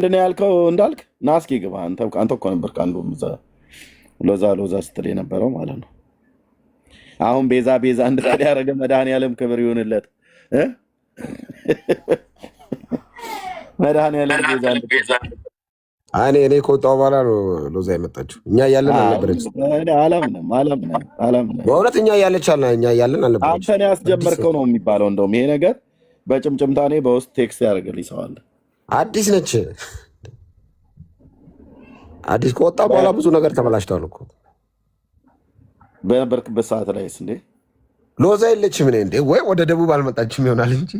ምንድን ነው ያልከው? እንዳልክ ና እስኪ ግባ። አንተ እኮ ነበር ከአንዱ ሎዛ ስትል የነበረው ማለት ነው። አሁን ቤዛ እንድትል ያደረገ መድኃኒዓለም ክብር ይሁንለት። መድኃኒዓለም ቤዛ እኔ ከወጣሁ በኋላ ነው ሎዛ የመጣችው። እኛ እያለን አልነበረች። አላምንም። በእውነት እኛ እያለን አልነበረች። አንተን ያስጀመርከው ነው የሚባለው። እንደውም ይሄ ነገር በጭምጭምታ እኔ በውስጥ ቴክስት ያደርግልኝ ሰው አለ። አዲስ ነች። አዲስ ከወጣ በኋላ ብዙ ነገር ተበላሽቷል እኮ። በነበርክበት ሰዓት ላይስ እንዴ ሎዛ የለችም እንዴ? ወይ ወደ ደቡብ አልመጣችም ይሆናል እንጂ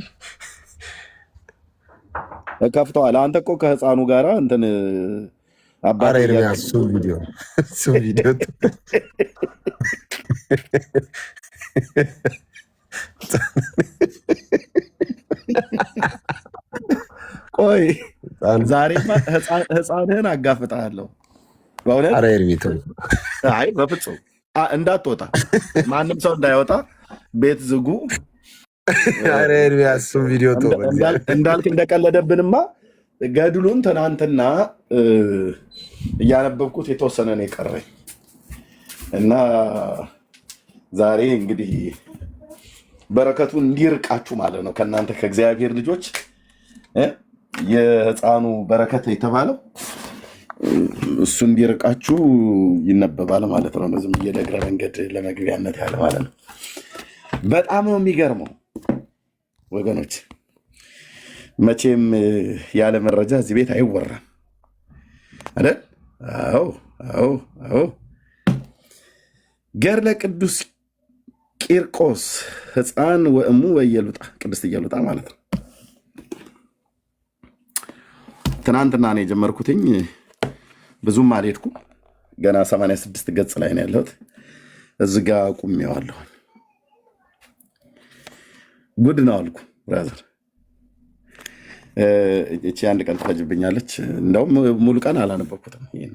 ከፍተዋል። አንተ እኮ ከህፃኑ ጋራ እንትን አባረ ኤርሚያስ እሱ ቪዲዮ ቆይ ዛሬማ ህፃንህን አጋፍጥሃለሁ በእውነት። ኧረ ኤርሚቶ አይ በፍፁም እንዳትወጣ፣ ማንም ሰው እንዳይወጣ፣ ቤት ዝጉ። ኧረ ኤርሚያስ እሱ ቪዲዮ እንዳልክ እንደቀለደብንማ ገድሉን ትናንትና እያነበብኩት የተወሰነ ነው የቀረኝ እና ዛሬ እንግዲህ በረከቱ እንዲርቃችሁ ማለት ነው ከእናንተ ከእግዚአብሔር ልጆች የህፃኑ በረከት የተባለው እሱ እንዲርቃችሁ ይነበባል ማለት ነው። ዝም ብዬ እግረ መንገድ ለመግቢያነት ያለ ማለት ነው። በጣም ነው የሚገርመው ወገኖች። መቼም ያለ መረጃ እዚህ ቤት አይወራም አይደል? አዎ። ገድለ ቅዱስ ቂርቆስ ህፃን ወእሙ ወኢየሉጣ ቅድስት ኢየሉጣ ማለት ነው። ትናንትና ነው የጀመርኩትኝ። ብዙም አልሄድኩም። ገና 86 ገጽ ላይ ነው ያለሁት። እዚህ ጋ ቁሜዋለሁ። ጉድ ነው አልኩ ብራዘር። እቺ አንድ ቀን ትፈጅብኛለች። እንደውም ሙሉ ቀን አላነበብኩትም። ይሄን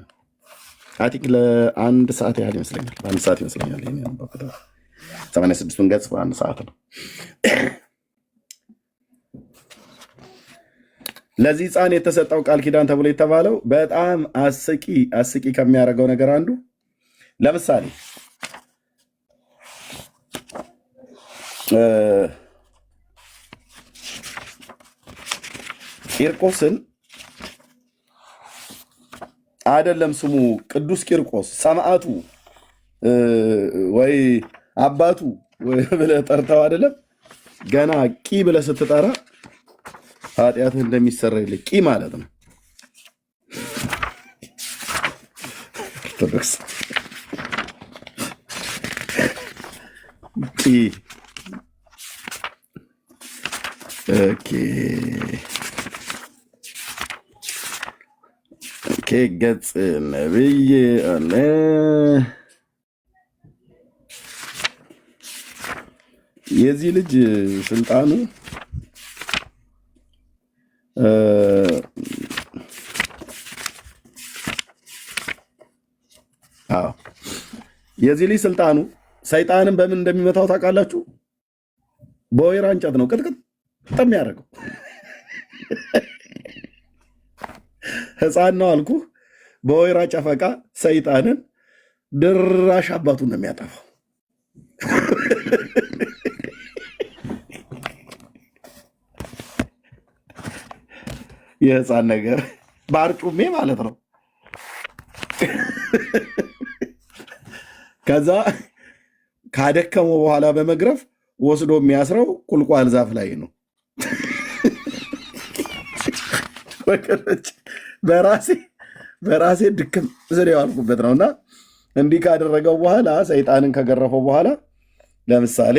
አይ ቲንክ ለአንድ ሰዓት ያህል ይመስለኛል። በአንድ ሰዓት ይመስለኛል ይሄን ያነበብኩት። 86ን ገጽ በአንድ ሰዓት ነው። ለዚህ ህፃን የተሰጠው ቃል ኪዳን ተብሎ የተባለው በጣም አስቂ ከሚያደርገው ነገር አንዱ ለምሳሌ ቂርቆስን አይደለም ስሙ ቅዱስ ቂርቆስ ሰማዕቱ ወይ አባቱ ብለህ ጠርተው አይደለም ገና ቂ ብለህ ስትጠራ ኃጢአትህ እንደሚሰረይልህ ቂ ማለት ነው። ኦርቶዶክስ ቂ ኦኬ ገጽ ነብይ አለ። የዚህ ልጅ ስልጣኑ የዚህ ልጅ ስልጣኑ ሰይጣንን በምን እንደሚመታው ታውቃላችሁ? በወይራ እንጨት ነው ቅጥቅጥ የሚያደርገው። ህፃን ነው አልኩ። በወይራ ጨፈቃ ሰይጣንን ድራሽ አባቱን ነው የሚያጠፋው። የህፃን ነገር በአርጩሜ ማለት ነው። ከዛ ካደከመው በኋላ በመግረፍ ወስዶ የሚያስረው ቁልቋል ዛፍ ላይ ነው። በራሴ ድክም ስር የዋልኩበት ነው። እና እንዲህ ካደረገው በኋላ ሰይጣንን ከገረፈው በኋላ ለምሳሌ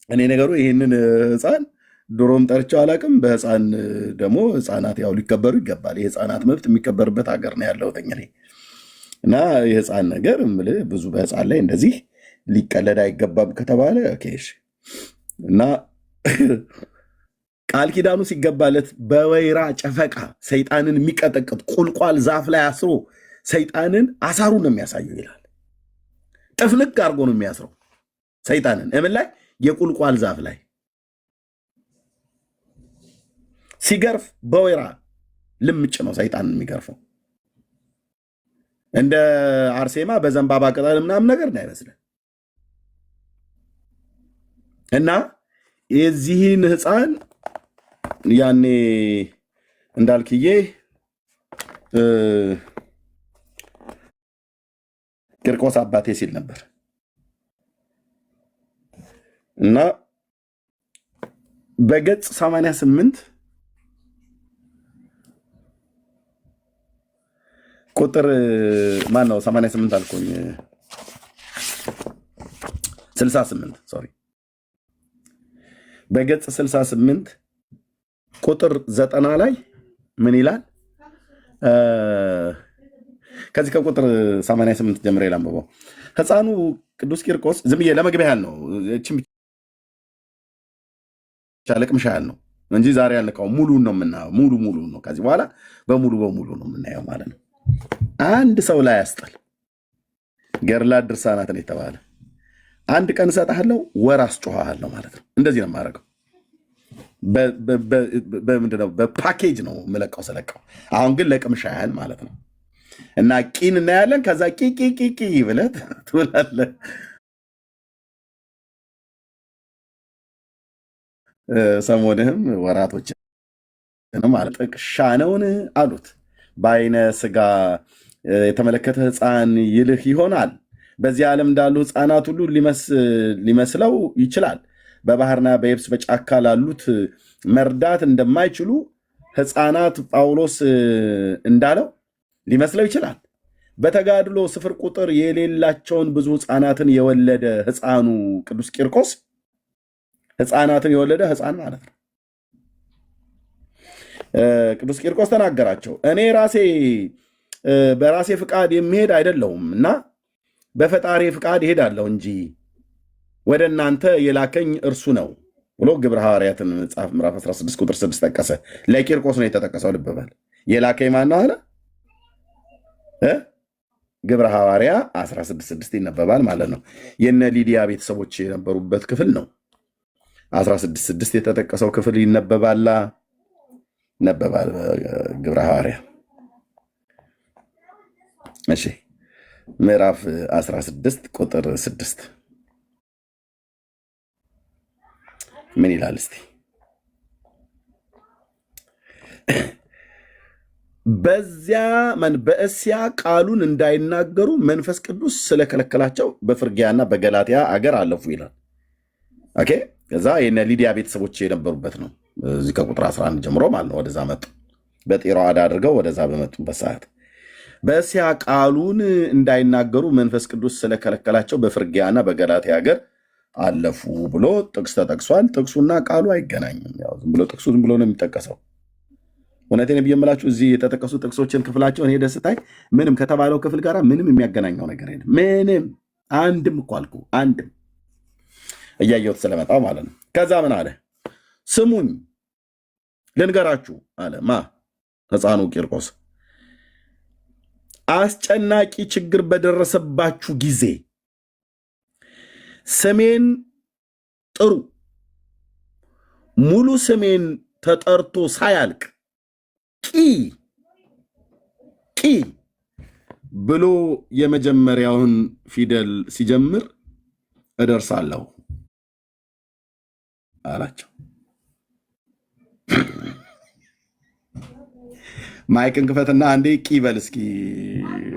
እኔ ነገሩ ይህንን ህፃን ድሮም ጠርቼው አላውቅም። በህፃን ደግሞ ህፃናት ያው ሊከበሩ ይገባል። የህፃናት መብት የሚከበርበት ሀገር ነው ያለሁት እኔ እና የህፃን ነገር እምልህ ብዙ በህፃን ላይ እንደዚህ ሊቀለድ አይገባም ከተባለ ኬሽ እና ቃል ኪዳኑ ሲገባለት በወይራ ጨፈቃ ሰይጣንን የሚቀጠቅጥ ቁልቋል ዛፍ ላይ አስሮ ሰይጣንን አሳሩን ነው የሚያሳየው ይላል። ጥፍልቅ አድርጎ ነው የሚያስረው ሰይጣንን እምን ላይ የቁልቋል ዛፍ ላይ ሲገርፍ በወይራ ልምጭ ነው ሰይጣን የሚገርፈው። እንደ አርሴማ በዘንባባ ቅጠል ምናምን ነገር እንዳይመስልህ እና የዚህን ሕፃን ያኔ እንዳልክዬ ቂርቆስ አባቴ ሲል ነበር እና በገጽ 88 ቁጥር ማን ነው? 88 አልኩኝ 68 ሶሪ። በገጽ 68 ቁጥር 90 ላይ ምን ይላል? ከዚህ ከቁጥር 88 ጀምሬ ላንብበው። ሕፃኑ ቅዱስ ቂርቆስ ዝም ብዬ ለመግቢያ ያህል ነው፣ እቺም ብቻ ለቅምሻ ያህል ነው እንጂ ዛሬ ያልነካው ሙሉን ነው የምናየው። ሙሉ ነው። ከዚህ በኋላ በሙሉ ነው የምናየው ማለት ነው። አንድ ሰው ላይ ያስጠል ገድላት ድርሳናትን የተባለ አንድ ቀን እሰጥሃለሁ ወር አስጮሃለሁ ማለት ነው። እንደዚህ ነው የማደርገው። በምንድነው በፓኬጅ ነው የምለቀው ስለቀው። አሁን ግን ለቅምሻ ያህል ማለት ነው። እና ቂን እናያለን። ከዛ ቂ ብለህ ትውላለህ። ሰሞንህም ወራቶች ማለት ጥቅሻ ነውን አሉት። በአይነ ስጋ የተመለከተ ሕፃን ይልህ ይሆናል። በዚህ ዓለም እንዳሉ ሕፃናት ሁሉ ሊመስለው ይችላል። በባህርና በየብስ በጫካ ላሉት መርዳት እንደማይችሉ ሕፃናት ጳውሎስ እንዳለው ሊመስለው ይችላል። በተጋድሎ ስፍር ቁጥር የሌላቸውን ብዙ ሕፃናትን የወለደ ሕፃኑ ቅዱስ ቂርቆስ ሕፃናትን የወለደ ሕፃን ማለት ነው። ቅዱስ ቂርቆስ ተናገራቸው። እኔ በራሴ ፍቃድ የሚሄድ አይደለሁም እና በፈጣሪ ፍቃድ ይሄዳለሁ እንጂ ወደ እናንተ የላከኝ እርሱ ነው ብሎ ግብረ ሐዋርያትን መጽሐፍ ምዕራፍ 16 ቁጥር 6 ጠቀሰ። ለቂርቆስ ነው የተጠቀሰው። ልብ በል። የላከኝ ማን ነው አለ? ግብረ ሐዋርያ 16:6 ይነበባል ማለት ነው። የነ ሊዲያ ቤተሰቦች የነበሩበት ክፍል ነው። 16:6 የተጠቀሰው ክፍል ይነበባል ግብረ ሐዋርያ። እሺ ምዕራፍ 16 ቁጥር 6 ምን ይላል እስቲ? በእስያ ቃሉን እንዳይናገሩ መንፈስ ቅዱስ ስለከለከላቸው በፍርጊያና በገላትያ አገር አለፉ ይላል። ኦኬ። ከዛ የነ ሊዲያ ቤተሰቦች የነበሩበት ነው። እዚህ ከቁጥር 11 ጀምሮ ማለት ነው። ወደዛ መጡ። በጢሮአዳ አድርገው ወደዛ በመጡበት ሰዓት በእስያ ቃሉን እንዳይናገሩ መንፈስ ቅዱስ ስለከለከላቸው በፍርጊያና በገላትያ ሀገር አለፉ ብሎ ጥቅስ ተጠቅሷል። ጥቅሱና ቃሉ አይገናኝም። ያው ዝም ብሎ ነው የሚጠቀሰው። እውነቴን ብዬ የምላችሁ እዚህ የተጠቀሱ ጥቅሶችን ክፍላቸውን ሄደህ ስታይ ምንም ከተባለው ክፍል ጋር ምንም የሚያገናኘው ነገር የለም። ምንም አንድም እኮ አልኩህ፣ አንድም እያየሁት ስለመጣው ማለት ነው። ከዛ ምን አለ? ስሙኝ ልንገራችሁ አለ። ሕፃኑ ቂርቆስ አስጨናቂ ችግር በደረሰባችሁ ጊዜ ስሜን ጥሩ። ሙሉ ስሜን ተጠርቶ ሳያልቅ ቂ ብሎ የመጀመሪያውን ፊደል ሲጀምር እደርሳለሁ አላቸው። ማይክን ክፈትና አንዴ ቂ በል እስኪ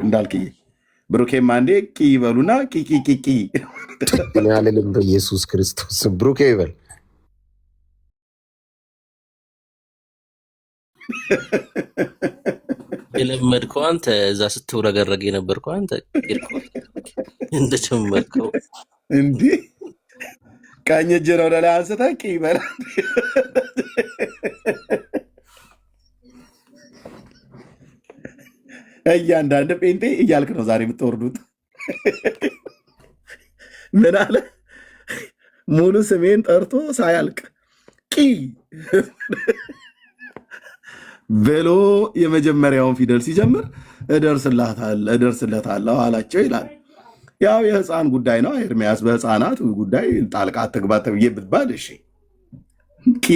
እንዳልክዬ፣ ብሩኬም አንዴ ቂ ይበሉና ቂ ያለልም በኢየሱስ ክርስቶስ ብሩኬ ይበል። የለመድከው አንተ እዛ ስትውረገረግ የነበርከው አንተ ቂርቆስ እንደጀመርከው እንዲህ ቀኝ እጅን ወደ ላይ አንስተህ ቂ በል። እያንዳንድ ጴንጤ እያልክ ነው ዛሬ የምትወርዱት። ምን አለ? ሙሉ ስሜን ጠርቶ ሳያልቅ ቂ ብሎ የመጀመሪያውን ፊደል ሲጀምር እደርስለታለሁ አላቸው ይላል። ያው የሕፃን ጉዳይ ነው። ኤርሚያስ በሕፃናት ጉዳይ ጣልቃ አትግባ ተብዬ ብትባል እሺ፣ ቂ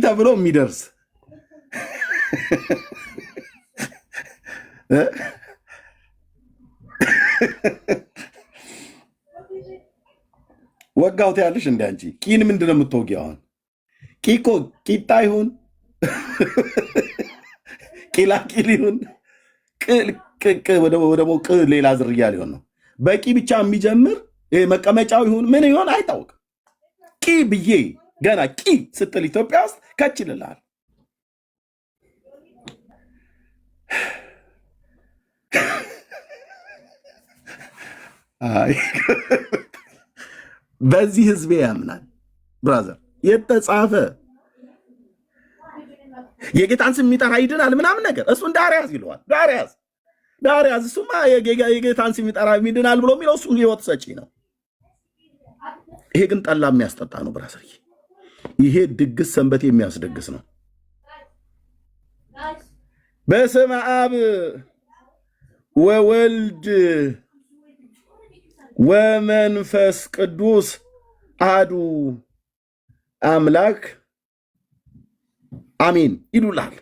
ተብሎ የሚደርስ ወጋውት ያለሽ እንደ አንቺ ቂን ምንድን ነው የምትወጊው? አሁን ቂ እኮ ቂጣ ይሁን ቂላቂል ይሁን ደግሞ ሌላ ዝርያ ሊሆን ነው። በቂ ብቻ የሚጀምር መቀመጫው ይሁን ምን ይሆን አይታወቅም። ቂ ብዬ ገና ቂ ስትል ኢትዮጵያ ውስጥ ከችልልሃል። በዚህ ህዝቤ ያምናል ብራዘር። የተጻፈ የጌታን ስም የሚጠራ ይድናል ምናምን ነገር እሱን ዳርያዝ ይለዋል። ዳርያዝ እሱማ የጌታን ስም የሚጠራ ይድናል ብሎ የሚለው እሱ ህይወት ሰጪ ነው። ይሄ ግን ጠላ የሚያስጠጣ ነው ብራዘር። ይሄ ድግስ ሰንበት የሚያስደግስ ነው። በስመ አብ ወወልድ ወመንፈስ ቅዱስ አሐዱ አምላክ አሜን ይሉላል።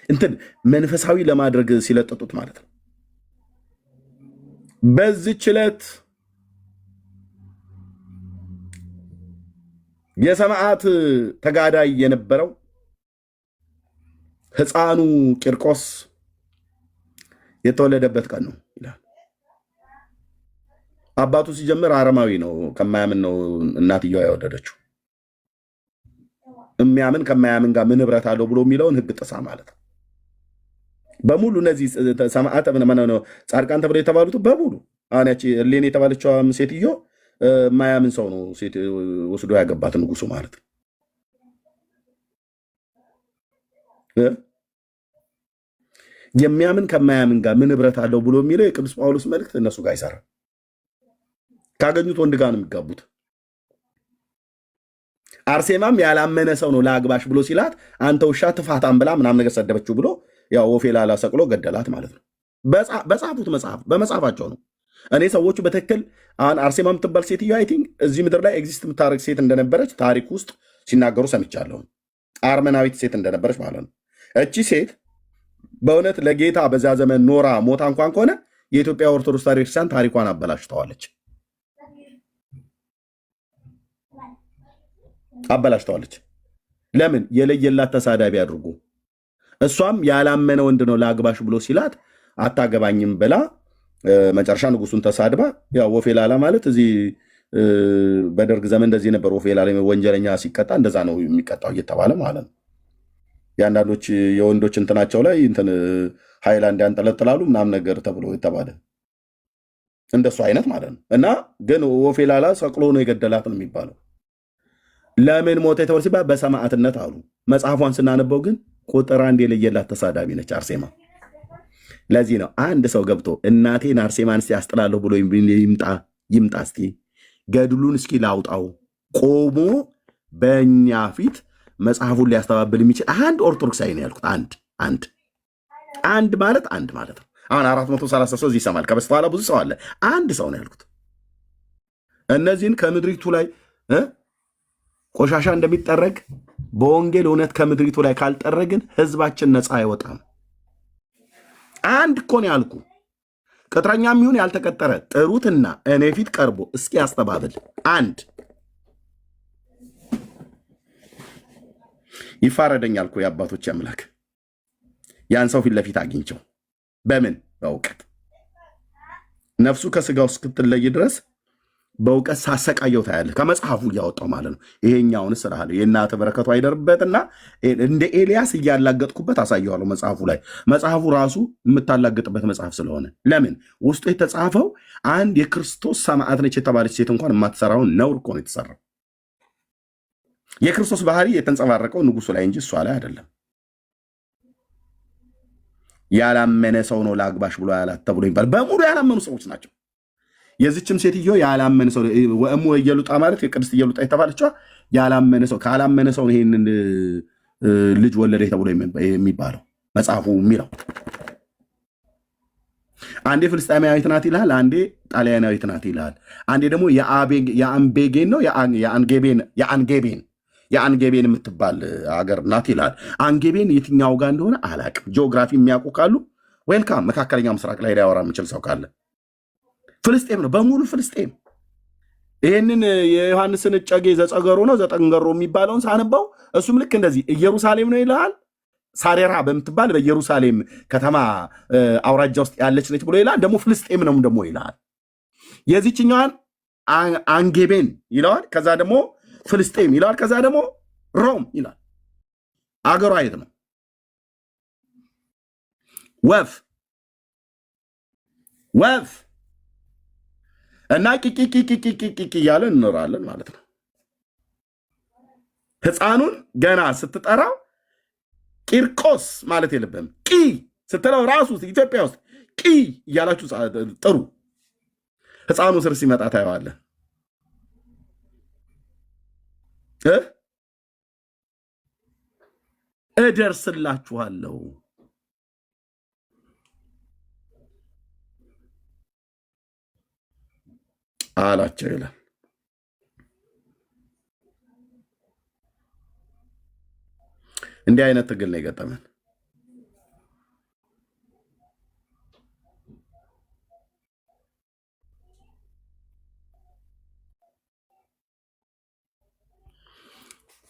እንትን መንፈሳዊ ለማድረግ ሲለጠጡት ማለት ነው። በዚህች ዕለት የሰማዕት ተጋዳይ የነበረው ሕፃኑ ቂርቆስ የተወለደበት ቀን ነው ይላል። አባቱ ሲጀምር አረማዊ ነው፣ ከማያምን ነው እናትየዋ ያወደደችው። የሚያምን ከማያምን ጋር ምን ህብረት አለው ብሎ የሚለውን ህግ ጥሳ ማለት ነው። በሙሉ እነዚህ ሰማዕት ጻድቃን ተብለው የተባሉት በሙሉ አሁን ያቺ እሌኒ የተባለችው ሴትዮ የማያምን ሰው ነው ሴት ወስዶ ያገባት ንጉሱ ማለት ነው። የሚያምን ከማያምን ጋር ምን ህብረት አለው ብሎ የሚለው የቅዱስ ጳውሎስ መልእክት እነሱ ጋር አይሰራም። ካገኙት ወንድ ጋር ነው የሚጋቡት። አርሴማም ያላመነ ሰው ነው ለአግባሽ ብሎ ሲላት አንተ ውሻ ትፋታም ብላ ምናምን ነገር ሰደበችው ብሎ ያው ወፌላላ ሰቅሎ ገደላት ማለት ነው። በጻፉት መጽሐፍ በመጽሐፋቸው ነው። እኔ ሰዎቹ በትክክል አሁን አርሴማ የምትባል ሴትዮ አይ ቲንክ እዚህ ምድር ላይ ኤግዚስት የምታደርግ ሴት እንደነበረች ታሪክ ውስጥ ሲናገሩ ሰምቻለሁ። አርመናዊት ሴት እንደነበረች ማለት ነው። እቺ ሴት በእውነት ለጌታ በዛ ዘመን ኖራ ሞታ እንኳን ከሆነ የኢትዮጵያ ኦርቶዶክስ ተዋሕዶ ቤተክርስቲያን ታሪኳን አበላሽተዋለች። ለምን? የለየላት ተሳዳቢ አድርጎ እሷም ያላመነ ወንድ ነው ለአግባሽ ብሎ ሲላት አታገባኝም ብላ መጨረሻ ንጉሱን ተሳድባ ያው ወፌላላ ማለት እዚህ በደርግ ዘመን እንደዚህ ነበር። ወፌላላ ወንጀለኛ ሲቀጣ እንደዛ ነው የሚቀጣው እየተባለ ማለት ነው። የአንዳንዶች የወንዶች እንትናቸው ላይ እንትን ሃይላንድ ያንጠለጥላሉ ምናምን ነገር ተብሎ የተባለ እንደሱ አይነት ማለት ነው። እና ግን ወፌላላ ሰቅሎ ነው የገደላት ነው የሚባለው። ለምን ሞተ የተባለ ሲባል በሰማዕትነት አሉ። መጽሐፏን ስናነበው ግን ቁጥር አንድ የለየላት ተሳዳቢ ነች አርሴማ። ለዚህ ነው አንድ ሰው ገብቶ እናቴን አርሴማን እስቲ ያስጥላለሁ ብሎ ይምጣ እስቲ ገድሉን እስኪ ላውጣው ቆሞ በእኛ ፊት መጽሐፉን ሊያስተባብል የሚችል አንድ ኦርቶዶክሳዊ ነው ያልኩት። አንድ ማለት ነው። አሁን 430 ሰው እዚህ ይሰማል። ከበስተኋላ ብዙ ሰው አለ። አንድ ሰው ነው ያልኩት። እነዚህን ከምድሪቱ ላይ ቆሻሻ እንደሚጠረግ በወንጌል እውነት ከምድሪቱ ላይ ካልጠረግን ህዝባችን ነፃ አይወጣም። አንድ እኮ ነው ያልኩ። ቅጥረኛ የሚሆን ያልተቀጠረ ጥሩትና እኔ ፊት ቀርቦ እስኪ ያስተባብል አንድ ይፋረደኝ አልኩ። የአባቶች አምላክ ያን ሰው ፊት ለፊት አግኝቸው በምን በእውቀት ነፍሱ ከስጋው እስክትለይ ድረስ በእውቀት ሳሰቃየው ታያለህ። ከመጽሐፉ እያወጣው ማለት ነው። ይሄኛውን ስራለ የእናተ በረከቱ አይደርበትና እንደ ኤልያስ እያላገጥኩበት አሳየዋለሁ። መጽሐፉ ላይ መጽሐፉ ራሱ የምታላገጥበት መጽሐፍ ስለሆነ ለምን ውስጡ የተጻፈው አንድ የክርስቶስ ሰማዕት ነች የተባለች ሴት እንኳን የማትሰራውን ነውር እኮ ነው የተሰራው። የክርስቶስ ባህሪ የተንጸባረቀው ንጉሱ ላይ እንጂ እሷ ላይ አይደለም። ያላመነ ሰው ነው ለአግባሽ ብሎ ያላት ተብሎ ይባል። በሙሉ ያላመኑ ሰዎች ናቸው። የዚችም ሴትዮ ያላመነ ሰው ወእሙ ኢየሉጣ ማለት የቅድስት ኢየሉጣ የተባለችዋ ያላመነ ሰው ካላመነ ሰው ይሄንን ልጅ ወለደ ተብሎ የሚባለው መጽሐፉ የሚለው። አንዴ ፍልስጤማዊት ናት ይልሃል፣ አንዴ ጣሊያናዊት ናት ይልሃል፣ አንዴ ደግሞ የአንቤጌን ነው የአንጌቤን የአንጌቤን የምትባል አገር ናት ይላል። አንጌቤን የትኛው ጋር እንደሆነ አላቅም። ጂኦግራፊ የሚያውቁ ካሉ ዌልካም። መካከለኛ ምስራቅ ላይ ሊያወራ የሚችል ሰው ካለ ፍልስጤም ነው በሙሉ ፍልስጤም። ይህንን የዮሐንስን እጨጌ ዘጸገሮ ነው ዘጠንገሮ የሚባለውን ሳነበው እሱም ልክ እንደዚህ ኢየሩሳሌም ነው ይልሃል። ሳሬራ በምትባል በኢየሩሳሌም ከተማ አውራጃ ውስጥ ያለች ነች ብሎ ይልሃል። ደግሞ ፍልስጤም ነው ደግሞ ይልሃል። የዚችኛዋን አንጌቤን ይለዋል። ከዛ ደግሞ ፍልስጤም ይለዋል። ከዛ ደግሞ ሮም ይላል። አገሯ የት ነው? ወፍ እና ቂቂቂቂቂቂ እያለን እንኖራለን ማለት ነው። ህፃኑን ገና ስትጠራው ቂርቆስ ማለት የለብህም። ቂ ስትለው ራሱ ኢትዮጵያ ውስጥ ቂ እያላችሁ ጥሩ። ህፃኑ ስር ሲመጣ ታየዋለህ። እደርስላችኋለሁ አላቸው ይላል። እንዲህ አይነት ትግል ነው የገጠመን።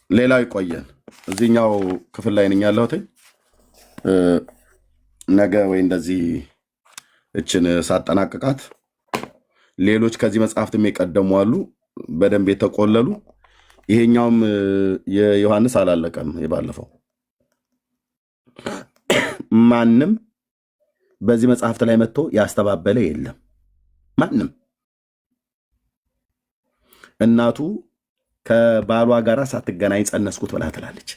ሌላው ይቆየን። እዚህኛው ክፍል ላይ ነኝ ያለሁት። ነገ ወይ እንደዚህ እችን ሳጠናቅቃት ሌሎች ከዚህ መጽሐፍትም የቀደሙ አሉ በደንብ የተቆለሉ። ይሄኛውም የዮሐንስ አላለቀም። የባለፈው ማንም በዚህ መጽሐፍት ላይ መጥቶ ያስተባበለ የለም። ማንም እናቱ ከባሏ ጋር ሳትገናኝ ጸነስኩት ብላ ትላለች።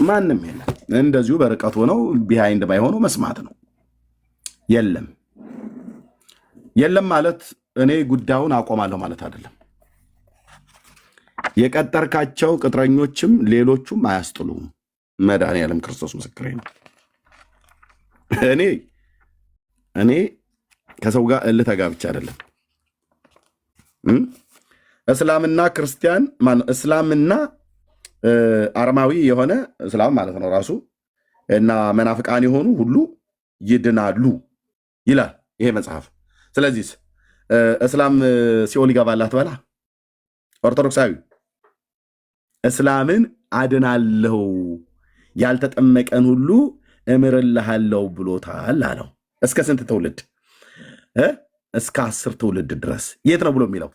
ማንም የለም። እንደዚሁ በርቀት ሆነው ቢሃይንድ ባይሆኑ መስማት ነው። የለም የለም ማለት እኔ ጉዳዩን አቆማለሁ ማለት አይደለም። የቀጠርካቸው ቅጥረኞችም ሌሎቹም አያስጥሉም። መድኃኒዓለም ክርስቶስ ምስክሬ ነው። እኔ ከሰው ጋር እልህ ተጋብቼ አይደለም። እስላምና ክርስቲያን እስላምና አረማዊ የሆነ እስላም ማለት ነው ራሱ እና መናፍቃን የሆኑ ሁሉ ይድናሉ ይላል ይሄ መጽሐፍ። ስለዚህ እስላም ሲኦል ይገባል አትበላ። ኦርቶዶክሳዊ እስላምን አድናለሁ ያልተጠመቀን ሁሉ እምርልሃለሁ ብሎታል አለው። እስከ ስንት ትውልድ? እስከ 10 ትውልድ ድረስ። የት ነው ብሎ የሚለው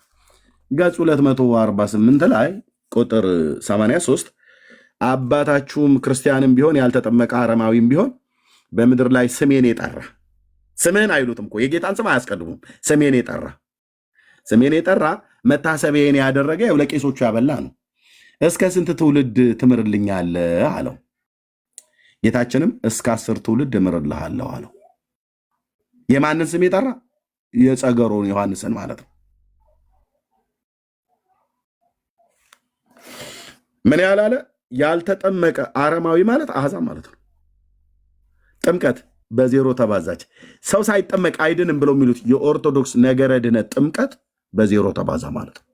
ገጽ 248 ላይ ቁጥር 83 አባታችሁም ክርስቲያንም ቢሆን ያልተጠመቀ አረማዊም ቢሆን በምድር ላይ ስሜን የጠራ ስምህን አይሉትም እኮ የጌታን ስም አያስቀድሙም። ስሜን የጠራ መታሰቢያን ያደረገ ለቄሶቹ ያበላ ነው። እስከ ስንት ትውልድ ትምርልኛለህ አለው። ጌታችንም እስከ 10 ትውልድ እምርልሃለሁ አለው። የማንን ስም የጠራ? የጸገሮን ዮሐንስን ማለት ነው። ምን ያላለ? ያልተጠመቀ አረማዊ ማለት አሕዛብ ማለት ነው። ጥምቀት በዜሮ ተባዛች። ሰው ሳይጠመቅ አይድንም ብለው የሚሉት የኦርቶዶክስ ነገረ ድነት ጥምቀት በዜሮ ተባዛ ማለት ነው።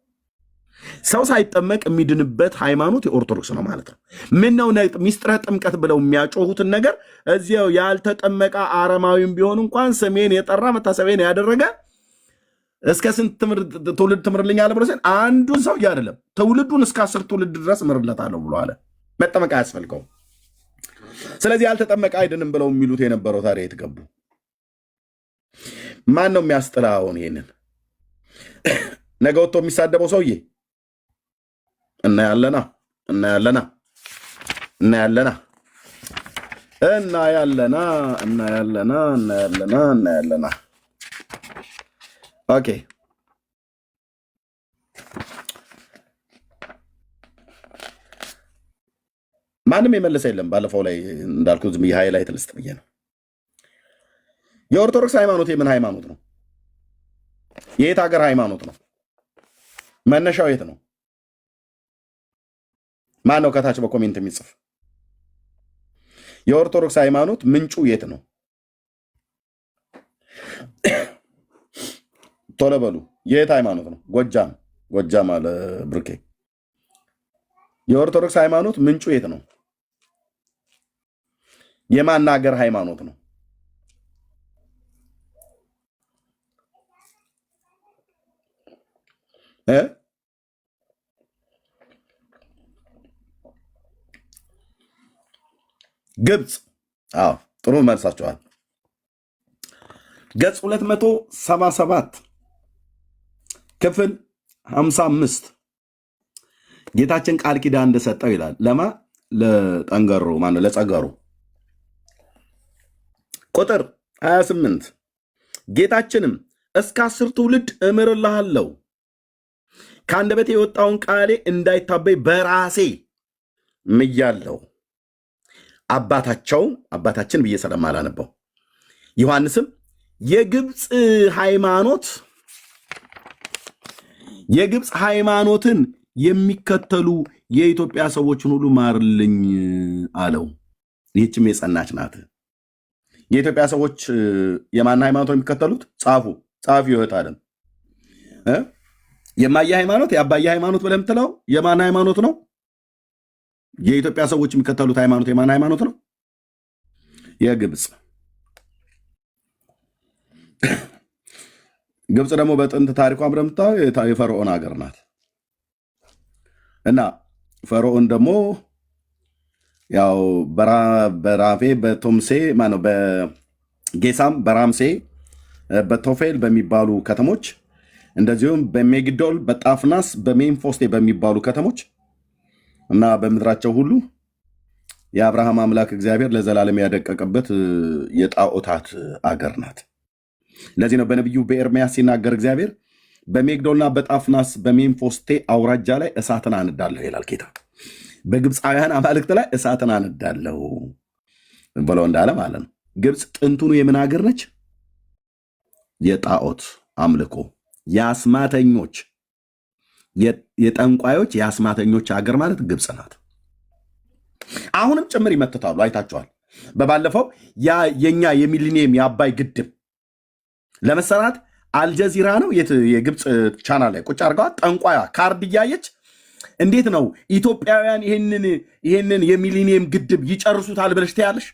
ሰው ሳይጠመቅ የሚድንበት ሃይማኖት የኦርቶዶክስ ነው ማለት ነው። ምን ነው ሚስጥረ ጥምቀት ብለው የሚያጮሁትን ነገር እዚያው ያልተጠመቀ አረማዊም ቢሆን እንኳን ስሜን የጠራ መታሰቢያን ያደረገ እስከ ስንት ትውልድ ትምርልኛለህ ብሎ ሲል አንዱን ሰው አይደለም ትውልዱን እስከ 10 ትውልድ ድረስ እምርለታለሁ ብሎ አለ። መጠመቅ አያስፈልገውም። ስለዚህ ያልተጠመቀ አይድንም ብለው የሚሉት የነበረው ታዲያ የት ገቡ? ማን ነው የሚያስጥላውን? ይሄንን ነገ ወጥቶ የሚሳደበው ሰውዬ እናያለና እናያለና እናያለና እናያለና እናያለና እናያለና እናያለና። ኦኬ ማንም የመለሰ የለም። ባለፈው ላይ እንዳልኩት ዝም የሃይላይት ልስጥ ብዬ ነው። የኦርቶዶክስ ሃይማኖት የምን ሃይማኖት ነው? የየት ሀገር ሃይማኖት ነው? መነሻው የት ነው? ማን ነው ከታች በኮሜንት የሚጽፍ? የኦርቶዶክስ ሃይማኖት ምንጩ የት ነው? ቶሎ በሉ። የየት ሃይማኖት ነው? ጎጃም አለ ብሩኬ። የኦርቶዶክስ ሃይማኖት ምንጩ የት ነው? የማናገር ሃይማኖት ነው። ግብፅ። አዎ ጥሩ መልሳችኋል። ገጽ 277 ክፍል 55 ጌታችን ቃል ኪዳን እንደሰጠው ይላል። ለማ ለጠንገሮ ማነው? ለጸገሩ። ቁጥር 28 ጌታችንም እስከ 10 ትውልድ እምርልሃለሁ ከአንደበቴ የወጣውን ቃሌ እንዳይታበይ በራሴ ምያለሁ። አባታችን ብዬ ስለማላነበው ዮሐንስም የግብፅ ሃይማኖትን የሚከተሉ የኢትዮጵያ ሰዎችን ሁሉ ማርልኝ አለው። ይህችም የጸናች ናት። የኢትዮጵያ ሰዎች የማን ሃይማኖት ነው የሚከተሉት? ጻፊ ሕይወት አለም የማየ ሃይማኖት የአባየ ሃይማኖት ብለህ የምትለው የማን ሃይማኖት ነው? የኢትዮጵያ ሰዎች የሚከተሉት ሃይማኖት የማን ሃይማኖት ነው? የግብፅ። ግብፅ ደግሞ በጥንት ታሪኳ እንደምታየው የፈርዖን ሀገር ናት እና ፈርዖን ደግሞ ያው በራፌ በቶምሴ ማነው በጌሳም በራምሴ በቶፌል በሚባሉ ከተሞች እንደዚሁም በሜግዶል በጣፍናስ በሜንፎስቴ በሚባሉ ከተሞች እና በምድራቸው ሁሉ የአብርሃም አምላክ እግዚአብሔር ለዘላለም ያደቀቀበት የጣዖታት አገር ናት። ለዚህ ነው በነቢዩ በኤርምያስ ሲናገር እግዚአብሔር በሜግዶልና በጣፍናስ በሜንፎስቴ አውራጃ ላይ እሳትን አነዳለሁ ይላል ጌታ። በግብፃውያን አማልክት ላይ እሳትን አነዳለሁ ብሎ እንዳለ ማለት ነው። ግብፅ ጥንቱኑ የምን ሀገር ነች? የጣዖት አምልኮ የአስማተኞች የጠንቋዮች የአስማተኞች ሀገር ማለት ግብፅ ናት። አሁንም ጭምር ይመትታሉ። አይታችኋል። በባለፈው የኛ የሚሊኒየም የአባይ ግድብ ለመሰራት አልጀዚራ ነው የግብፅ ቻናል ላይ ቁጭ አድርገዋል። ጠንቋያ ካርድ እያየች እንዴት ነው ኢትዮጵያውያን ይህንን የሚሊኒየም ግድብ ይጨርሱታል ብለሽ ትያለሽ?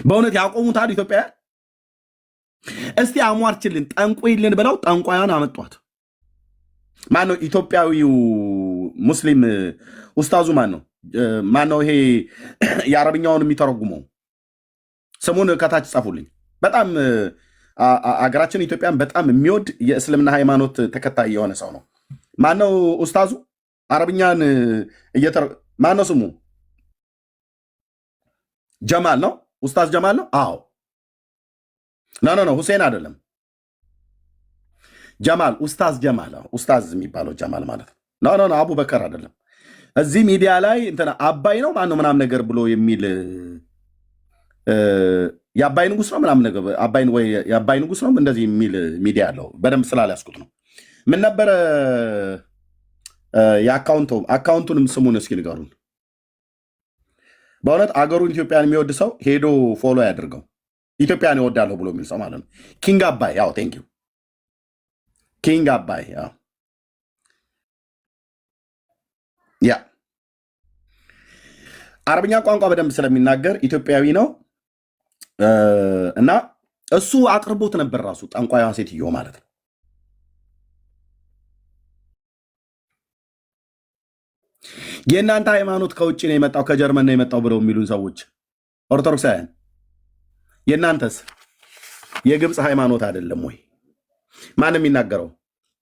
በእውነት ያቆሙታል ኢትዮጵያውያን? እስቲ አሟርችልን ጠንቁይልን ብለው ጠንቋያን አመጧት። ማነው ኢትዮጵያዊው ሙስሊም ኡስታዙ? ማነው ይሄ የአረብኛውን የሚተረጉመው? ስሙን ከታች ጻፉልኝ። በጣም አገራችን ኢትዮጵያን በጣም የሚወድ የእስልምና ሃይማኖት ተከታይ የሆነ ሰው ነው። ማነው ኡስታዙ? አረብኛን ማነው ስሙ? ጀማል ነው። ኡስታዝ ጀማል ነው። አዎ ኖ ሁሴን አይደለም። ጀማል ኡስታዝ ጀማል ኡስታዝ የሚባለው ጀማል ማለት ነው። ኖ አቡበከር አይደለም። እዚህ ሚዲያ ላይ እንትና አባይ ነው ማነው ምናምን ነገር ብሎ የሚል የአባይ ንጉስ ነው ምናምን ነገር የአባይ ንጉስ ነው እንደዚህ የሚል ሚዲያ አለው። በደንብ ስላልያዝኩት ነው። ምን ነበረ የአካውንቱንም ስሙን እስኪ ንገሩን። በእውነት አገሩን ኢትዮጵያን የሚወድ ሰው ሄዶ ፎሎ ያድርገው። ኢትዮጵያን ይወዳለሁ ብሎ የሚል ሰው ማለት ነው። ኪንግ አባይ ያው ቴንክ ዩ ኪንግ አባይ ያ አረብኛ ቋንቋ በደንብ ስለሚናገር ኢትዮጵያዊ ነው እና እሱ አቅርቦት ነበር ራሱ ጠንቋያ ሴትዮ ማለት ነው። የእናንተ ሃይማኖት ከውጭ ነው የመጣው ከጀርመን ነው የመጣው ብለው የሚሉን ሰዎች ኦርቶዶክሳውያን፣ የእናንተስ የግብፅ ሃይማኖት አይደለም ወይ? ማንም የሚናገረው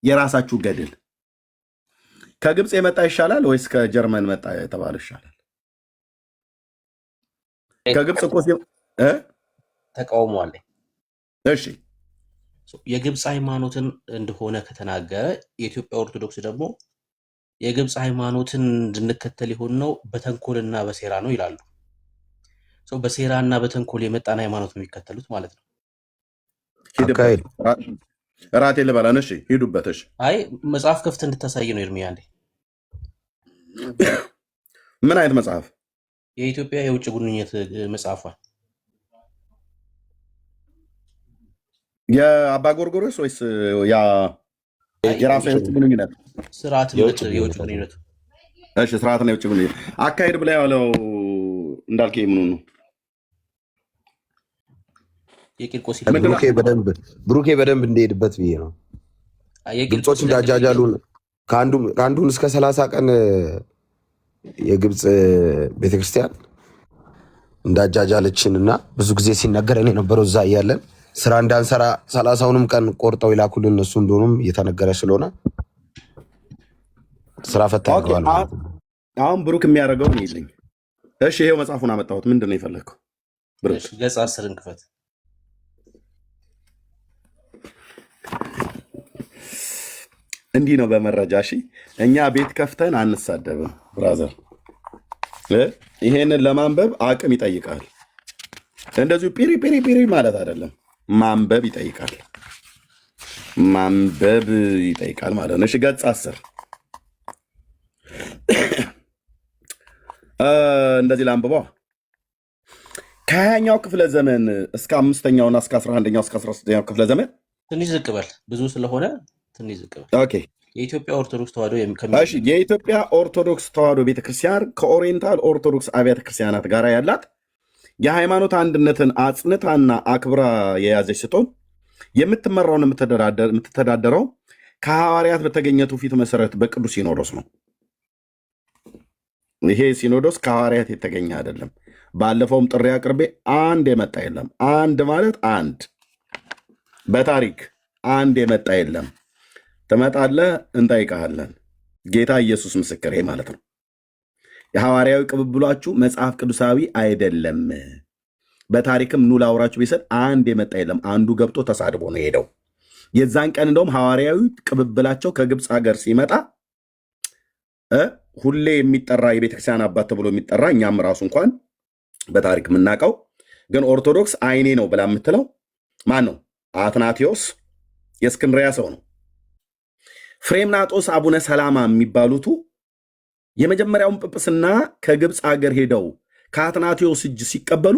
የራሳችሁ ገድል ከግብፅ የመጣ ይሻላል ወይስ ከጀርመን መጣ የተባለ ይሻላል? ከግብፅ እኮ ተቃውሞ አለኝ። እሺ የግብፅ ሃይማኖትን እንደሆነ ከተናገረ የኢትዮጵያ ኦርቶዶክስ ደግሞ የግብፅ ሃይማኖትን እንድንከተል የሆን ነው በተንኮልና በሴራ ነው ይላሉ። በሴራና በተንኮል የመጣን ሃይማኖት ነው የሚከተሉት ማለት ነው። ራቴ ልበላን። እሺ ሂዱበት። እሺ አይ መጽሐፍ ከፍት እንድታሳይ ነው ኤርሚያ። እንዴ ምን አይነት መጽሐፍ? የኢትዮጵያ የውጭ ግንኙነት መጽሐፏል። የአባ ጎርጎርዮስ ወይስ የራሱ የውጭ ግንኙነት ስርዓት የውጭ ግንኙነት እሺ ስርዓትና የውጭ ግንኙነት አካሄድ ብላ ያለው እንዳልክ ምኑ ነው? የቂርቆስ ምንድን ነው? ብሩኬ በደንብ እንደሄድበት ብዬ ነው። ግብጾች እንዳጃጃሉን ከአንዱን እስከ 30 ቀን የግብፅ ቤተክርስቲያን እንዳጃጃለችን እና ብዙ ጊዜ ሲነገረን የነበረው እዛ እያለን ስራ እንዳንሰራ 30ውንም ቀን ቆርጠው ይላኩልን እነሱ እንደሆኑም እየተነገረ ስለሆነ ስራ ፈታ ያደርገዋል ማለት ነው። አሁን ብሩክ የሚያደርገውን ይልኝ። እሺ ይሄው መጽሐፉን አመጣሁት። ምንድን ነው የፈለግከው? ብሩክ ገጽ 10ን ክፈት። እንዲህ ነው በመረጃ። እሺ እኛ ቤት ከፍተን አንሳደብም ብራዘር። ይሄንን ለማንበብ አቅም ይጠይቃል። እንደዚሁ ፒሪ ፒሪ ፒሪ ማለት አይደለም። ማንበብ ይጠይቃል። ማንበብ ይጠይቃል ማለት ነው። እሺ ገጽ 10 እንደዚህ ላንብበዋ። ከ20ኛው ክፍለ ዘመን እስከ 5ኛውና እስከ 11ኛው እስከ 13ኛው ክፍለ ዘመን ትንሽ ዝቅ በል፣ ብዙ ስለሆነ ትንሽ ዝቅ በል። ኦኬ የኢትዮጵያ ኦርቶዶክስ ተዋሕዶ እሺ የኢትዮጵያ ኦርቶዶክስ ተዋሕዶ ቤተክርስቲያን ከኦሪየንታል ኦርቶዶክስ አብያተ ክርስቲያናት ጋር ያላት የሃይማኖት አንድነትን አጽንታና አክብራ የያዘች ስትሆን የምትመራውን የምትተዳደረው ከሐዋርያት በተገኘ ትውፊት መሰረት በቅዱስ ሲኖዶስ ነው። ይሄ ሲኖዶስ ከሐዋርያት የተገኘ አይደለም። ባለፈውም ጥሪ አቅርቤ አንድ የመጣ የለም። አንድ ማለት አንድ በታሪክ አንድ የመጣ የለም። ትመጣለህ፣ እንጠይቀሃለን። ጌታ ኢየሱስ ምስክሬ ማለት ነው። የሐዋርያዊ ቅብብሏችሁ መጽሐፍ ቅዱሳዊ አይደለም። በታሪክም ኑ ላውራችሁ ቢሰጥ አንድ የመጣ የለም። አንዱ ገብቶ ተሳድቦ ነው የሄደው። የዛን ቀን እንደውም ሐዋርያዊ ቅብብላቸው ከግብፅ ሀገር ሲመጣ ሁሌ የሚጠራ የቤተክርስቲያን አባት ተብሎ የሚጠራ እኛም ራሱ እንኳን በታሪክ የምናውቀው ግን ኦርቶዶክስ አይኔ ነው ብላ የምትለው ማን ነው? አትናቴዎስ የእስክንድርያ ሰው ነው። ፍሬምናጦስ አቡነ ሰላማ የሚባሉቱ የመጀመሪያውን ጵጵስና ከግብፅ ሀገር ሄደው ከአትናቴዎስ እጅ ሲቀበሉ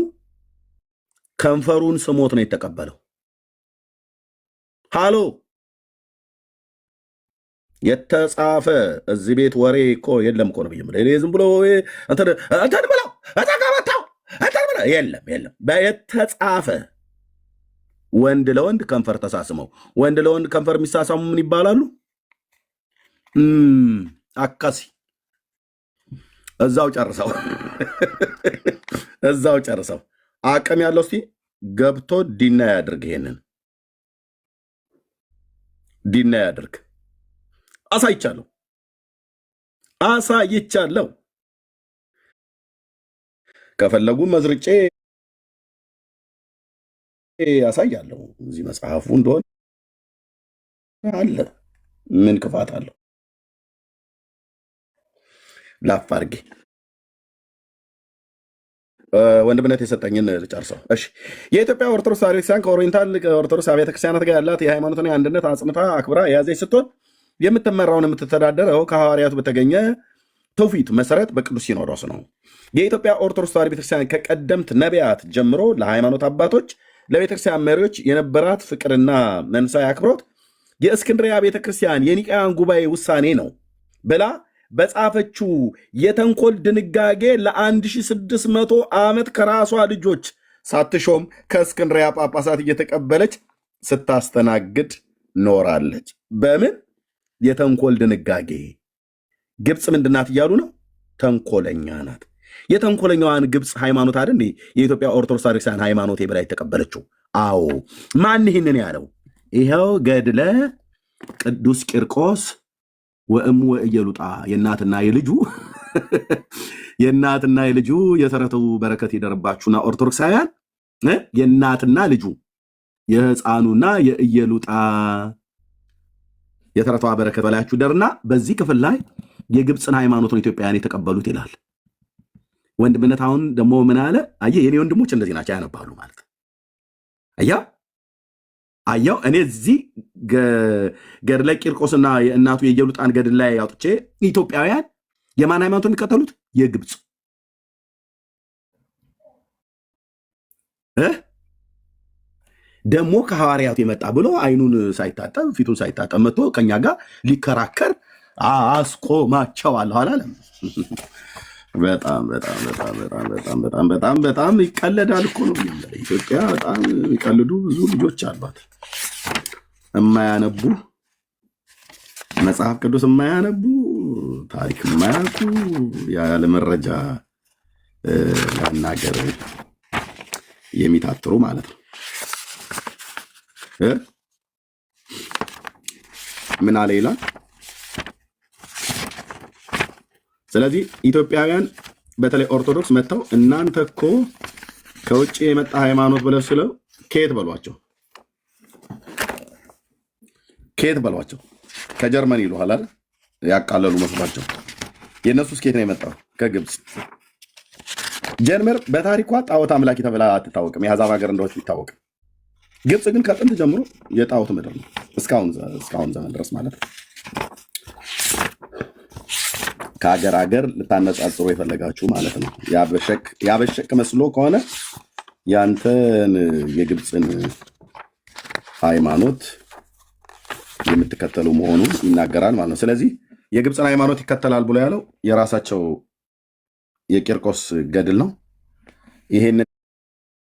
ከንፈሩን ስሞት ነው የተቀበለው። ሃሎ የተጻፈ እዚህ ቤት ወሬ እኮ የለም እኮ ነው ብዬ ዝም ብሎ እንትን ብለው ተቀበታው የለም የለም። የተጻፈ ወንድ ለወንድ ከንፈር ተሳስመው ወንድ ለወንድ ከንፈር የሚሳሳሙ ምን ይባላሉ? አካሲ እዛው ጨርሰው እዛው ጨርሰው። አቅም ያለው እስቲ ገብቶ ዲና ያድርግ። ይሄንን ዲና ያድርግ። አሳይቻለሁ አሳይቻለሁ። ከፈለጉ መዝርጬ ያሳያለሁ። እዚህ መጽሐፉ እንደሆነ አለ። ምን ክፋት አለው? ላፍ አድርጌ ወንድምነት የሰጠኝን ልጨርሰው። እሺ የኢትዮጵያ ኦርቶዶክስ ተዋሕዶ ቤተክርስቲያን ከኦሪየንታል ኦርቶዶክስ አብያተ ክርስቲያናት ጋር ያላት የሃይማኖትን አንድነት አጽንታ አክብራ የያዘች ስትሆን የምትመራውን የምትተዳደረው ከሐዋርያቱ በተገኘ ትውፊት መሰረት በቅዱስ ሲኖዶስ ነው። የኢትዮጵያ ኦርቶዶክስ ተዋሕዶ ቤተክርስቲያን ከቀደምት ነቢያት ጀምሮ ለሃይማኖት አባቶች፣ ለቤተክርስቲያን መሪዎች የነበራት ፍቅርና መንፈሳዊ አክብሮት የእስክንድርያ ቤተክርስቲያን የኒቃያን ጉባኤ ውሳኔ ነው ብላ በጻፈችው የተንኮል ድንጋጌ ለ1600 ዓመት ከራሷ ልጆች ሳትሾም ከእስክንድርያ ጳጳሳት እየተቀበለች ስታስተናግድ ኖራለች። በምን የተንኮል ድንጋጌ? ግብፅ ምንድናት እያሉ ነው? ተንኮለኛ ናት። የተንኮለኛዋን ግብፅ ሃይማኖት አይደል የኢትዮጵያ ኦርቶዶክስ ቤተክርስቲያን ሃይማኖት ብላ የተቀበለችው? አዎ። ማን ይህንን ያለው? ይኸው ገድለ ቅዱስ ቂርቆስ ወእሙ ወእየሉጣ የእናትና የልጁ የእናትና የልጁ የተረቱ በረከት ይደርባችሁና ኦርቶዶክሳውያን የእናትና ልጁ የሕፃኑና የእየሉጣ የተረቷ በረከት በላያችሁ ደርና በዚህ ክፍል ላይ የግብፅን ሃይማኖት ነው ኢትዮጵያውያን የተቀበሉት ይላል። ወንድምነት አሁን ደግሞ ምን አለ? አየህ የኔ ወንድሞች እንደዚህ ናቸው፣ ያነባሉ ማለት አያው እኔ እዚህ ገድለ ቂርቆስና የእናቱ የኢየሉጣን ገድል ላይ አውጥቼ ኢትዮጵያውያን የማን ሃይማኖት የሚከተሉት? የግብፅ ደግሞ ከሐዋርያቱ የመጣ ብሎ አይኑን ሳይታጠብ ፊቱን ሳይታጠብ መጥቶ ከኛ ጋር ሊከራከር አስቆማቸዋለሁ አላለም። በጣም በጣም በጣም በጣም በጣም በጣም በጣም በጣም ይቀለዳል እኮ ነው። ኢትዮጵያ በጣም የሚቀልዱ ብዙ ልጆች አሏት፣ የማያነቡ መጽሐፍ ቅዱስ የማያነቡ ታሪክ የማያውቁ ያለ መረጃ ለመናገር የሚታትሩ ማለት ነው። ምን አለ ይላል። ስለዚህ ኢትዮጵያውያን በተለይ ኦርቶዶክስ መጥተው እናንተ እኮ ከውጭ የመጣ ሃይማኖት ብለው ስለው ከየት በሏቸው፣ ከየት በሏቸው። ከጀርመን ይሉሃል አይደል? ያቃለሉ መስሏቸው። የእነሱስ ከየት ነው የመጣው? ከግብፅ። ጀርመን በታሪኳ ጣዖት አምላኪ ተብላ አትታወቅም፣ የአሕዛብ ሀገር እንደሆነች ቢታወቅም፣ ግብፅ ግን ከጥንት ጀምሮ የጣዖት ምድር ነው፣ እስካሁን ዘመን ድረስ ማለት ነው። ከሀገር ሀገር ልታነጻጽሩ የፈለጋችሁ ማለት ነው። ያበሸቅ መስሎ ከሆነ ያንተን የግብፅን ሃይማኖት የምትከተሉ መሆኑን ይናገራል ማለት ነው። ስለዚህ የግብፅን ሃይማኖት ይከተላል ብሎ ያለው የራሳቸው የቂርቆስ ገድል ነው። ይሄንን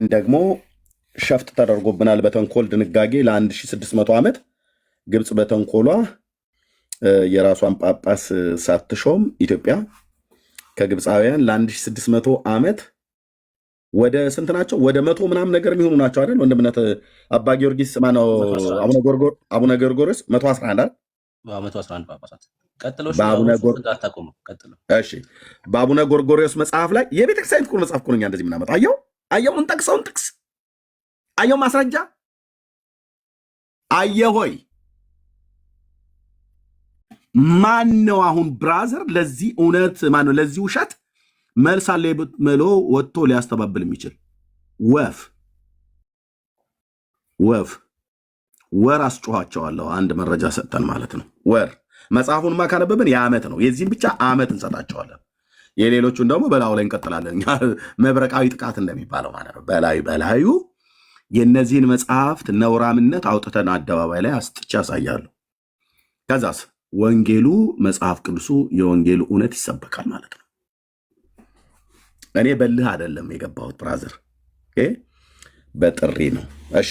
ደግሞ ሸፍጥ ተደርጎብናል በተንኮል ድንጋጌ ለ1600 ዓመት ግብፅ በተንኮሏ የራሷን ጳጳስ ሳትሾም ኢትዮጵያ ከግብፃውያን ለ1600 ዓመት ወደ ስንት ናቸው? ወደ 100 ምናምን ነገር የሚሆኑ ናቸው አይደል? ወንድምነት አባ ጊዮርጊስ ማነው? አቡነ ጎርጎርዮስ 111 111 ጳጳሳት ቀጥሎ በአቡነ ጎርጎርዮስ መጽሐፍ ላይ የቤተክርስቲያን እኮ መጽሐፍ እኮ ነው። እንደዚህ ምናመጣ አየው እንጠቅሰውን ጥቅስ አየው ማስረጃ ሆይ ማን ነው አሁን ብራዘር ለዚህ እውነት ማነው ለዚህ ውሸት መልስ አለ ብሎ ወጥቶ ሊያስተባብል የሚችል ወር አስጮኋቸዋለሁ። አንድ መረጃ ሰጠን ማለት ነው። ወር መጽሐፉንማ ካነበብን የዓመት ነው። የዚህም ብቻ ዓመት እንሰጣቸዋለን። የሌሎቹን ደግሞ በላዩ ላይ እንቀጥላለን። መብረቃዊ ጥቃት እንደሚባለው ማለት ነው። በላዩ የእነዚህን መጽሐፍት ነውራምነት አውጥተን አደባባይ ላይ አስጥቼ ያሳያሉ። ከዛስ ወንጌሉ መጽሐፍ ቅዱሱ የወንጌሉ እውነት ይሰበካል ማለት ነው። እኔ በልህ አይደለም የገባሁት ብራዘር፣ በጥሪ ነው። እሺ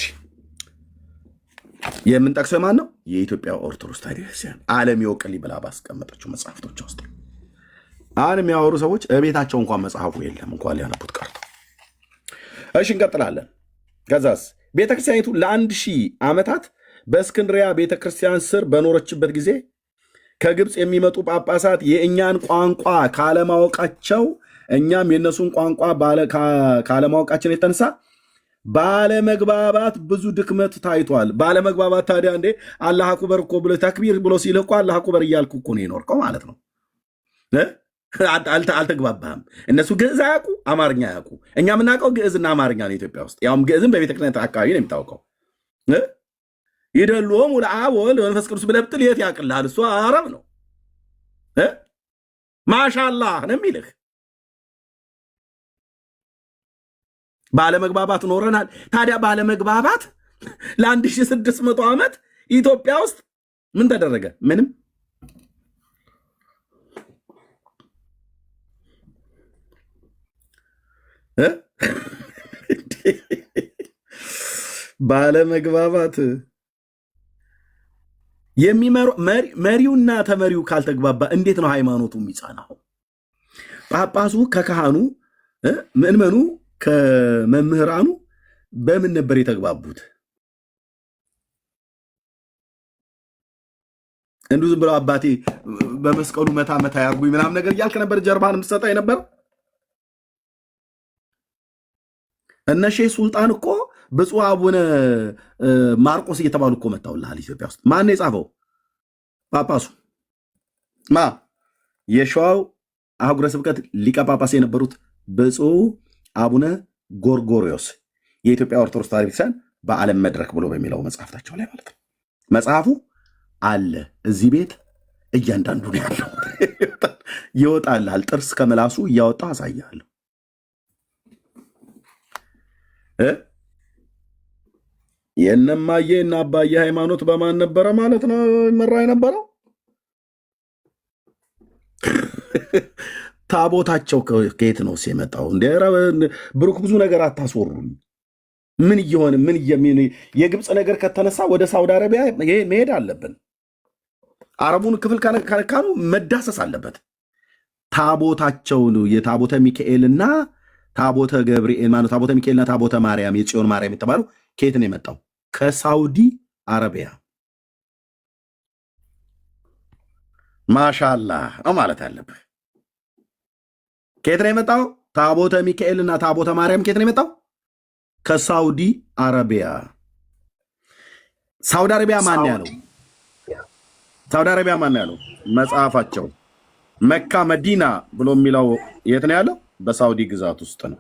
የምንጠቅሰው ማን ነው? የኢትዮጵያ ኦርቶዶክስ ተዋሕዶ ቤተክርስቲያን ዓለም ይወቅልኝ ብላ ባስቀመጠችው መጽሐፍቶች ውስጥ አሁን የሚያወሩ ሰዎች እቤታቸው እንኳን መጽሐፉ የለም እንኳን ሊያነቡት ቀርቶ። እሺ እንቀጥላለን። ከዛስ ቤተክርስቲያኒቱ ለ1000 ዓመታት በእስክንድሪያ ቤተክርስቲያን ስር በኖረችበት ጊዜ ከግብፅ የሚመጡ ጳጳሳት የእኛን ቋንቋ ካለማወቃቸው እኛም የእነሱን ቋንቋ ካለማወቃችን የተነሳ ባለመግባባት ብዙ ድክመት ታይቷል። ባለመግባባት ታዲያ እንዴ አላህ አክበር እኮ ብሎ ተክቢር ብሎ ሲል እኮ አላህ አክበር እያልኩ እኮ ነው የኖርከው ማለት ነው። አልተግባባህም። እነሱ ግዕዝ አያውቁ፣ አማርኛ አያውቁ። እኛ የምናውቀው ግዕዝና አማርኛ ነው ኢትዮጵያ ውስጥ። ያውም ግዕዝም በቤተክርስቲያን አካባቢ ነው የሚታወቀው። ይደልዎም ለአብ ወወልድ ወመንፈስ ቅዱስ ብለህ ብትል የት ያውቅልሃል? እሱ አረብ ነው። ማሻላህ ነው የሚልህ። ባለመግባባት ኖረናል። ታዲያ ባለመግባባት ለ1600 ዓመት ኢትዮጵያ ውስጥ ምን ተደረገ? ምንም። ባለመግባባት መሪውና ተመሪው ካልተግባባ እንዴት ነው ሃይማኖቱ የሚጸናው? ጳጳሱ ከካህኑ፣ ምእመኑ ከመምህራኑ በምን ነበር የተግባቡት? እንዲሁ ዝም ብለው አባቴ በመስቀሉ መታ መታ ያርጉኝ ምናምን ነገር እያልክ ነበር ጀርባን የምትሰጠ የነበር። እነ ሼህ ሱልጣን እኮ ብፁዕ አቡነ ማርቆስ እየተባሉ እኮ መታውልሃል ኢትዮጵያ ውስጥ። ማን የጻፈው? ጳጳሱ የሸዋው አህጉረ ስብከት ሊቀ ጳጳስ የነበሩት ብፁዕ አቡነ ጎርጎርዮስ የኢትዮጵያ ኦርቶዶክስ ተዋሕዶ ቤተክርስቲያን በዓለም መድረክ ብሎ በሚለው መጽሐፍታቸው ላይ ማለት ነው። መጽሐፉ አለ እዚህ ቤት እያንዳንዱ ነው ያለው። ይወጣልሃል። ጥርስ ከመላሱ እያወጣ አሳያለሁ። የእነማዬ እና አባዬ ሃይማኖት በማን ነበረ ማለት ነው ይመራ የነበረው? ታቦታቸው ከየት ነው የመጣው? እንደ ብሩክ ብዙ ነገር አታስወሩኝ። ምን እየሆነ የግብፅ ነገር ከተነሳ ወደ ሳውዲ አረቢያ መሄድ አለብን። አረቡን ክፍል ከነካኑ መዳሰስ አለበት። ታቦታቸውን የታቦተ ሚካኤልና ታቦተ ገብርኤል ማለት ታቦተ ሚካኤልና ታቦተ ማርያም የጽዮን ማርያም የተባለው ከየት ነው የመጣው? ከሳውዲ አረቢያ። ማሻላህ ነው ማለት አለብህ። ከየት ነው የመጣው? ታቦተ ሚካኤልና ታቦተ ማርያም ከየት ነው የመጣው? ከሳውዲ አረቢያ። ሳውዲ አረቢያ ማን ያለው? ሳውዲ አረቢያ ማን ያለው? መጽሐፋቸው መካ መዲና ብሎ የሚለው የት ነው ያለው? በሳውዲ ግዛት ውስጥ ነው።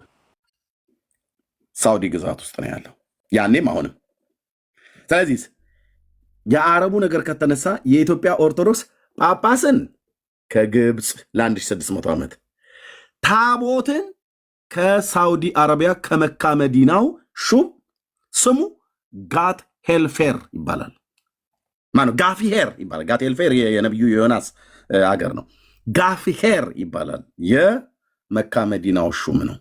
ሳውዲ ግዛት ውስጥ ነው ያለው ያኔም አሁንም። ስለዚህ የአረቡ ነገር ከተነሳ የኢትዮጵያ ኦርቶዶክስ ጳጳስን ከግብፅ ለ1600 ዓመት ታቦትን ከሳውዲ አረቢያ ከመካ መዲናው ሹም ስሙ ጋት ሄልፌር ይባላል። ማነው? ጋፊሄር ይባላል። ጋት ሄልፌር የነቢዩ ዮናስ አገር ነው። ጋፊሄር ይባላል። የመካ መዲናው ሹም ነው።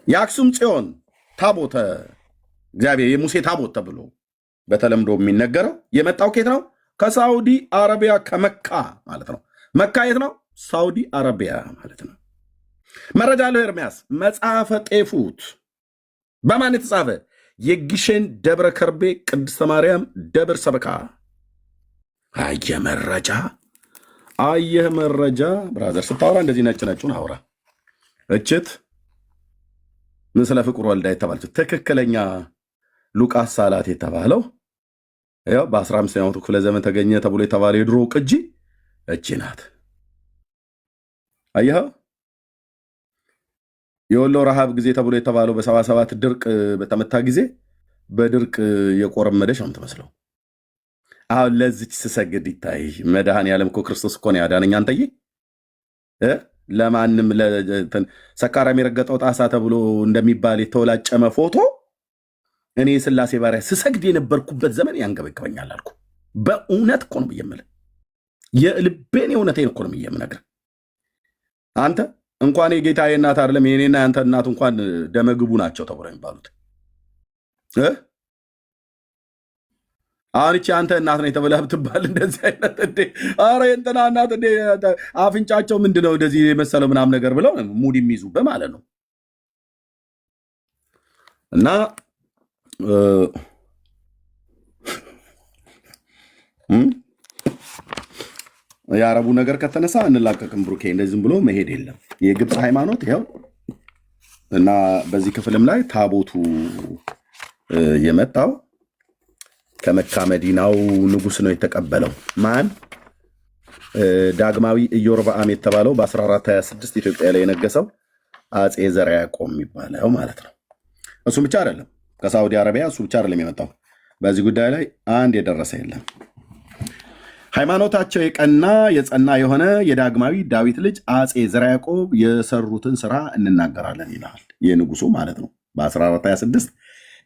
የአክሱም ጽዮን ታቦተ እግዚአብሔር የሙሴ ታቦት ተብሎ በተለምዶ የሚነገረው የመጣው ኬት ነው? ከሳውዲ አረቢያ ከመካ ማለት ነው። መካ የት ነው? ሳውዲ አረቢያ ማለት ነው። መረጃ አለው ኤርምያስ። መጽሐፈ ጤፉት በማን የተጻፈ? የግሸን ደብረ ከርቤ ቅድስተ ማርያም ደብር ሰበካ። አየህ መረጃ ብራዘር። ስታወራ እንደዚህ ነጭ ነጩን አውራ። እችት ምስለ ፍቁር ወልዳ የተባለችው ትክክለኛ ሉቃስ ሳላት የተባለው ያው በ15ኛው ክፍለ ዘመን ተገኘ ተብሎ የተባለው የድሮ ቅጂ እቺ ናት። አየኸው? የወሎ ረሃብ ጊዜ ተብሎ የተባለው በ77 ድርቅ በተመታ ጊዜ በድርቅ የቆረመደች ነው የምትመስለው። አሁን ለዚች ስሰግድ ይታይ መድኃኔዓለም እኮ ክርስቶስ እኮ ነው ያዳነኝ። አንተዬ ለማንም ሰካራም የረገጠው ጣሳ ተብሎ እንደሚባል የተወላጨመ ፎቶ እኔ የሥላሴ ባሪያ ስሰግድ የነበርኩበት ዘመን ያንገበግበኛል አልኩ። በእውነት እኮ ነው የምልህ፣ የልቤን የእውነቴን እኮ ነው የምነግርህ። አንተ እንኳን የጌታዬ እናት አይደለም የኔና ያንተ እናት እንኳን ደመግቡ ናቸው ተብሎ የሚባሉት አሁን እቺ አንተ እናት ነኝ ተብለህ ብትባል እንደዚህ አይነት እንዴ! ኧረ የእንትና እናት እንዴ አፍንጫቸው ምንድነው እንደዚህ የመሰለው ምናምን ነገር ብለው ሙድ የሚይዙብህ ማለት ነው። እና የአረቡ ነገር ከተነሳ እንላቀቅም ብሩኬ። እንደዚህም ብሎ መሄድ የለም። የግብፅ ሃይማኖት ይኸው እና በዚህ ክፍልም ላይ ታቦቱ የመጣው ከመካ መዲናው ንጉስ ነው የተቀበለው። ማን? ዳግማዊ ኢዮርብዓም የተባለው በ1426 ኢትዮጵያ ላይ የነገሰው አፄ ዘርዓ ያዕቆብ የሚባለው ማለት ነው። እሱ ብቻ አይደለም፣ ከሳውዲ አረቢያ እሱ ብቻ አይደለም የመጣው። በዚህ ጉዳይ ላይ አንድ የደረሰ የለም። ሃይማኖታቸው የቀና የጸና የሆነ የዳግማዊ ዳዊት ልጅ አፄ ዘርዓ ያዕቆብ የሰሩትን ስራ እንናገራለን ይላል። የንጉሱ ማለት ነው። በ1426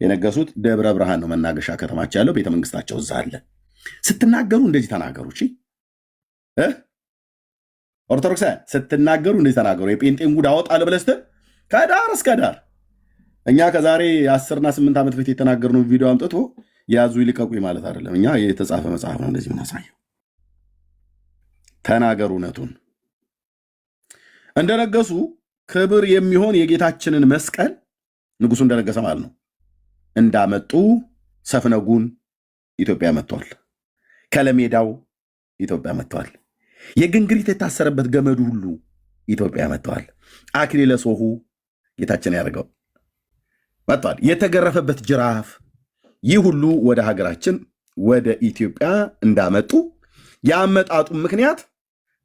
የነገሱት ደብረ ብርሃን ነው መናገሻ ከተማቸው ያለው። ቤተመንግስታቸው እዛ አለ። ስትናገሩ እንደዚህ ተናገሩ። ኦርቶዶክሳውያን ስትናገሩ እንደዚህ ተናገሩ። የጴንጤን ጉድ አወጣል ብለህ ስትል ከዳር እስከ ዳር እኛ ከዛሬ 10 እና 8 ዓመት በፊት የተናገርነው ቪዲዮ አምጥቶ ያዙ ይልቀቁ ማለት አይደለም። እኛ የተጻፈ መጽሐፍ ነው እንደዚህ የምናሳየው። ተናገሩ እውነቱን። እንደነገሱ ክብር የሚሆን የጌታችንን መስቀል ንጉሱ እንደነገሰ ማለት ነው እንዳመጡ ሰፍነጉን ኢትዮጵያ መጥቷል። ከለሜዳው ኢትዮጵያ መጥቷል። የግንግሪት የታሰረበት ገመዱ ሁሉ ኢትዮጵያ መጥቷል። አክሊለ ሦሁ ጌታችን ያደርገው መጥቷል። የተገረፈበት ጅራፍ ይህ ሁሉ ወደ ሀገራችን ወደ ኢትዮጵያ እንዳመጡ ያመጣጡ ምክንያት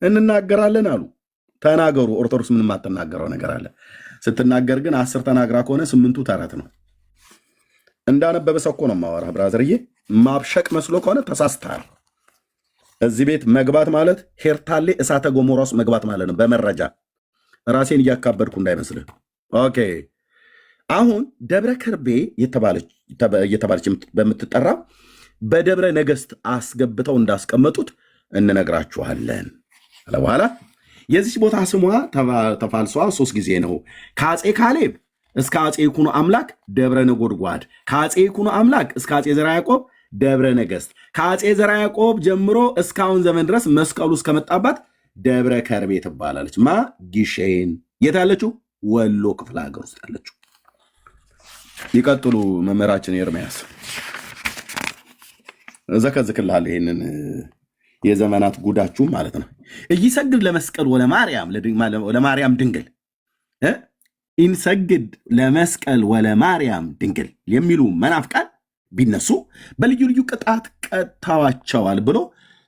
እንናገራለን አሉ። ተናገሩ። ኦርቶዶክስ ምንም አትናገረው ነገር አለ። ስትናገር ግን 10 ተናግራ ከሆነ 8ቱ ተረት ነው። እንዳነበበ ሰው እኮ ነው የማወራህ ብራዘርዬ። ማብሸቅ መስሎ ከሆነ ተሳስተሃል። እዚህ ቤት መግባት ማለት ሄርታሌ እሳተ ገሞራ ውስጥ መግባት ማለት ነው። በመረጃ ራሴን እያካበድኩ እንዳይመስልህ። ኦኬ። አሁን ደብረ ከርቤ እየተባለች በምትጠራ በደብረ ነገስት አስገብተው እንዳስቀመጡት እንነግራችኋለን። አለ በኋላ የዚች ቦታ ስሟ ተፋልሷ 3 ጊዜ ነው። ከአፄ ካሌብ እስከ አፄ ይኩኖ አምላክ ደብረ ነጎድጓድ፣ ከአፄ ይኩኖ አምላክ እስከ አፄ ዘርዓ ያዕቆብ ደብረ ነገሥት፣ ከአፄ ዘርዓ ያዕቆብ ጀምሮ እስካሁን ዘመን ድረስ መስቀሉ እስከመጣባት ደብረ ከርቤ ትባላለች። ማ ጊሼን የት ያለችው? ወሎ ክፍለ ሀገር ውስጥ ያለችው። ይቀጥሉ መምህራችን ኤርምያስ። ዘከዝክልሃል ይሄንን የዘመናት ጉዳችሁ ማለት ነው። እይሰግድ ለመስቀል ወለማርያም ድንግል ኢንሰግድ ለመስቀል ወለማርያም ድንግል የሚሉ መናፍቃን ቢነሱ በልዩ ልዩ ቅጣት ቀጥተዋቸዋል ብሎ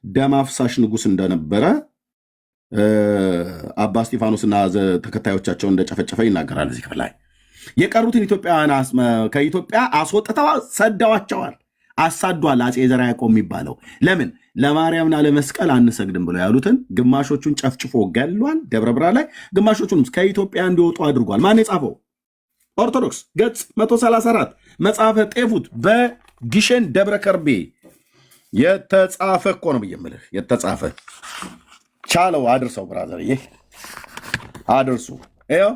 ደም አፍሳሽ ንጉሥ እንደነበረ አባ እስጢፋኖስና ተከታዮቻቸው እንደጨፈጨፈ ይናገራል። እዚህ ክፍል ላይ የቀሩትን ኢትዮጵያውያን ከኢትዮጵያ አስወጥተው ሰደዋቸዋል፣ አሳዷል። አፄ ዘርዓ ያዕቆብ የሚባለው ለምን ለማርያምና ለመስቀል አንሰግድም ብለው ያሉትን ግማሾቹን ጨፍጭፎ ገሏል ደብረ ብርሃን ላይ፣ ግማሾቹንም ከኢትዮጵያ እንዲወጡ አድርጓል። ማን የጻፈው? ኦርቶዶክስ ገጽ 134 መጽሐፈ ጤፉት በግሸን ደብረ ከርቤ የተጻፈ እኮ ነው ብዬ የምልህ የተጻፈ። ቻለው አድርሰው ብራዘር፣ ይህ አድርሱ። ይኸው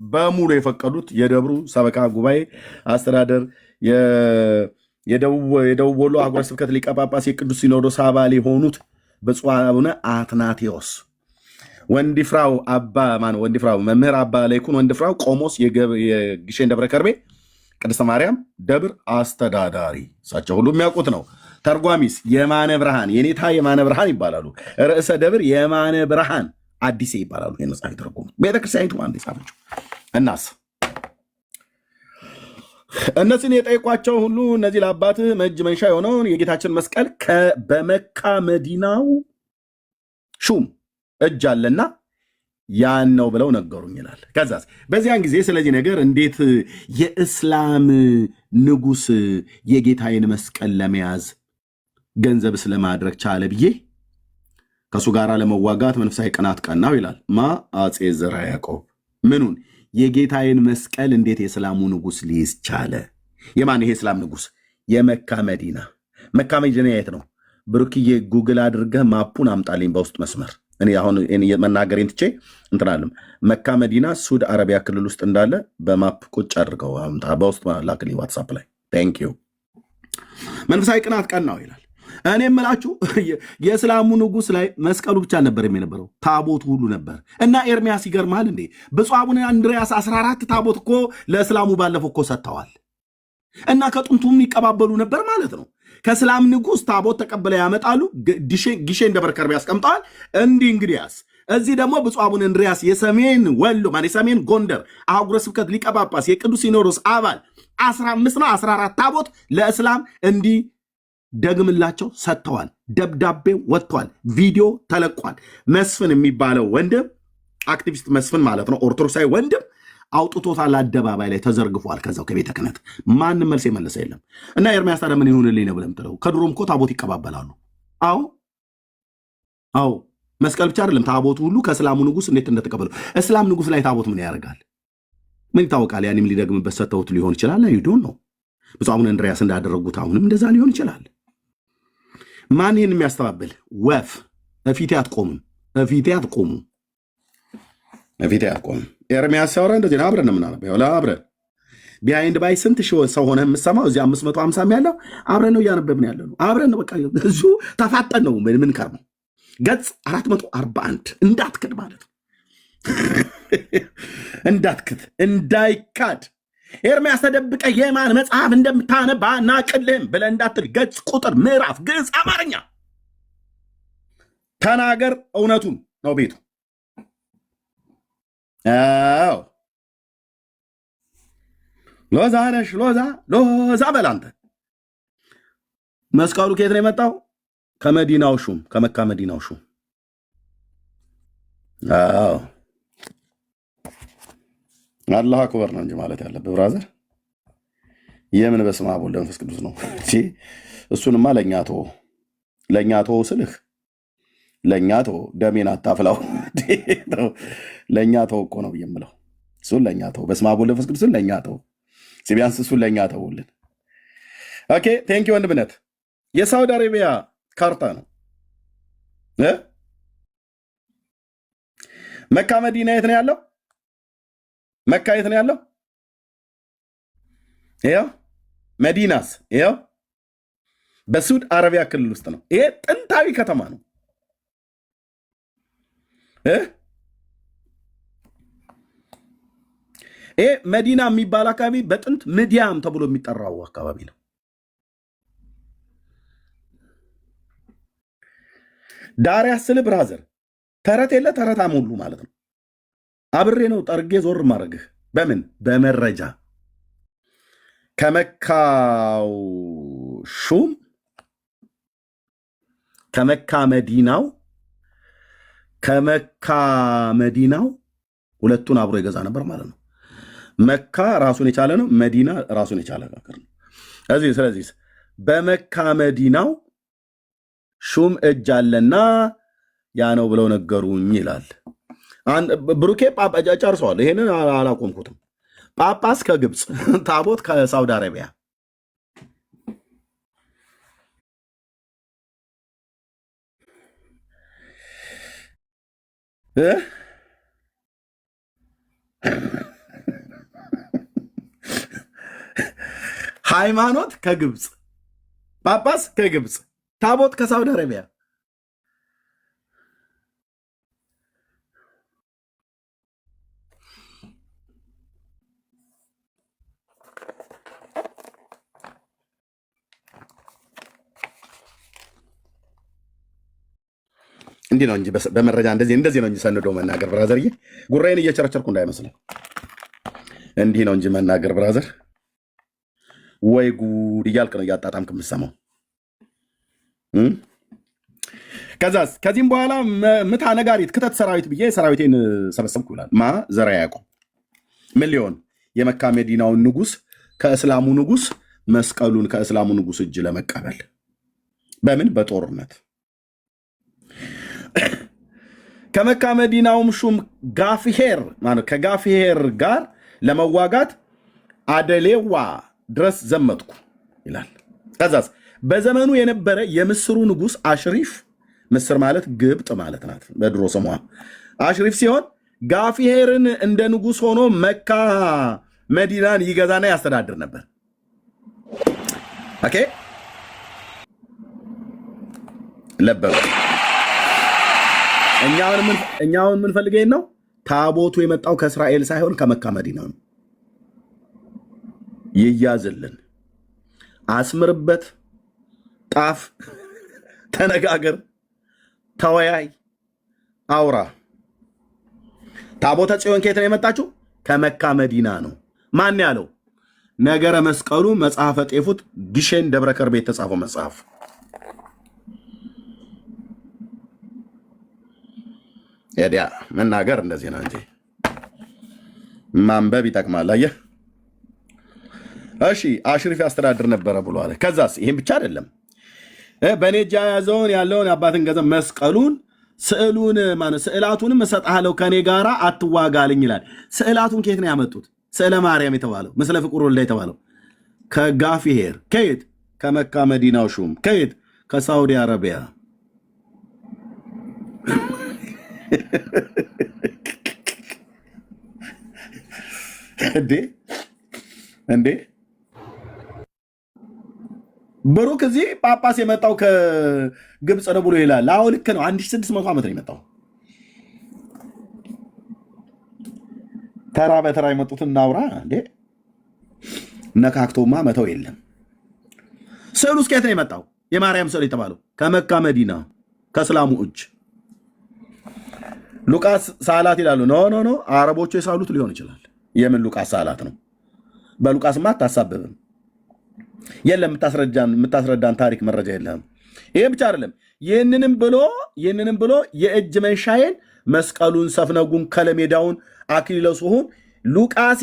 በሙሉ የፈቀዱት የደብሩ ሰበካ ጉባኤ አስተዳደር፣ የደቡብ ወሎ አህጉረ ስብከት ሊቀ ጳጳስ፣ የቅዱስ ሲኖዶስ አባል የሆኑት ብፁዕ አቡነ አትናቴዎስ ወንድፍራው መምህር አባ ለይኩን ወንድፍራው ቆሞስ የግሸን ደብረ ከርቤ ቅድስተ ማርያም ደብር አስተዳዳሪ፣ እሳቸው ሁሉ የሚያውቁት ነው። ተርጓሚስ የማነ ብርሃን የኔታ የማነ ብርሃን ይባላሉ። ርዕሰ ደብር የማነ ብርሃን አዲሴ ይባላሉ። የመጽሐፍ ተረጎሙ ቤተክርስቲያኒቱ አንድ የጻፈችው። እናስ እነዚህን የጠይቋቸው ሁሉ እነዚህ ለአባትህ መጅ መንሻ የሆነውን የጌታችን መስቀል በመካ መዲናው ሹም እጅ አለና ያን ነው ብለው ነገሩኝ ይላል። ከዛስ በዚያን ጊዜ ስለዚህ ነገር እንዴት የእስላም ንጉሥ የጌታዬን መስቀል ለመያዝ ገንዘብ ስለማድረግ ቻለ ብዬ ከእሱ ጋር ለመዋጋት መንፈሳዊ ቅናት ቀናው ይላል። አፄ ዘርዓ ያዕቆብ ምኑን የጌታዬን መስቀል እንዴት የእስላሙ ንጉሥ ሊይዝ ቻለ? የማን ይሄ እስላም ንጉሥ? የመካ መዲና። መካ መዲና የት ነው? ብሩክዬ ጉግል አድርገህ ማፑን አምጣልኝ በውስጥ መስመር። እኔ አሁን መናገሬን ትቼ እንትናለም መካ መዲና ሱድ አረቢያ ክልል ውስጥ እንዳለ በማፕ ቁጭ አድርገው በውስጥ ላክልኝ ዋትሳፕ ላይ። ታንክ ዩ። መንፈሳዊ ቅናት ቀናው ይላል። እኔ የምላችሁ የእስላሙ ንጉሥ ላይ መስቀሉ ብቻ ነበር የነበረው፣ ታቦቱ ሁሉ ነበር። እና ኤርሚያስ ይገርማል እንዴ ብፁዕ አቡነ አንድሪያስ 14 ታቦት እኮ ለእስላሙ ባለፈው እኮ ሰጥተዋል። እና ከጥንቱም ይቀባበሉ ነበር ማለት ነው። ከእስላም ንጉሥ ታቦት ተቀብለው ያመጣሉ፣ ግሼን ደብረ ከርቤ ያስቀምጠዋል። እንግዲያስ እዚህ ደግሞ ብፁዕ አቡነ እንድሪያስ የሰሜን ወሎ የሰሜን ጎንደር አህጉረ ስብከት ሊቀ ጳጳስ የቅዱስ ሲኖዶስ አባል 15 ነው 14 ታቦት ለእስላም ደግምላቸው ሰጥተዋል። ደብዳቤ ወጥቷል። ቪዲዮ ተለቋል። መስፍን የሚባለው ወንድም አክቲቪስት መስፍን ማለት ነው፣ ኦርቶዶክሳዊ ወንድም አውጥቶታል። አደባባይ ላይ ተዘርግፏል። ከዛው ከቤተ ክህነት ማንም መልስ የመለሰ የለም። እና ኤርምያስ ታዲያ ምን ይሁንልኝ ነው ብለህ የምትለው? ከድሮም እኮ ታቦት ይቀባበላሉ። አዎ መስቀል ብቻ አይደለም ታቦቱ ሁሉ ከእስላሙ ንጉሥ እንዴት እንደተቀበሉ። እስላም ንጉሥ ላይ ታቦት ምን ያደርጋል? ምን ይታወቃል? ያንም ሊደግምበት ሰጥተውት ሊሆን ይችላል። ዩዶን ነው ብፁዕ አቡነ እንድርያስ እንዳደረጉት አሁንም እንደዛ ሊሆን ይችላል። ማን ይህን የሚያስተባብል ወፍ እፊቴ አትቆምም፣ እፊቴ አትቆሙም፣ እፊቴ አትቆምም። ኤርምያስ ሲያወራ እንደዚህ ነው። አብረን ምናነበው አብረን ቢሃይንድ ባይ ስንት ሺህ ሰው ሆነ የምሰማው እዚህ 550 ያለው አብረን ነው እያነበብን ያለ ነው። አብረን ነው በቃ እዙ ተፋጠን ነው ምን ከርመው ገጽ 441 እንዳትክድ ማለት ነው። እንዳትክድ እንዳይካድ ኤርምያስ ተደብቀ የማን መጽሐፍ እንደምታነባ ናቅልህም ብለህ እንዳትል ገጽ ቁጥር ምዕራፍ ግዕዝ አማርኛ ተናገር። እውነቱን ነው ቤቱ። አዎ ሎዛ ነሽ ሎዛ በል አንተ። መስቀሉ ከየት ነው የመጣው? ከመዲናው ሹም ከመካ መዲናው ሹም። አዎ አላህ አክበር ነው እንጂ ማለት ያለብህ ብራዘር። የምን በስመ አብ ወወልድ ወመንፈስ ቅዱስ ነው? እሱንማ ለእኛ ተወው ስልህ ለእኛ ተወው፣ ደሜን አታፍላው። ለእኛ ተወው እኮ ነው ብዬ የምለው። እሱን ለእኛ ተወው፣ በስመ አብ ወወልድ ወመንፈስ ቅዱስን ለእኛ ተወው። ቢያንስ እሱን ለእኛ ተውልን። ኦኬ ቴንክ ዩ ወንድምነት። የሳውዲ አረቢያ ካርታ ነው መካ መዲና የት ነው ያለው? መካ የት ነው ያለው? ይኸው መዲናስ ይኸው በሳዑዲ አረቢያ ክልል ውስጥ ነው። ይሄ ጥንታዊ ከተማ ነው። ይሄ መዲና የሚባል አካባቢ በጥንት ምድያም ተብሎ የሚጠራው አካባቢ ነው። ዳር ያስል ብራዘር ተረት የለ ተረት አሞሉ ማለት ነው። አብሬ ነው ጠርጌ ዞር ማድረግህ በምን በመረጃ ከመካው ሹም ከመካ መዲናው ሁለቱን አብሮ ይገዛ ነበር ማለት ነው። መካ ራሱን የቻለ ነው። መዲና ራሱን የቻለ ሀገር ነው። ስለዚህ በመካ መዲናው ሹም እጅ አለና ያ ነው ብለው ነገሩኝ ይላል። ብሩኬ ጨርሰዋል። ይሄንን አላቆምኩትም። ጳጳስ ከግብፅ፣ ታቦት ከሳውዲ አረቢያ። ሃይማኖት ከግብፅ፣ ጳጳስ ከግብፅ፣ ታቦት ከሳውዲ አረቢያ። እንዲህ ነው እንጂ በመረጃ እንደዚህ ነው እንጂ ሰንዶ መናገር ብራዘርዬ፣ ጉራዬን እየቸረቸርኩ እንዳይመስልህ። እንዲህ ነው እንጂ መናገር ብራዘር። ወይ ጉድ እያልክ ነው እያጣጣምክ የምትሰማው። ከዚህም በኋላ ምታ ነጋሪት ክተት ሰራዊት ብዬ ሰራዊቴን ሰበሰብኩ ይላል። ዘርዓ ያዕቆብ ምን ሊሆን የመካ መዲናውን ንጉስ ከእስላሙ ንጉስ መስቀሉን ከእስላሙ ንጉስ እጅ ለመቀበል በምን በጦርነት ከመካ መዲናውም ሹም ጋፍሄር ማለት ከጋፍሄር ጋር ለመዋጋት አደሌዋ ድረስ ዘመትኩ ይላል። ከዛስ በዘመኑ የነበረ የምስሩ ንጉስ አሽሪፍ፣ ምስር ማለት ግብጥ ማለት ናት በድሮ ስሟ አሽሪፍ ሲሆን ጋፍሄርን እንደ ንጉስ ሆኖ መካ መዲናን ይገዛና ያስተዳድር ነበር። ኦኬ ለበበ እኛውን ምን ፈልገን ነው? ታቦቱ የመጣው ከእስራኤል ሳይሆን ከመካ መዲና ነው። ይያዝልን፣ አስምርበት፣ ጣፍ፣ ተነጋገር፣ ተወያይ፣ አውራ። ታቦተ ጽዮን ከየት ነው የመጣችው? ከመካ መዲና ነው። ማን ያለው? ነገረ መስቀሉ መጽሐፈ ጤፉት ግሼን ደብረ ከርቤ የተጻፈው መጽሐፍ። ሄዲያ መናገር እንደዚህ ነው እንጂ ማንበብ ይጠቅማል። አየህ፣ እሺ አሽሪፍ ያስተዳድር ነበረ ብሎ አለ። ከዛስ ይሄን ብቻ አይደለም፣ በእኔ እጅ ያዘውን ያለውን የአባትን ገንዘብ መስቀሉን፣ ስዕላቱንም እሰጥሃለሁ ከኔ ጋራ አትዋጋልኝ ይላል። ስዕላቱን ከየት ነው ያመጡት? ስዕለ ማርያም የተባለው ምስለ ፍቁር ወልዳ የተባለው ከጋፍሄር ከየት? ከመካ መዲናው ሹም ከየት? ከሳውዲ አረቢያ። እንዴ ብሩክ እዚህ ጳጳስ የመጣው ከግብፅ ነው ብሎ ይላል። አሁን ልክ ነው። 1600 ዓመት ነው የመጣው። ተራ በተራ የመጡትን እናውራ እንዴ። ነካክቶማ መተው የለም። ስዕሉ እስከ የት ነው የመጣው? የማርያም ስዕል የተባለው ከመካ መዲና ከእስላሙ እጅ። ሉቃስ ሳላት ይላሉ። ኖ አረቦቹ የሳሉት ሊሆን ይችላል። የምን ሉቃስ ሳላት ነው? በሉቃስማ አታሳብብም። የለም የምታስረዳን ታሪክ መረጃ የለህም። ይሄ ብቻ አይደለም። ይህንንም ብሎ የእጅ መንሻዬን መስቀሉን፣ ሰፍነጉን፣ ከለሜዳውን፣ አክሊለ ሱሁን ሉቃስ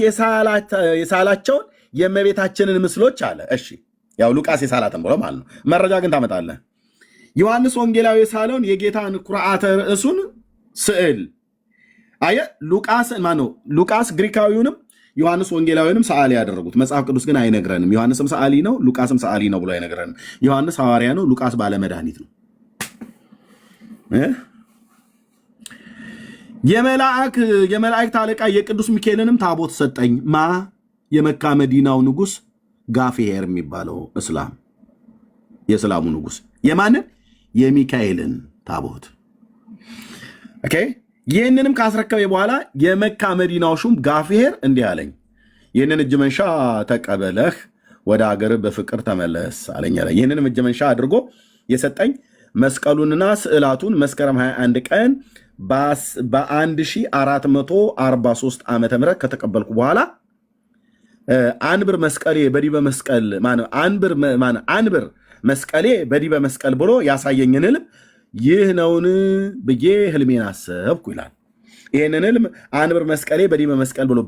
የሳላቸውን የእመቤታችንን ምስሎች አለ። እሺ ያው ሉቃስ የሳላትን ብሎ ማለት ነው። መረጃ ግን ታመጣለህ። ዮሐንስ ወንጌላዊ የሳለውን የጌታን ኩርዓተ ርዕሱን ስዕል አየህ። ሉቃስ ግሪካዊውንም ዮሐንስ ወንጌላዊንም ሰዓሊ ያደረጉት። መጽሐፍ ቅዱስ ግን አይነግረንም። ዮሐንስም ሰዓሊ ነው፣ ሉቃስም ሰዓሊ ነው ብሎ አይነግረንም። ዮሐንስ ሐዋርያ ነው፣ ሉቃስ ባለመድኃኒት ነው። የመላእክት አለቃ የቅዱስ ሚካኤልንም ታቦት ሰጠኝ። ማ የመካ መዲናው ንጉስ ጋፌር የሚባለው የእስላሙ ንጉስ የማንን የሚካኤልን ታቦት። ኦኬ ይህንንም ካስረከበ በኋላ የመካ መዲናው ሹም ጋፌር እንዲህ አለኝ፣ ይህንን እጅ መንሻ ተቀበለህ ወደ ሀገር በፍቅር ተመለስ አለኝ። ይህንንም እጅ መንሻ አድርጎ የሰጠኝ መስቀሉንና ስዕላቱን መስከረም 21 ቀን በ1443 ዓመተ ምህረት ከተቀበልኩ በኋላ አንብር መስቀሌ በዲበ መስቀል አንብር መስቀሌ በዲበ መስቀል ብሎ ያሳየኝን ህልም ይህ ነውን ብዬ ህልሜን አሰብኩ ይላል። ይህንን ህልም አንብር መስቀሌ በዲበ መስቀል ብሎ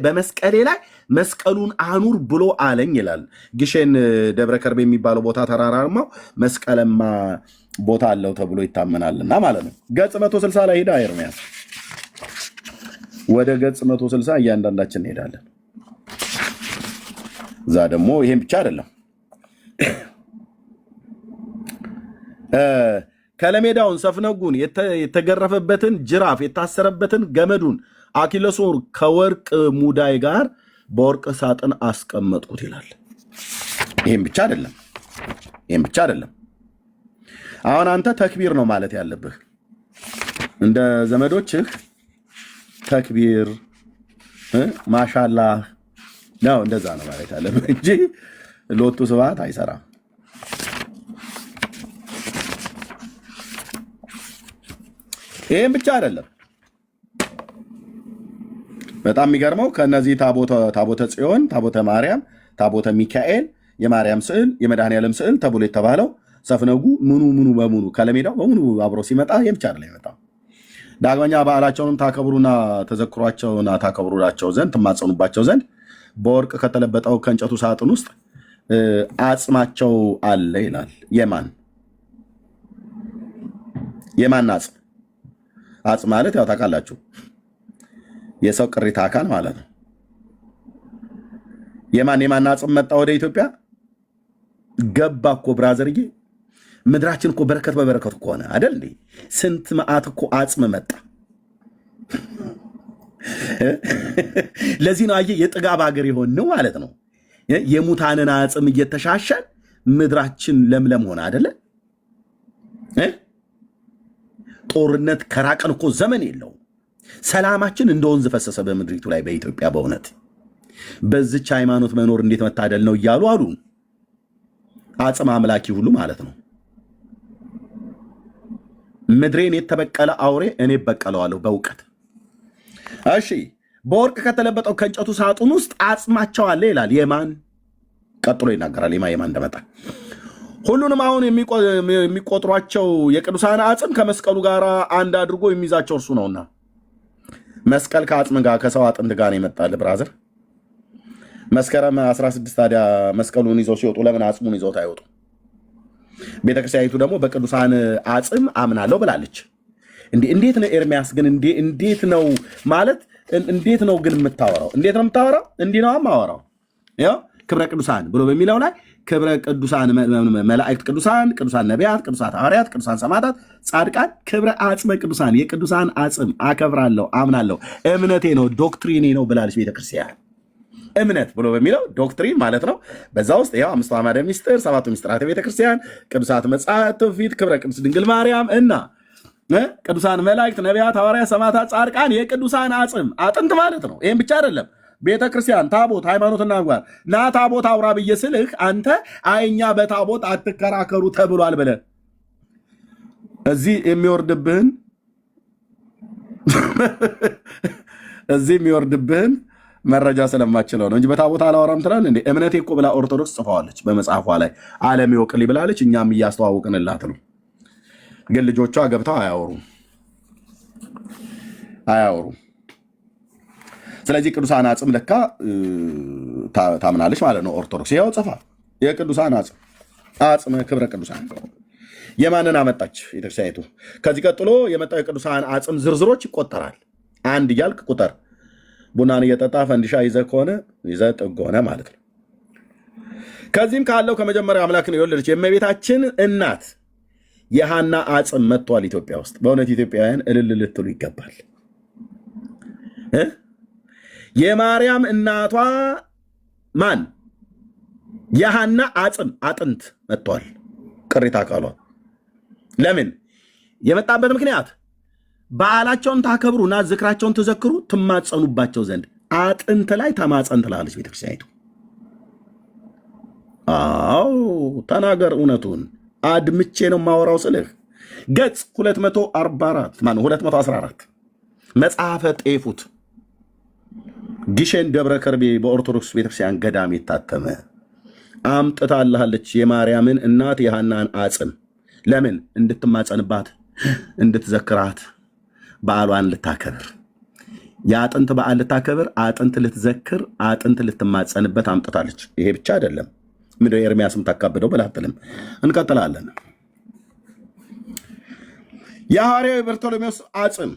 በመስቀሌ ላይ መስቀሉን አኑር ብሎ አለኝ ይላል። ግሼን ደብረ ከርቤ የሚባለው ቦታ ተራራማው መስቀለማ ቦታ አለው ተብሎ ይታመናልና ማለት ነው። ገጽ 160 ላይ ሄዳ ኤርምያስ ወደ ገጽ 160 እያንዳንዳችን እንሄዳለን። እዛ ደግሞ ይሄን ብቻ አይደለም ከለሜዳውን ሰፍነጉን የተገረፈበትን ጅራፍ የታሰረበትን ገመዱን አኪለሶር ከወርቅ ሙዳይ ጋር በወርቅ ሳጥን አስቀመጥኩት ይላል። ይሄን ብቻ አይደለም። አሁን አንተ ተክቢር ነው ማለት ያለብህ እንደ ዘመዶችህ ተክቢር ማሻላህ ነው እንደዛ ነው ማለት ያለብህ እንጂ ሎቱ ስብሐት አይሰራም። ይሄን ብቻ አይደለም። በጣም የሚገርመው ከነዚህ ታቦተ ጽዮን፣ ታቦተ ማርያም፣ ታቦተ ሚካኤል፣ የማርያም ስዕል፣ የመድኃኔዓለም ስዕል ተብሎ የተባለው ሰፍነጉ ምኑ በሙሉ ከለሜዳው በሙሉ አብሮ ሲመጣ ይሄን ብቻ አይደለም የመጣው። ዳግመኛ በዓላቸውንም ታከብሩና ተዘክሯቸውና ታከብሩላቸው ዘንድ ትማጸኑባቸው ዘንድ በወርቅ ከተለበጠው ከእንጨቱ ሳጥን ውስጥ አጽማቸው አለ ይላል። የማን አጽም ማለት ያው ታውቃላችሁ የሰው ቅሪተ አካል ማለት ነው። የማን አጽም መጣ ወደ ኢትዮጵያ ገባ እኮ ብራዘርዬ። ምድራችን እኮ በረከት በበረከት እኮ ሆነ አይደል? ስንት መዓት እኮ አጽም መጣ። ለዚህ ነው አየህ የጥጋብ ሀገር የሆነው ማለት ነው። የሙታንን አጽም እየተሻሸን ምድራችን ለምለም ሆነ አይደለ? ጦርነት ከራቀን እኮ ዘመን የለውም። ሰላማችን እንደ ወንዝ ፈሰሰ በምድሪቱ ላይ በኢትዮጵያ። በእውነት በዚች ሃይማኖት መኖር እንዴት መታደል ነው እያሉ አሉ አጽም አምላኪ ሁሉ ማለት ነው። ምድሬን የተበቀለ አውሬ እኔ በቀለዋለሁ በእውቀት። እሺ በወርቅ ከተለበጠው ከእንጨቱ ሳጥን ውስጥ አጽማቸው አለ ይላል። የማን ቀጥሎ ይናገራል የማን እንደመጣ። ሁሉንም አሁን የሚቆጥሯቸው የቅዱሳን አጽም ከመስቀሉ ጋር አንድ አድርጎ የሚይዛቸው እርሱ ነውና መስቀል ከአጽም ጋር ከሰው አጥንት ጋር ይመጣል። ብራዘር መስከረም 16 ታዲያ መስቀሉን ይዘው ሲወጡ ለምን አጽሙን ይዘው አይወጡ? ቤተክርስቲያኒቱ ደግሞ በቅዱሳን አጽም አምናለሁ ብላለች። እንዴት ነው ኤርሚያስ ግን እንዴት ነው ማለት እንዴት ነው ግን የምታወራው? እንዴት ነው የምታወራው? እንዲህ ነው የማወራው። ያው ክብረ ቅዱሳን ብሎ በሚለው ላይ ክብረ ቅዱሳን መላእክት፣ ቅዱሳን ነቢያት፣ ቅዱሳት ሐዋርያት፣ ቅዱሳን ሰማዕታት፣ ጻድቃን፣ ክብረ አጽመ ቅዱሳን የቅዱሳን አጽም አከብራለሁ፣ አምናለሁ፣ እምነቴ ነው፣ ዶክትሪኔ ነው ብላለች ቤተክርስቲያን። እምነት ብሎ በሚለው ዶክትሪን ማለት ነው። በዛ ውስጥ ያው 5 አዕማደ ምስጢር፣ 7 ምስጢራተ ቤተክርስቲያን፣ ቅዱሳት መጻሕፍት፣ ትውፊት፣ ክብረ ቅድስት ድንግል ማርያም እና ቅዱሳን መላእክት፣ ነቢያት፣ ሐዋርያት፣ ሰማዕታት፣ ጻድቃን የቅዱሳን አጽም አጥንት ማለት ነው። ይህም ብቻ አይደለም። ቤተክርስቲያን ታቦት ሃይማኖትና ምግባር ና ታቦት አውራ ብዬ ስልህ አንተ አይኛ በታቦት አትከራከሩ ተብሏል ብለህ እዚህ የሚወርድብህን መረጃ ስለማችለው ነው እንጂ በታቦት አላወራም ትላለህ እንዴ? እምነቴ እኮ ብላ ኦርቶዶክስ ጽፈዋለች በመጽሐፏ ላይ ዓለም ይወቅልኝ ብላለች። እኛም እያስተዋወቅንላት ነው። ግን ልጆቿ ገብተው አያወሩም። ስለዚህ ቅዱሳን አጽም ለካ ታምናለች ማለት ነው ኦርቶዶክስ። ይኸው ጽፋ የቅዱሳን አጽም ክብረ ቅዱሳን የማንን አመጣች ቤተክርስቲያኒቱ? ከዚህ ቀጥሎ የመጣው የቅዱሳን አጽም ዝርዝሮች ይቆጠራል። አንድ እያልክ ቁጥር። ቡናን እየጠጣ ፈንዲሻ ይዘህ ከሆነ ይዘህ ጥግ ሆነ ማለት ነው። ከዚህም ካለው ከመጀመሪያ አምላክን የወለደች የእመቤታችን እናት የሐና አጽም መጥቷል ኢትዮጵያ ውስጥ። በእውነት ኢትዮጵያውያን እልል ልትሉ ይገባል። የማርያም እናቷ ማን የሐና አጥንት መጥቷል። ቅሪታ አካሏ ለምን የመጣበት ምክንያት በዓላቸውን ታከብሩና ዝክራቸውን ትዘክሩ ትማጸኑባቸው ዘንድ አጥንት ላይ ተማጸን ትላለች ቤተክርስቲያኒቱ። አዎ ተናገር እውነቱን አድምቼ ነው ማወራው ስልህ ገጽ 214 መጽሐፈ ጤፉት ግሸን ደብረ ከርቤ በኦርቶዶክስ ቤተክርስቲያን ገዳም የታተመ አምጥታልሃለች የማርያምን እናት የሐናን አጽም ለምን እንድትማጸንባት እንድትዘክራት በዓሏን ልታከብር የአጥንት በዓል ልታከብር አጥንት ልትዘክር አጥንት ልትማጸንበት አምጥታለች። ይሄ ብቻ አይደለም። ምንድን ነው ኤርሚያስም ታካብደው ብላትልም እንቀጥላለን። የሐዋርያው በርቶሎሜዎስ አጽም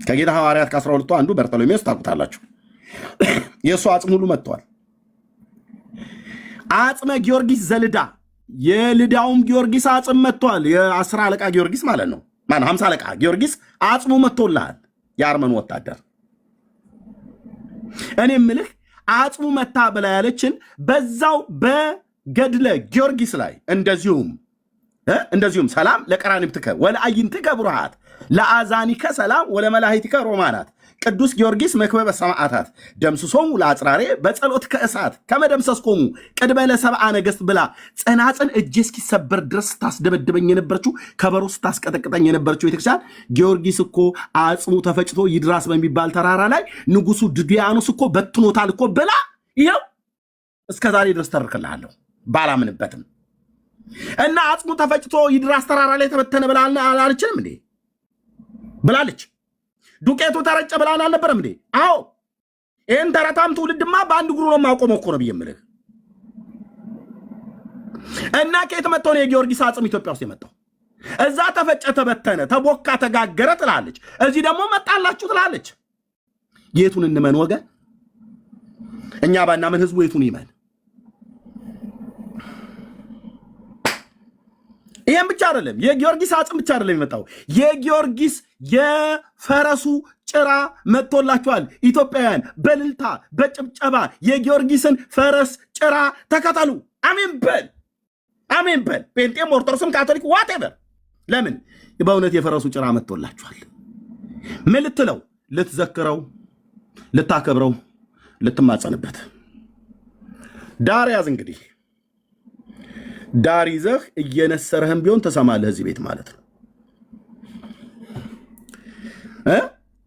ከጌታ ሐዋርያት ከ12ቱ አንዱ በርቶሎሜዎስ ታውቁታላችሁ። የእሱ አጽም ሁሉ መጥተዋል። አጽመ ጊዮርጊስ ዘልዳ የልዳውም ጊዮርጊስ አጽም መጥተዋል። የ10 አለቃ ጊዮርጊስ ማለት ነው። 50 አለቃ ጊዮርጊስ አጽሙ መጥቶልሃል። የአርመን ወታደር እኔ ምልህ አጽሙ መታ ብላ ያለችን በዛው በገድለ ጊዮርጊስ ላይ እንደዚሁም ሰላም ለቀራንብትከ ወለአይንትከ ብሩሃት ለአዛኒከ ሰላም ወለመላእክቲከ ሮማናት ቅዱስ ጊዮርጊስ መክበበ ሰማዕታት ደምስሶሙ ለአጽራሬ በጸሎት ከእሳት ከመደምሰስኮሙ ቅድመ ለሰብአ ነገሥት ብላ ጸናጽን እጄ እስኪሰበር ድረስ ስታስደበድበኝ የነበረችው ከበሮ ስታስቀጠቅጠኝ የነበረችው ቤተክርስቲያን ጊዮርጊስ እኮ አጽሙ ተፈጭቶ ይድራስ በሚባል ተራራ ላይ ንጉሱ ድዲያኖስ እኮ በትኖታል እኮ ብላ ይኸው እስከ ዛሬ ድረስ ተርክልሃለሁ ባላምንበትም እና አጽሙ ተፈጭቶ ይድራስ ተራራ ላይ ተበተነ ብላ አላለችንም እንዴ? ብላለች። ዱቄቱ ተረጨ ብላን አልነበረም እንዴ? አዎ። ይህን ተረታም ትውልድማ በአንድ እግሩ ነው የማቆመው እኮ ነው ብዬ የምልህ። እና ከየት መጥቶ ነው የጊዮርጊስ አጽም ኢትዮጵያ ውስጥ የመጣው? እዛ ተፈጨ፣ ተበተነ፣ ተቦካ፣ ተጋገረ ትላለች። እዚህ ደግሞ መጣላችሁ ትላለች። የቱን እንመን ወገን? እኛ ባናምን ህዝቡ የቱን ይመን? ይህም ብቻ አይደለም። የጊዮርጊስ አጽም ብቻ አይደለም የመጣው። የጊዮርጊስ የፈረሱ ጭራ መጥቶላችኋል። ኢትዮጵያውያን በልልታ በጭብጨባ የጊዮርጊስን ፈረስ ጭራ ተከተሉ። አሜን በል፣ አሜን በል። ጴንጤም ኦርቶዶክስም ካቶሊክ ዋቴቨር። ለምን በእውነት የፈረሱ ጭራ መጥቶላችኋል። ምን ልትለው? ልትዘክረው፣ ልታከብረው፣ ልትማጸንበት። ዳር ያዝ እንግዲህ ዳር ይዘህ እየነሰረህም ቢሆን ተሰማለህ እዚህ ቤት ማለት ነው።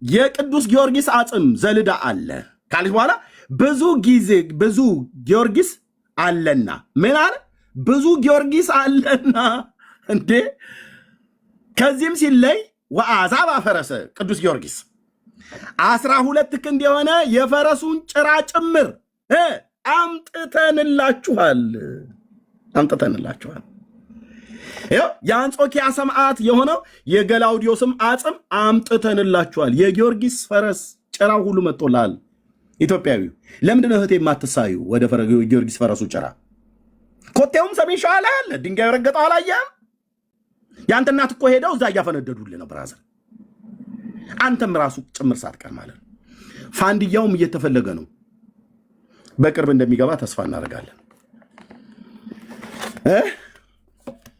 የቅዱስ ጊዮርጊስ አጽም ዘልዳ አለ ካልሽ በኋላ ብዙ ጊዮርጊስ አለና ምን አለ? ብዙ ጊዮርጊስ አለና እንዴ! ከዚህም ሲለይ ወአዛባ ፈረሰ ቅዱስ ጊዮርጊስ 12 ክንድ የሆነ የፈረሱን ጭራ ጭምር አምጥተንላችኋል። የአንጾኪያ ሰማዕት የሆነው የገላውዲዮስም አጽም አምጥተንላችኋል። የጊዮርጊስ ፈረስ ጭራ ሁሉ መጥቶላል። ኢትዮጵያዊው ለምንድነው እህቴ የማትሳዩ? ወደ ጊዮርጊስ ፈረሱ ጭራ ኮቴውም ሰሜን ሸዋ ላይ አለ። ድንጋይ ረገጠው አላየህም? የአንተ እናት እኮ ሄደው እዛ እያፈነደዱልህ ነው ብራዘር። አንተም ራሱ ጭምር ሳትቀር ማለት ነው። ፋንድያውም እየተፈለገ ነው። በቅርብ እንደሚገባ ተስፋ እናደርጋለን።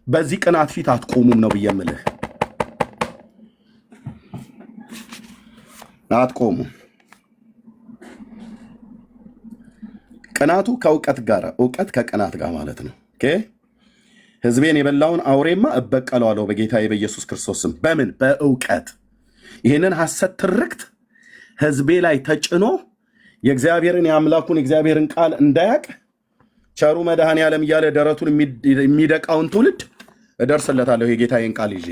በዚህ ቅናት ፊት አትቆሙም ነው ብዬ የምልህ። አትቆሙም። ቅናቱ ከእውቀት ጋር፣ እውቀት ከቅናት ጋር ማለት ነው። ህዝቤን የበላውን አውሬማ እበቀለዋለሁ በጌታዬ በኢየሱስ ክርስቶስ ስም። በምን? በእውቀት። ይህንን ሐሰት ትርክት ህዝቤ ላይ ተጭኖ የእግዚአብሔርን የአምላኩን የእግዚአብሔርን ቃል እንዳያቅ ቸሩ መድኃኔ ዓለም እያለ ደረቱን የሚደቃውን ትውልድ እደርስለታለሁ የጌታዬን ቃል ይዤ።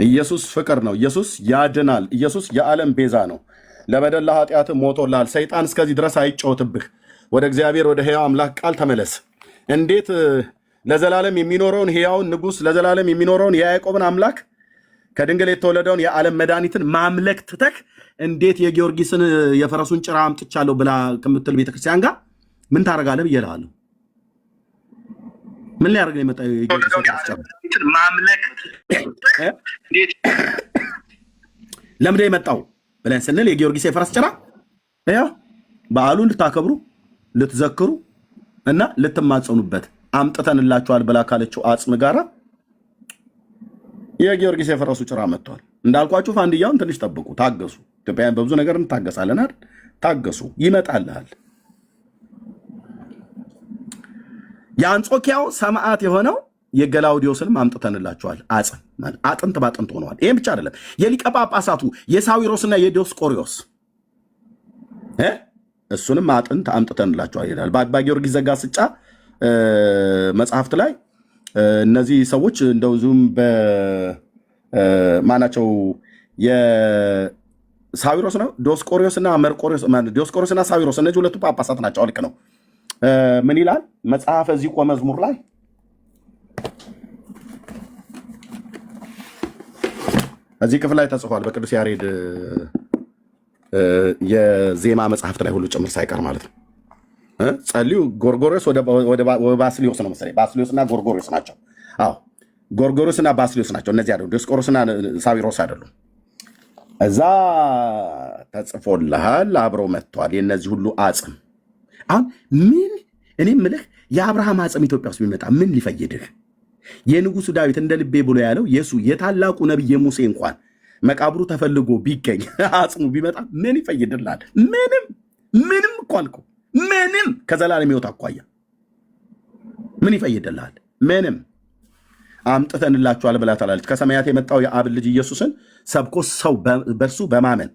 ኢየሱስ ፍቅር ነው። ኢየሱስ ያድናል። ኢየሱስ የዓለም ቤዛ ነው። ለበደል ለኃጢአት ሞቶላል። ሰይጣን እስከዚህ ድረስ አይጫወትብህ። ወደ እግዚአብሔር ወደ ሕያው አምላክ ቃል ተመለስ። እንዴት ለዘላለም የሚኖረውን ሕያውን ንጉሥ ለዘላለም የሚኖረውን የያዕቆብን አምላክ ከድንግል የተወለደውን የዓለም መድኃኒትን ማምለክ ትተህ እንዴት የጊዮርጊስን የፈረሱን ጭራ አምጥቻለሁ ብላ ከምትል ቤተክርስቲያን ጋር ምን ታደርጋለህ ብዬ እልሃለሁ። ምን ሊያደርግ ነው የመጣው? ማምለክ ለምንድን ነው የመጣው? ብለን ስንል የጊዮርጊስ የፈረስ ጭራ ያው በዓሉን ልታከብሩ ልትዘክሩ እና ልትማጸኑበት አምጥተንላችኋል ብላ ካለችው አጽም ጋራ የጊዮርጊስ የፈረሱ ጭራ መጥቷል። እንዳልኳችሁ ፋንድያውን ትንሽ ጠብቁ፣ ታገሱ። ኢትዮጵያውያን በብዙ ነገር እንታገሳለን አይደል? ታገሱ፣ ይመጣልሃል። የአንጾኪያው ሰማዕት የሆነው የገላውዲዮስንም አምጥተንላችኋል። አጽም አጥንት ባጥንት ሆነዋል። ይህም ብቻ አይደለም፣ የሊቀ ጳጳሳቱ የሳዊሮስና የዲዮስቆሪዮስ እሱንም አጥንት አምጥተንላችኋል ይላል በአባ ጊዮርጊስ ዘጋስጫ መጽሐፍት ላይ። እነዚህ ሰዎች እንደዚሁም በማናቸው የሳዊሮስ ነው ዲዮስቆሪዮስና መርቆሪዮስ፣ ዲዮስቆሪዮስና ሳዊሮስ እነዚህ ሁለቱ ጳጳሳት ናቸው። ልክ ነው። ምን ይላል መጽሐፈ ዚቆ መዝሙር ላይ እዚህ ክፍል ላይ ተጽፏል። በቅዱስ ያሬድ የዜማ መጽሐፍት ላይ ሁሉ ጭምር ሳይቀር ማለት ነው። ጸልዩ ጎርጎሪዮስ ወደ ባስሊዮስ ነው መሰለኝ። ባስሊዮስና ጎርጎሪዮስ ናቸው። አዎ ጎርጎሪዮስና ባስሊዮስ ናቸው። እነዚህ አይደሉም። ዲዮስቆሮስና ሳዊሮስ አይደሉም። እዛ ተጽፎልሃል። አብረው መጥተዋል። የእነዚህ ሁሉ አጽም አሁን ምን እኔ ምልህ የአብርሃም አጽም ኢትዮጵያ ውስጥ ቢመጣ ምን ሊፈይድህ? የንጉሱ ዳዊት እንደ ልቤ ብሎ ያለው የሱ የታላቁ ነቢይ የሙሴ እንኳን መቃብሩ ተፈልጎ ቢገኝ አጽሙ ቢመጣ ምን ይፈይድልሃል? ምንም እኮ አልኩህ። ምንም ከዘላለም ሕይወት አኳያ ምን ይፈይድልሃል? ምንም። አምጥተንላችኋል ብላ ታላለች። ከሰማያት የመጣው የአብ ልጅ ኢየሱስን ሰብኮ ሰው በእርሱ በማመን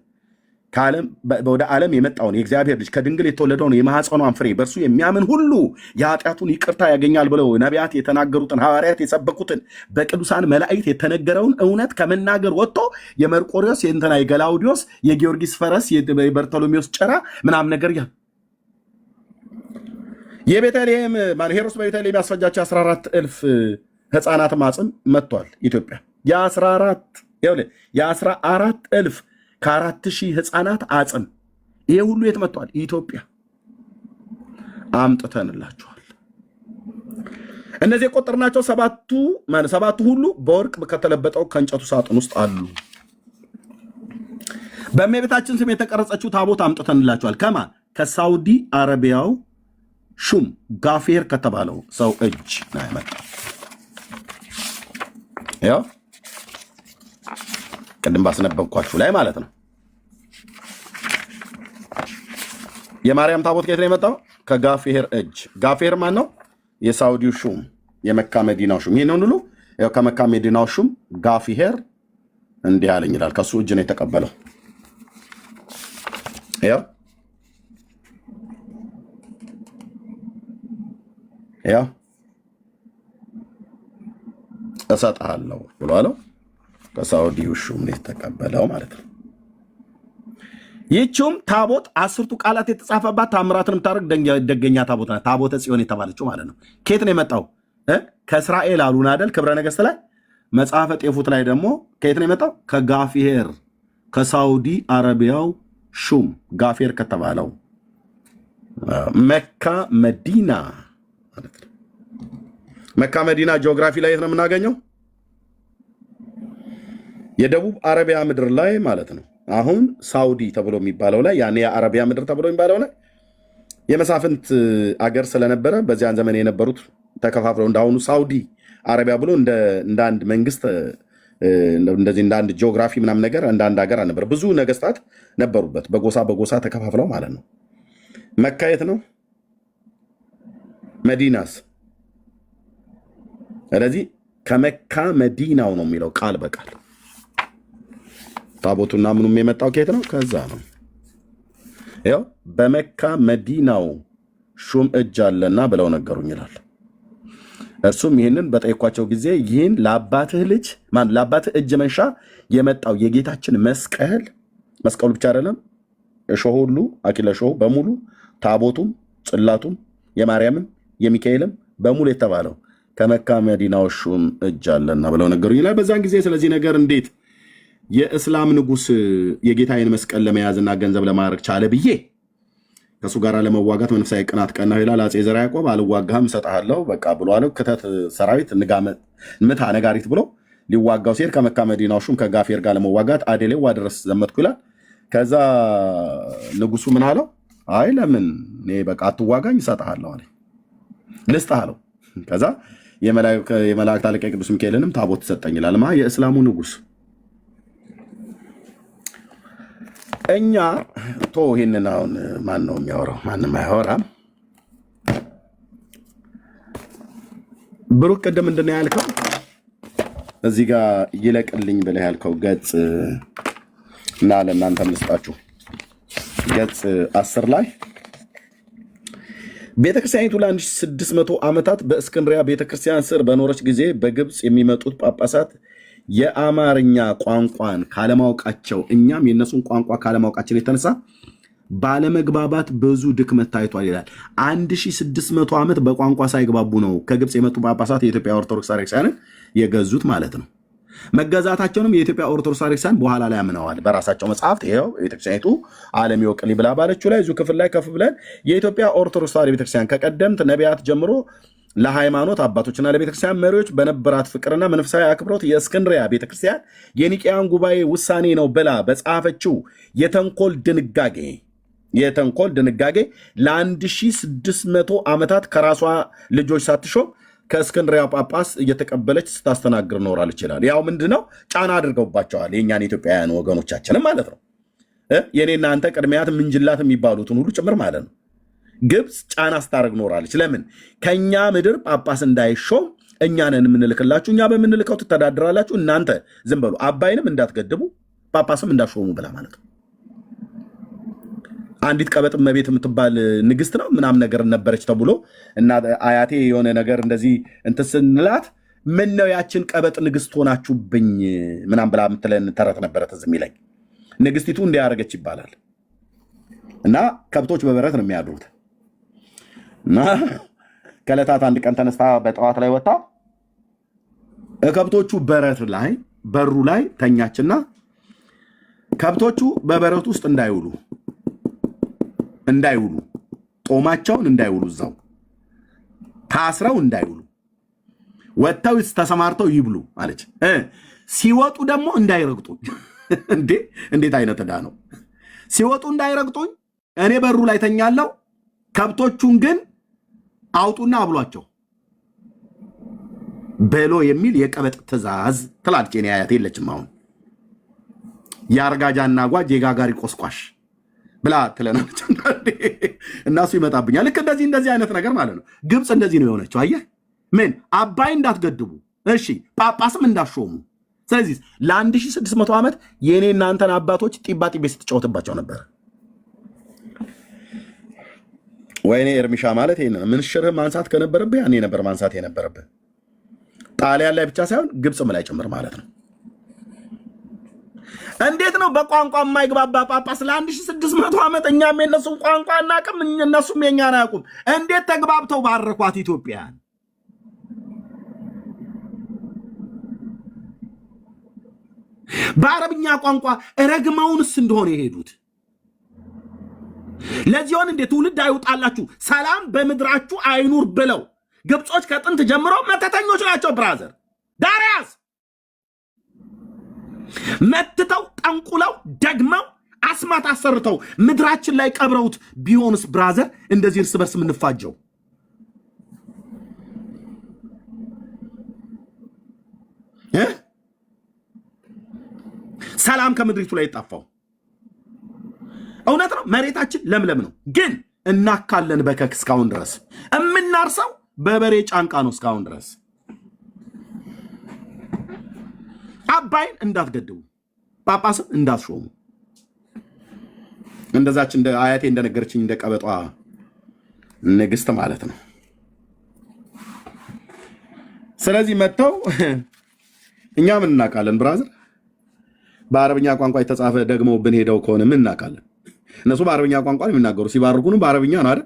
ወደ ዓለም የመጣውን የእግዚአብሔር ልጅ ከድንግል የተወለደውን የማኅፀኗን ፍሬ በእርሱ የሚያምን ሁሉ የኃጢአቱን ይቅርታ ያገኛል ብለው ነቢያት የተናገሩትን ሐዋርያት የሰበኩትን በቅዱሳን መላእክት የተነገረውን እውነት ከመናገር ወጥቶ የመርቆሪዎስ የእንትና የገላውዲዮስ የጊዮርጊስ ፈረስ የበርቶሎሜዎስ ጭራ ምናምን ነገር የቤተልሔም ሄሮድስ በቤተልሔም ያስፈጃቸው 14,000 ሕፃናት አጽም መጥቷል ኢትዮጵያ። የ14,000 ከ4,000 ሕፃናት አጽም ይሄ ሁሉ የት መጥቷል? ኢትዮጵያ አምጥተንላችኋል። እነዚህ የቆጠርናቸው ሰባቱ ሁሉ በወርቅ ከተለበጠው ከእንጨቱ ሳጥን ውስጥ አሉ። በእመቤታችን ስም የተቀረጸችው ታቦት አምጥተንላችኋል። ከማ ከሳውዲ አረቢያው ሹም ጋፌር ከተባለው ሰው እጅ ነው ያመጣው። ያው ቅድም ባስነበብኳችሁ ላይ ማለት ነው። የማርያም ታቦት ከየት ነው የመጣው? ከጋፌር እጅ። ጋፌር ማን ነው? የሳውዲው ሹም፣ የመካ መዲናው ሹም። ይህንን ሁሉ ያው ከመካ መዲናው ሹም ጋፌር እንዲህ አለኝ ይላል። ከሱ እጅ ነው የተቀበለው። ያው እሰጥሃለሁ ብሎ አለው። ከሳውዲው ሹም ነው የተቀበለው ማለት ነው። ይህችውም ታቦት 10ቱ ቃላት የተጻፈባት ታምራትን የምታደርግ ደገኛ ታቦት ናት። ታቦተ ጽዮን የተባለችው ማለት ነው። ከየት ነው የመጣው? ከእስራኤል አሉን አይደል? ክብረ ነገሥት ላይ መጽሐፈ ጤፉት ላይ ደግሞ ከየት ነው የመጣው? ከጋፌር ከሳውዲ አረቢያው ሹም ጋፌር ከተባለው መካ መዲና ማለት ነው። መካ መዲና ጂኦግራፊ ላይ የት ነው የምናገኘው? የደቡብ አረቢያ ምድር ላይ ማለት ነው። አሁን ሳውዲ ተብሎ የሚባለው ላይ ያኔ የአረቢያ ምድር ተብሎ የሚባለው ላይ የመሳፍንት አገር ስለነበረ በዚያን ዘመን የነበሩት ተከፋፍለው እንዳሁኑ ሳውዲ አረቢያ ብሎ እንደ አንድ መንግስት እንደዚህ እንደ አንድ ጂኦግራፊ ምናምን ነገር እንደ አንድ ሀገር አልነበረ። ብዙ ነገስታት ነበሩበት በጎሳ ተከፋፍለው ማለት ነው። መካ የት ነው? መዲናስ? ስለዚህ ከመካ መዲናው ነው የሚለው ቃል በቃል። ታቦቱና ምኑም የመጣው ከየት ነው? ከዛ ነው። ያው በመካ መዲናው ሹም እጅ አለና ብለው ነገሩኝ ይላል። እርሱም ይህንን በጠየኳቸው ጊዜ ይህን ለአባትህ እጅ መንሻ የመጣው የጌታችን መስቀሉ ብቻ አይደለም፣ እሾሁ ሁሉ አኪለ እሾሁ በሙሉ ታቦቱም፣ ጽላቱም፣ የማርያምም የሚካኤልም በሙሉ የተባለው ከመካ መዲናው ሹም እጅ አለና ብለው ነገሩኝ ይላል። በዛን ጊዜ ስለዚህ ነገር እንዴት የእስላም ንጉስ የጌታዬን መስቀል ለመያዝና ገንዘብ ለማድረግ ቻለ ብዬ ከእሱ ጋር ለመዋጋት መንፈሳዊ ቅናት ቀናሁ ይላል አፄ ዘርዓ ያዕቆብ። አልዋጋህም እሰጥሃለሁ በቃ ብሎ አለው። ክተት ሰራዊት ምታ ነጋሪት ብሎ ሊዋጋው ሲሄድ ከመካ መዲናው ሹም ከጋፌር ጋር ለመዋጋት አዴሌዋ ድረስ ዘመትኩ ይላል። ከዛ ንጉሱ ምን አለው? አይ ለምን እኔ በቃ አትዋጋኝ እሰጥሃለሁ አለ። ልስጥህ አለው። ከዛ የመላእክት አለቃ ቅዱስ ሚካኤልንም ታቦት ሰጠኝ ይላል የእስላሙ ንጉስ። እኛ ይሄንን አሁን ማን ነው የሚያወራው? ማንም አያወራም። ብሩክ ቅድም ምንድን ነው ያልከው? እዚህ ጋር ይለቅልኝ ብለህ ያልከው ገጽ እና ለእናንተም ልስጣችሁ። ገጽ 10 ላይ ቤተክርስቲያኒቱ ለ1600 ዓመታት በእስክንድሪያ ቤተክርስቲያን ስር በኖረች ጊዜ በግብፅ የሚመጡት ጳጳሳት የአማርኛ ቋንቋን ካለማወቃቸው እኛም የእነሱን ቋንቋ ካለማወቃችን የተነሳ ባለመግባባት ብዙ ድክመት ታይቷል ይላል። 1600 ዓመት በቋንቋ ሳይግባቡ ነው ከግብፅ የመጡ ጳጳሳት የኢትዮጵያ ኦርቶዶክስ ቤተክርስቲያንን የገዙት ማለት ነው። መገዛታቸውንም የኢትዮጵያ ኦርቶዶክስ ቤተክርስቲያን በኋላ ላይ አምነዋል በራሳቸው መጽሐፍት። ይኸው ቤተክርስቲያኒቱ ዓለም ይወቅልኝ ብላ ባለችው ላይ እዚሁ ክፍል ላይ ከፍ ብለን የኢትዮጵያ ኦርቶዶክስ ቤተክርስቲያን ከቀደምት ነቢያት ጀምሮ ለሃይማኖት አባቶችና ለቤተክርስቲያን መሪዎች በነበራት ፍቅርና መንፈሳዊ አክብሮት የእስክንድሪያ ቤተክርስቲያን የኒቅያን ጉባኤ ውሳኔ ነው ብላ በጻፈችው የተንኮል ድንጋጌ ለ1600 ዓመታት ከራሷ ልጆች ሳትሾም ከእስክንድሪያ ጳጳስ እየተቀበለች ስታስተናግር ኖራለች ይላል። ያው ምንድነው ጫና አድርገውባቸዋል የእኛን ኢትዮጵያውያን ወገኖቻችንም ማለት ነው። የኔና አንተ ቅድሚያት ምንጅላት የሚባሉትን ሁሉ ጭምር ማለት ነው። ግብፅ ጫና ስታደርግ ኖራለች። ለምን? ከእኛ ምድር ጳጳስ እንዳይሾም እኛንን የምንልክላችሁ፣ እኛ በምንልከው ትተዳድራላችሁ፣ እናንተ ዝም በሉ፣ አባይንም እንዳትገድቡ ጳጳስም እንዳሾሙ ብላ ማለት ነው። አንዲት ቀበጥ እመቤት የምትባል ንግስት ነው ምናምን ነገር ነበረች ተብሎ እና አያቴ የሆነ ነገር እንደዚህ እንትን ስንላት ምን ነው ያችን ቀበጥ ንግስት ሆናችሁብኝ ምናምን ብላ የምትለን ተረት ነበረ ትዝ የሚለኝ። ንግስቲቱ እንዲያደርገች ይባላል። እና ከብቶች በበረት ነው የሚያድሩት። እና ከዕለታት አንድ ቀን ተነስታ በጠዋት ላይ ወጣ ከብቶቹ በረት ላይ በሩ ላይ ተኛችና ከብቶቹ በበረት ውስጥ እንዳይውሉ ጦማቸውን እንዳይውሉ እዛው ታስረው እንዳይውሉ ወጥተው ተሰማርተው ይብሉ አለች። ሲወጡ ደግሞ እንዳይረግጡኝ። እንዴት አይነት ዕዳ ነው! ሲወጡ እንዳይረግጡኝ እኔ በሩ ላይ ተኛለሁ፣ ከብቶቹን ግን አውጡና አብሏቸው በሎ የሚል የቀበጥ ትእዛዝ ትላለች። የኔ አያት የለችም አሁን። የአርጋጃና ጓጅ የጋጋሪ ቆስቋሽ ብላ ትለናለች። እናሱ ይመጣብኛል። ልክ እንደዚህ አይነት ነገር ማለት ነው። ግብፅ እንደዚህ ነው የሆነችው። አየህ፣ ምን አባይ እንዳትገድቡ፣ እሺ፣ ጳጳስም እንዳሾሙ። ስለዚህ ለ1600 ዓመት የእኔ እናንተን አባቶች ጢባ ጢቤ ስትጫወትባቸው ነበር። ወይኔ ኤርሚሻ ማለት ይሄን ነው። ምንሽርህ ማንሳት ከነበረብህ ያኔ ነበር ማንሳት የነበረብህ። ጣሊያን ላይ ብቻ ሳይሆን ግብፅም ላይ ጭምር ማለት ነው። እንዴት ነው በቋንቋ የማይግባባ ጳጳስ ለ1600 ዓመት እኛም የነሱን ቋንቋ እናቅም እነሱም የኛን አያውቁም? እንዴት ተግባብተው ባረኳት ኢትዮጵያን? በአረብኛ ቋንቋ ረግመውንስ እንደሆነ የሄዱት ለዚሆን እንዴት ትውልድ አይውጣላችሁ ሰላም በምድራችሁ አይኑር ብለው ግብጾች ከጥንት ጀምሮ መተተኞች ናቸው። ብራዘር ዳሪያስ መትተው ጠንቁለው ደግመው አስማት አሰርተው ምድራችን ላይ ቀብረውት ቢሆንስ ብራዘር እንደዚህ እርስ በርስ የምንፋጀው? ሰላም ከምድሪቱ ላይ የጠፋው እውነት ነው። መሬታችን ለምለም ነው፣ ግን እናካለን በከክ እስካሁን ድረስ የምናርሰው በበሬ ጫንቃ ነው እስካሁን ድረስ። አባይን እንዳትገድቡ፣ ጳጳስም እንዳትሾሙ። እንደዛች እንደ አያቴ እንደነገረችኝ እንደ ቀበጧ ንግስት ማለት ነው። ስለዚህ መጥተው እኛ ምን እናውቃለን ብራዘር? በአረብኛ ቋንቋ የተጻፈ ደግሞ ብንሄደው ከሆነ ምን እናውቃለን? እነሱ በአረብኛ ቋንቋ ነው የሚናገሩ። ሲባርኩንም በአረብኛ ነው አይደል?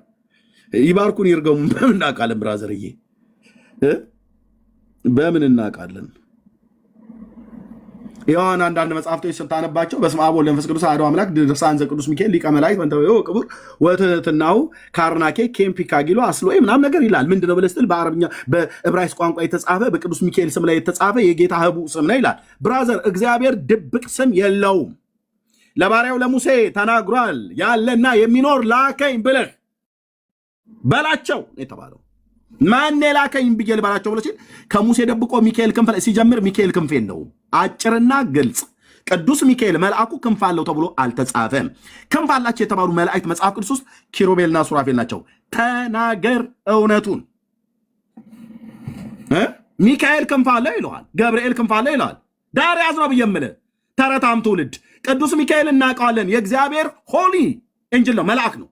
ይባርኩን ይርገሙ በምን እናውቃለን ብራዘርዬ? በምን እናውቃለን? ይሁን አንዳንድ መጽሐፍቶች ስታነባቸው በስመ አብ ወወልድ ወመንፈስ ቅዱስ አሐዱ አምላክ ድርሳን ዘቅዱስ ሚካኤል ሊቀ መላእክት ወንተው ቅቡር ወትሕትናሁ ካርናኬ ኬምፒካጊሎ አስሎይ ምናምን ነገር ይላል። ምንድነው ብለህ ስትል በአረብኛ በዕብራይስጥ ቋንቋ የተጻፈ በቅዱስ ሚካኤል ስም ላይ የተጻፈ የጌታ ህቡዕ ስም ነው ይላል። ብራዘር እግዚአብሔር ድብቅ ስም የለውም። ለባሪያው ለሙሴ ተናግሯል ያለና የሚኖር ላከኝ ብለህ በላቸው የተባለው ማን ላከኝ ብዬ ልበላቸው ብሎ ሲል ከሙሴ ደብቆ ሚካኤል ክንፍ ሲጀምር ሚካኤል ክንፍ የለውም። አጭርና ግልጽ ቅዱስ ሚካኤል መልአኩ ክንፍ አለው ተብሎ አልተጻፈም። ክንፍ አላቸው የተባሉ መላእክት መጽሐፍ ቅዱስ ውስጥ ኪሩቤልና ሱራፌል ናቸው። ተናገር እውነቱን። ሚካኤል ክንፍ አለው ይለዋል፣ ገብርኤል ክንፍ አለው ይለዋል። ዳር ያዝ ነው ብዬ የምልህ ተረታም ትውልድ ቅዱስ ሚካኤል እናውቀዋለን። የእግዚአብሔር ሆሊ ኤንጅል ነው፣ መልአክ ነው፣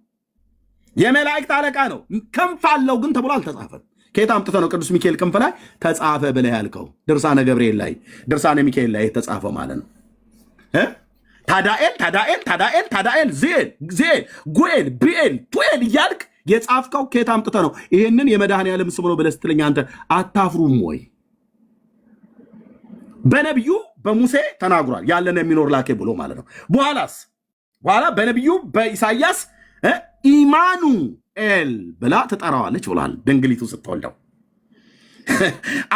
የመላእክት አለቃ ነው። ክንፍ አለው ግን ተብሎ አልተጻፈም። ከየት አምጥተህ ነው ቅዱስ ሚካኤል ክንፍ ላይ ተጻፈ ብለህ ያልከው? ድርሳነ ገብርኤል ላይ ድርሳነ ሚካኤል ላይ የተጻፈ ማለት ነው። ታዳኤል ዜል ጉኤል ቢኤል ቱኤል እያልክ የጻፍከው ከየት አምጥተህ ነው? ይህንን የመድኃኔዓለም ስም ነው ብለህ ስትለኝ አንተ አታፍሩም ወይ? በነቢዩ በሙሴ ተናግሯል ያለን የሚኖር ላኬ ብሎ ማለት ነው። በኋላ በነቢዩ በኢሳያስ ኢማኑኤል ብላ ትጠራዋለች ብሏል። ድንግሊቱ ስትወልደው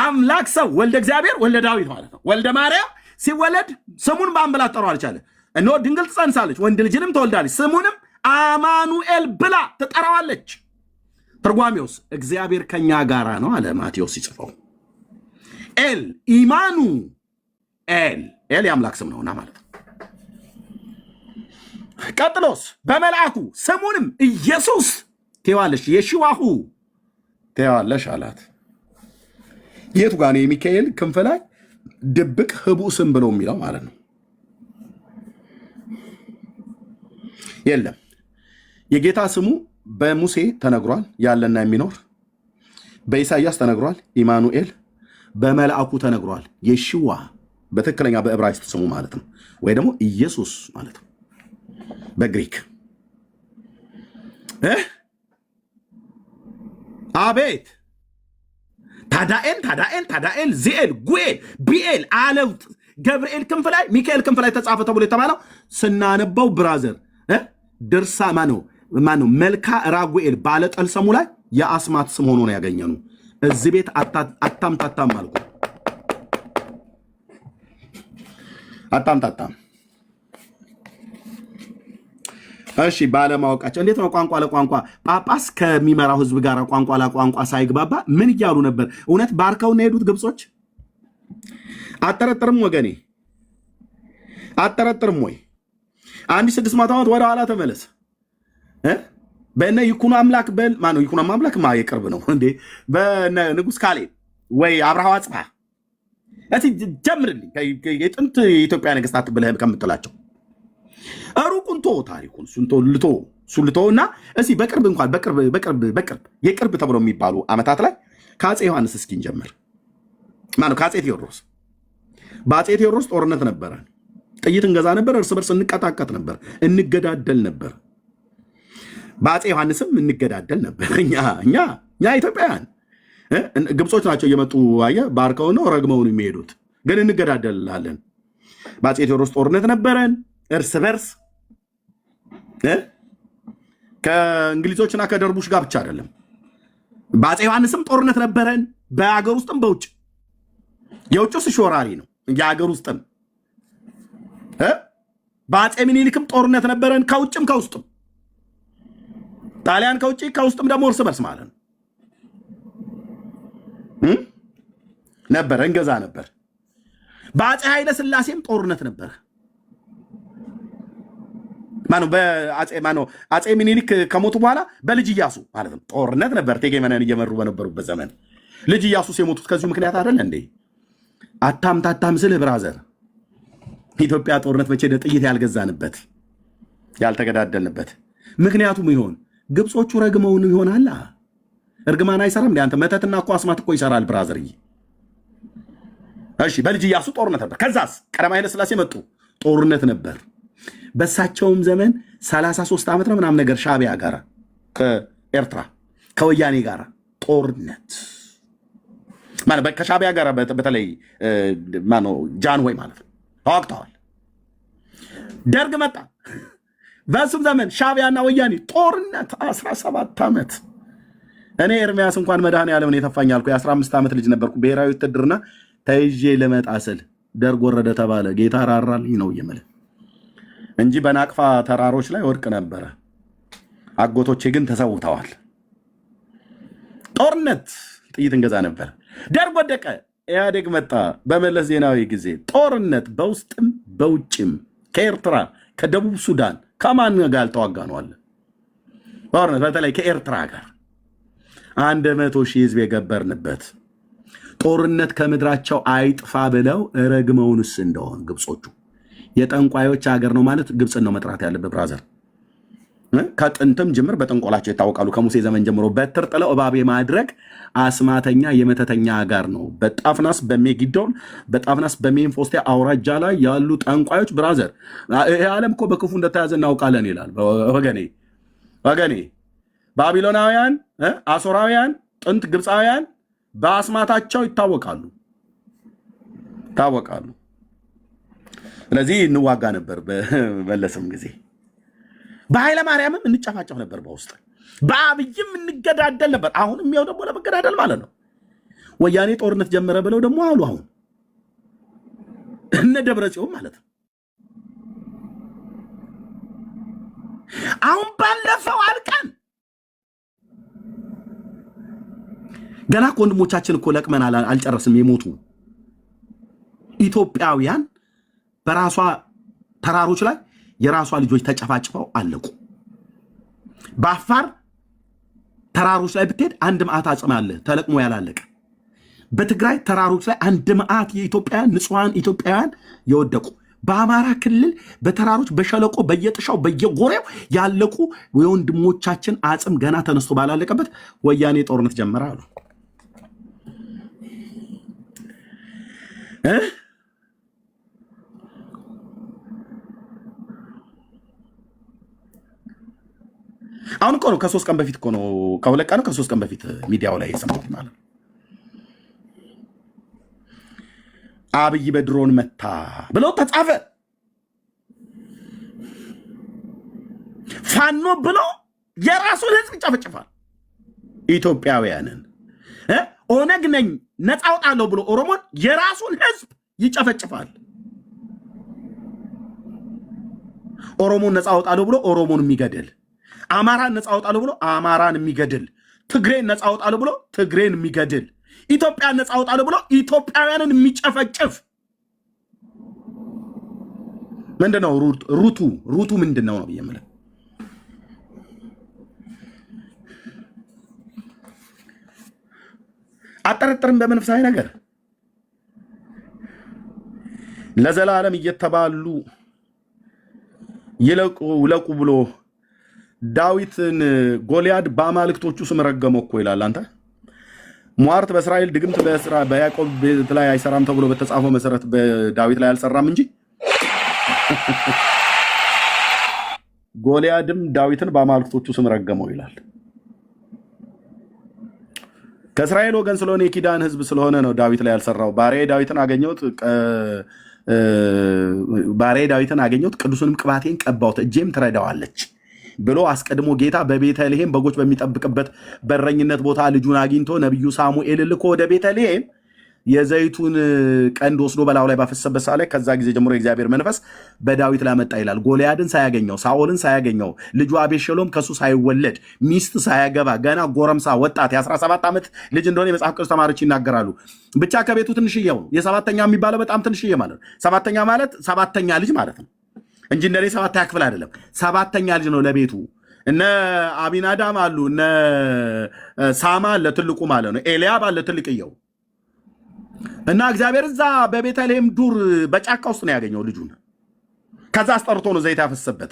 አምላክ ሰው ወልደ እግዚአብሔር ወልደ ዳዊት ማለት ነው። ወልደ ማርያም ሲወለድ ስሙን በአን ብላ ትጠራዋለች አለ። እነሆ ድንግል ትጸንሳለች፣ ወንድ ልጅንም ትወልዳለች፣ ስሙንም አማኑኤል ብላ ትጠራዋለች። ትርጓሜውስ እግዚአብሔር ከኛ ጋራ ነው አለ ማቴዎስ ሲጽፈው። ኤል ኢማኑ ኤል የአምላክ ስም ነውና ማለት ነው። ቀጥሎስ በመልአኩ ስሙንም ኢየሱስ ትይዋለሽ፣ የሽዋሁ ትይዋለሽ አላት። የቱ ጋር ነው የሚካኤል ክንፍ ላይ ድብቅ ህቡ ስም ብሎ የሚለው ማለት ነው? የለም። የጌታ ስሙ በሙሴ ተነግሯል ያለና የሚኖር፣ በኢሳይያስ ተነግሯል ኢማኑኤል፣ በመልአኩ ተነግሯል የሽዋ በትክክለኛ በዕብራይስጥ ስሙ ማለት ነው፣ ወይ ደግሞ ኢየሱስ ማለት ነው በግሪክ። አቤት ታዳኤል ዚኤል ጉኤል ቢኤል አለው ገብርኤል ክንፍ ላይ ሚካኤል ክንፍ ላይ ተጻፈ ተብሎ የተባለው ስናነበው ብራዘር ድርሳ ማነው መልካ ራጉኤል ባለጠልሰሙ ላይ የአስማት ስም ሆኖ ነው ያገኘኑ። እዚህ ቤት አታምታታም አልኩ። አታምታታም። እሺ ባለማወቃቸው እንዴት ነው ቋንቋ ለቋንቋ ጳጳስ ከሚመራው ህዝብ ጋር ቋንቋ ለቋንቋ ሳይግባባ ምን እያሉ ነበር? እውነት ባርከው ነው የሄዱት ግብጾች? አጠረጥርም ወገኔ አጠረጥርም ወይ? 1600 ዓመት ወደ ኋላ ተመለስ። በእነ ይኩኖ አምላክ በል ማነው? ይኩኖ አምላክ የቅርብ ነው እንዴ? በእነ ንጉሥ ካሌብ ወይ አብርሃ አጽብሃ እቲ ጀምርልኝ የጥንት የኢትዮጵያ ነገስታት ብለህ ከምትላቸው ሩቁን ቶ ታሪኩን ሱልቶ እና እስኪ በቅርብ እንኳን በቅርብ የቅርብ ተብሎ የሚባሉ ዓመታት ላይ ከአፄ ዮሐንስ እስኪ እንጀምር። ማነው? ከአፄ ቴዎድሮስ። በአፄ ቴዎድሮስ ጦርነት ነበረ። ጥይት እንገዛ ነበር፣ እርስ በርስ እንቀጣቀጥ ነበር፣ እንገዳደል ነበር። በአፄ ዮሐንስም እንገዳደል ነበር። እኛ ኢትዮጵያውያን ግብጾች ናቸው እየመጡ አየህ ባርከው ነው ረግመውን የሚሄዱት፣ ግን እንገዳደላለን። በአፄ ቴዎድሮስ ጦርነት ነበረን እርስ በርስ ከእንግሊዞችና ከደርቡሽ ጋር ብቻ አይደለም። በአፄ ዮሐንስም ጦርነት ነበረን፣ በአገር ውስጥም በውጭ። የውጭው ስሾራሪ ነው፣ የአገር ውስጥም። በአፄ ምኒልክም ጦርነት ነበረን፣ ከውጭም ከውስጥም። ጣሊያን ከውጭ ከውስጥም ደግሞ እርስ በርስ ማለት ነው ነበረ፣ እንገዛ ነበር። በአፄ ኃይለ ሥላሴም ጦርነት ነበረ። አፄ ሚኒሊክ ከሞቱ በኋላ በልጅ ኢያሱ ማለት ነው ጦርነት ነበር። እቴጌ መነን እየመሩ በነበሩበት ዘመን ልጅ ኢያሱስ የሞቱት ከዚሁ ምክንያት አይደለ እንዴ? አታምታታም ስልህ ብራዘር፣ ኢትዮጵያ ጦርነት መቼ ጥይት ያልገዛንበት ያልተገዳደልንበት ምክንያቱም ይሆን ግብጾቹ ረግመውን ይሆናል። እርግማን አይሰራም። አንተ መተትና እኮ አስማት እኮ ይሰራል ብራዘር። እሺ በልጅ ኢያሱ ጦርነት ነበር። ከዛስ ቀዳማዊ ኃይለ ሥላሴ መጡ፣ ጦርነት ነበር። በሳቸውም ዘመን 33 ዓመት ነው ምናምን ነገር ሻዕቢያ ጋር ከኤርትራ ከወያኔ ጋር ጦርነት ማለት ከሻዕቢያ ጋር በተለይ ማነው ጃንሆይ ማለት ነው ተዋግተዋል። ደርግ መጣ፣ በሱም ዘመን ሻዕቢያና ወያኔ ጦርነት 17 ዓመት። እኔ ኤርሚያስ እንኳን መድኃኔዓለምን የተፋኝ አልኩ። የ15 ዓመት ልጅ ነበርኩ። ብሔራዊ ውትድርና ተይዤ ልመጣ ስል ደርግ ወረደ ተባለ። ጌታ ራራልኝ ነው የምልህ። እንጂ በናቅፋ ተራሮች ላይ ወርቅ ነበረ። አጎቶቼ ግን ተሰውተዋል። ጦርነት ጥይት እንገዛ ነበር። ደርግ ወደቀ፣ ኢህአዴግ መጣ። በመለስ ዜናዊ ጊዜ ጦርነት በውስጥም በውጭም ከኤርትራ ከደቡብ ሱዳን ከማን ጋር አልተዋጋነዋል? ጦርነት በተለይ ከኤርትራ ጋር 100,000 ህዝብ የገበርንበት ጦርነት ከምድራቸው አይጥፋ ብለው ረግመውንስ እንደሆን ግብጾቹ የጠንቋዮች ሀገር ነው ማለት ግብፅን ነው መጥራት ያለበት ብራዘር። ከጥንትም ጅምር በጥንቆላቸው ይታወቃሉ። ከሙሴ ዘመን ጀምሮ በትር ጥለው እባብ ማድረግ አስማተኛ የመተተኛ ጋር ነው። በጣፍናስ በሜጊዶን በጣፍናስ በሜንፎስቴ አውራጃ ላይ ያሉ ጠንቋዮች ብራዘር፣ ይህ ዓለም እኮ በክፉ እንደተያዘ እናውቃለን ይላል። ወገኔ ባቢሎናውያን፣ አሶራውያን፣ ጥንት ግብፃውያን በአስማታቸው ይታወቃሉ። ስለዚህ እንዋጋ ነበር። በመለስም ጊዜ በኃይለ ማርያምም እንጨፋጨፍ ነበር። በውስጥ በአብይም እንገዳደል ነበር። አሁንም ያው ደግሞ ለመገዳደል ማለት ነው። ወያኔ ጦርነት ጀመረ ብለው ደግሞ አሉ። አሁን እነ ደብረ ጽዮን ማለት ነው። አሁን ባለፈው አልቀን ገና ወንድሞቻችን እኮ ለቅመን አልጨረስም። የሞቱ ኢትዮጵያውያን በራሷ ተራሮች ላይ የራሷ ልጆች ተጨፋጭፈው አለቁ። በአፋር ተራሮች ላይ ብትሄድ 1 መዓት አጽም አለ ተለቅሞ ያላለቀ። በትግራይ ተራሮች ላይ 1 መዓት የኢትዮጵያውያን ንጹሐን ኢትዮጵያውያን የወደቁ። በአማራ ክልል በተራሮች በሸለቆ በየጥሻው በየጎሬው ያለቁ የወንድሞቻችን አጽም ገና ተነስቶ ባላለቀበት ወያኔ ጦርነት ጀመረ አሉ። አሁን እኮ ነው ከ3 ቀን በፊት እኮ ነው ከ2 ቀን ከ3 ቀን በፊት ሚዲያው ላይ የሰማሁት ማለት ነው። አብይ በድሮን መታ ብለው ተጻፈ። ፋኖ ብሎ የራሱን ህዝብ ይጨፈጭፋል። ኢትዮጵያውያንን ኦነግ ነኝ ነፃ አውጣለሁ ብሎ ኦሮሞን የራሱን ህዝብ ይጨፈጭፋል። ኦሮሞን ነፃ አውጣለሁ ብሎ ኦሮሞን የሚገድል፣ አማራን ነፃ አውጣለሁ ብሎ አማራን የሚገድል፣ ትግሬን ነፃ አውጣለሁ ብሎ ትግሬን የሚገድል፣ ኢትዮጵያን ነፃ አውጣለሁ ብሎ ኢትዮጵያውያንን የሚጨፈጭፍ ምንድነው? ሩቱ ምንድነው ነው ብዬ የምልህ። አጠረጥርም በመንፈሳዊ ነገር ለዘላለም እየተባሉ ይለቁ ብሎ ዳዊትን ጎልያድ በአማልክቶቹ ስም ረገመው እኮ ይላል። አንተ ሟርት በእስራኤል ድግምት በያዕቆብ ቤት ላይ አይሰራም ተብሎ በተጻፈው መሰረት በዳዊት ላይ አልሰራም እንጂ ጎልያድም ዳዊትን በአማልክቶቹ ስም ረገመው ይላል። ከእስራኤል ወገን ስለሆነ የኪዳን ህዝብ ስለሆነ ነው ዳዊት ላይ ያልሰራው። ባሪያዬ ዳዊትን አገኘሁት፣ ቅዱሱንም ቅባቴን ቀባሁት፣ እጄም ትረዳዋለች ብሎ አስቀድሞ ጌታ በቤተልሔም በጎች በሚጠብቅበት በረኝነት ቦታ ልጁን አግኝቶ ነቢዩ ሳሙኤል ልኮ ወደ ቤተልሔም የዘይቱን ቀንድ ወስዶ በላዩ ላይ ባፈሰበት ሰዓት ላይ ከዛ ጊዜ ጀምሮ የእግዚአብሔር መንፈስ በዳዊት ላይ መጣ ይላል። ጎልያድን ሳያገኘው፣ ሳኦልን ሳያገኘው፣ ልጁ አቤሸሎም ከሱ ሳይወለድ፣ ሚስት ሳያገባ ገና ጎረምሳ ወጣት የ17 ዓመት ልጅ እንደሆነ የመጽሐፍ ቅዱስ ተማሪዎች ይናገራሉ። ብቻ ከቤቱ ትንሽዬው የሰባተኛ የሚባለው በጣም ትንሽዬ ማለት ነው። ሰባተኛ ማለት ሰባተኛ ልጅ ማለት ነው እንጂ እንደኔ 7ኛ ክፍል አይደለም። 7ተኛ ልጅ ነው ለቤቱ። እነ አቢናዳም አሉ፣ እነ ሳማ አለ ትልቁ ማለት ነው፣ ኤልያብ አለ ትልቅየው። እና እግዚአብሔር እዛ በቤተልሔም ዱር በጫካ ውስጥ ነው ያገኘው ልጁን። ከዛ አስጠርቶ ነው ዘይት ያፈሰበት።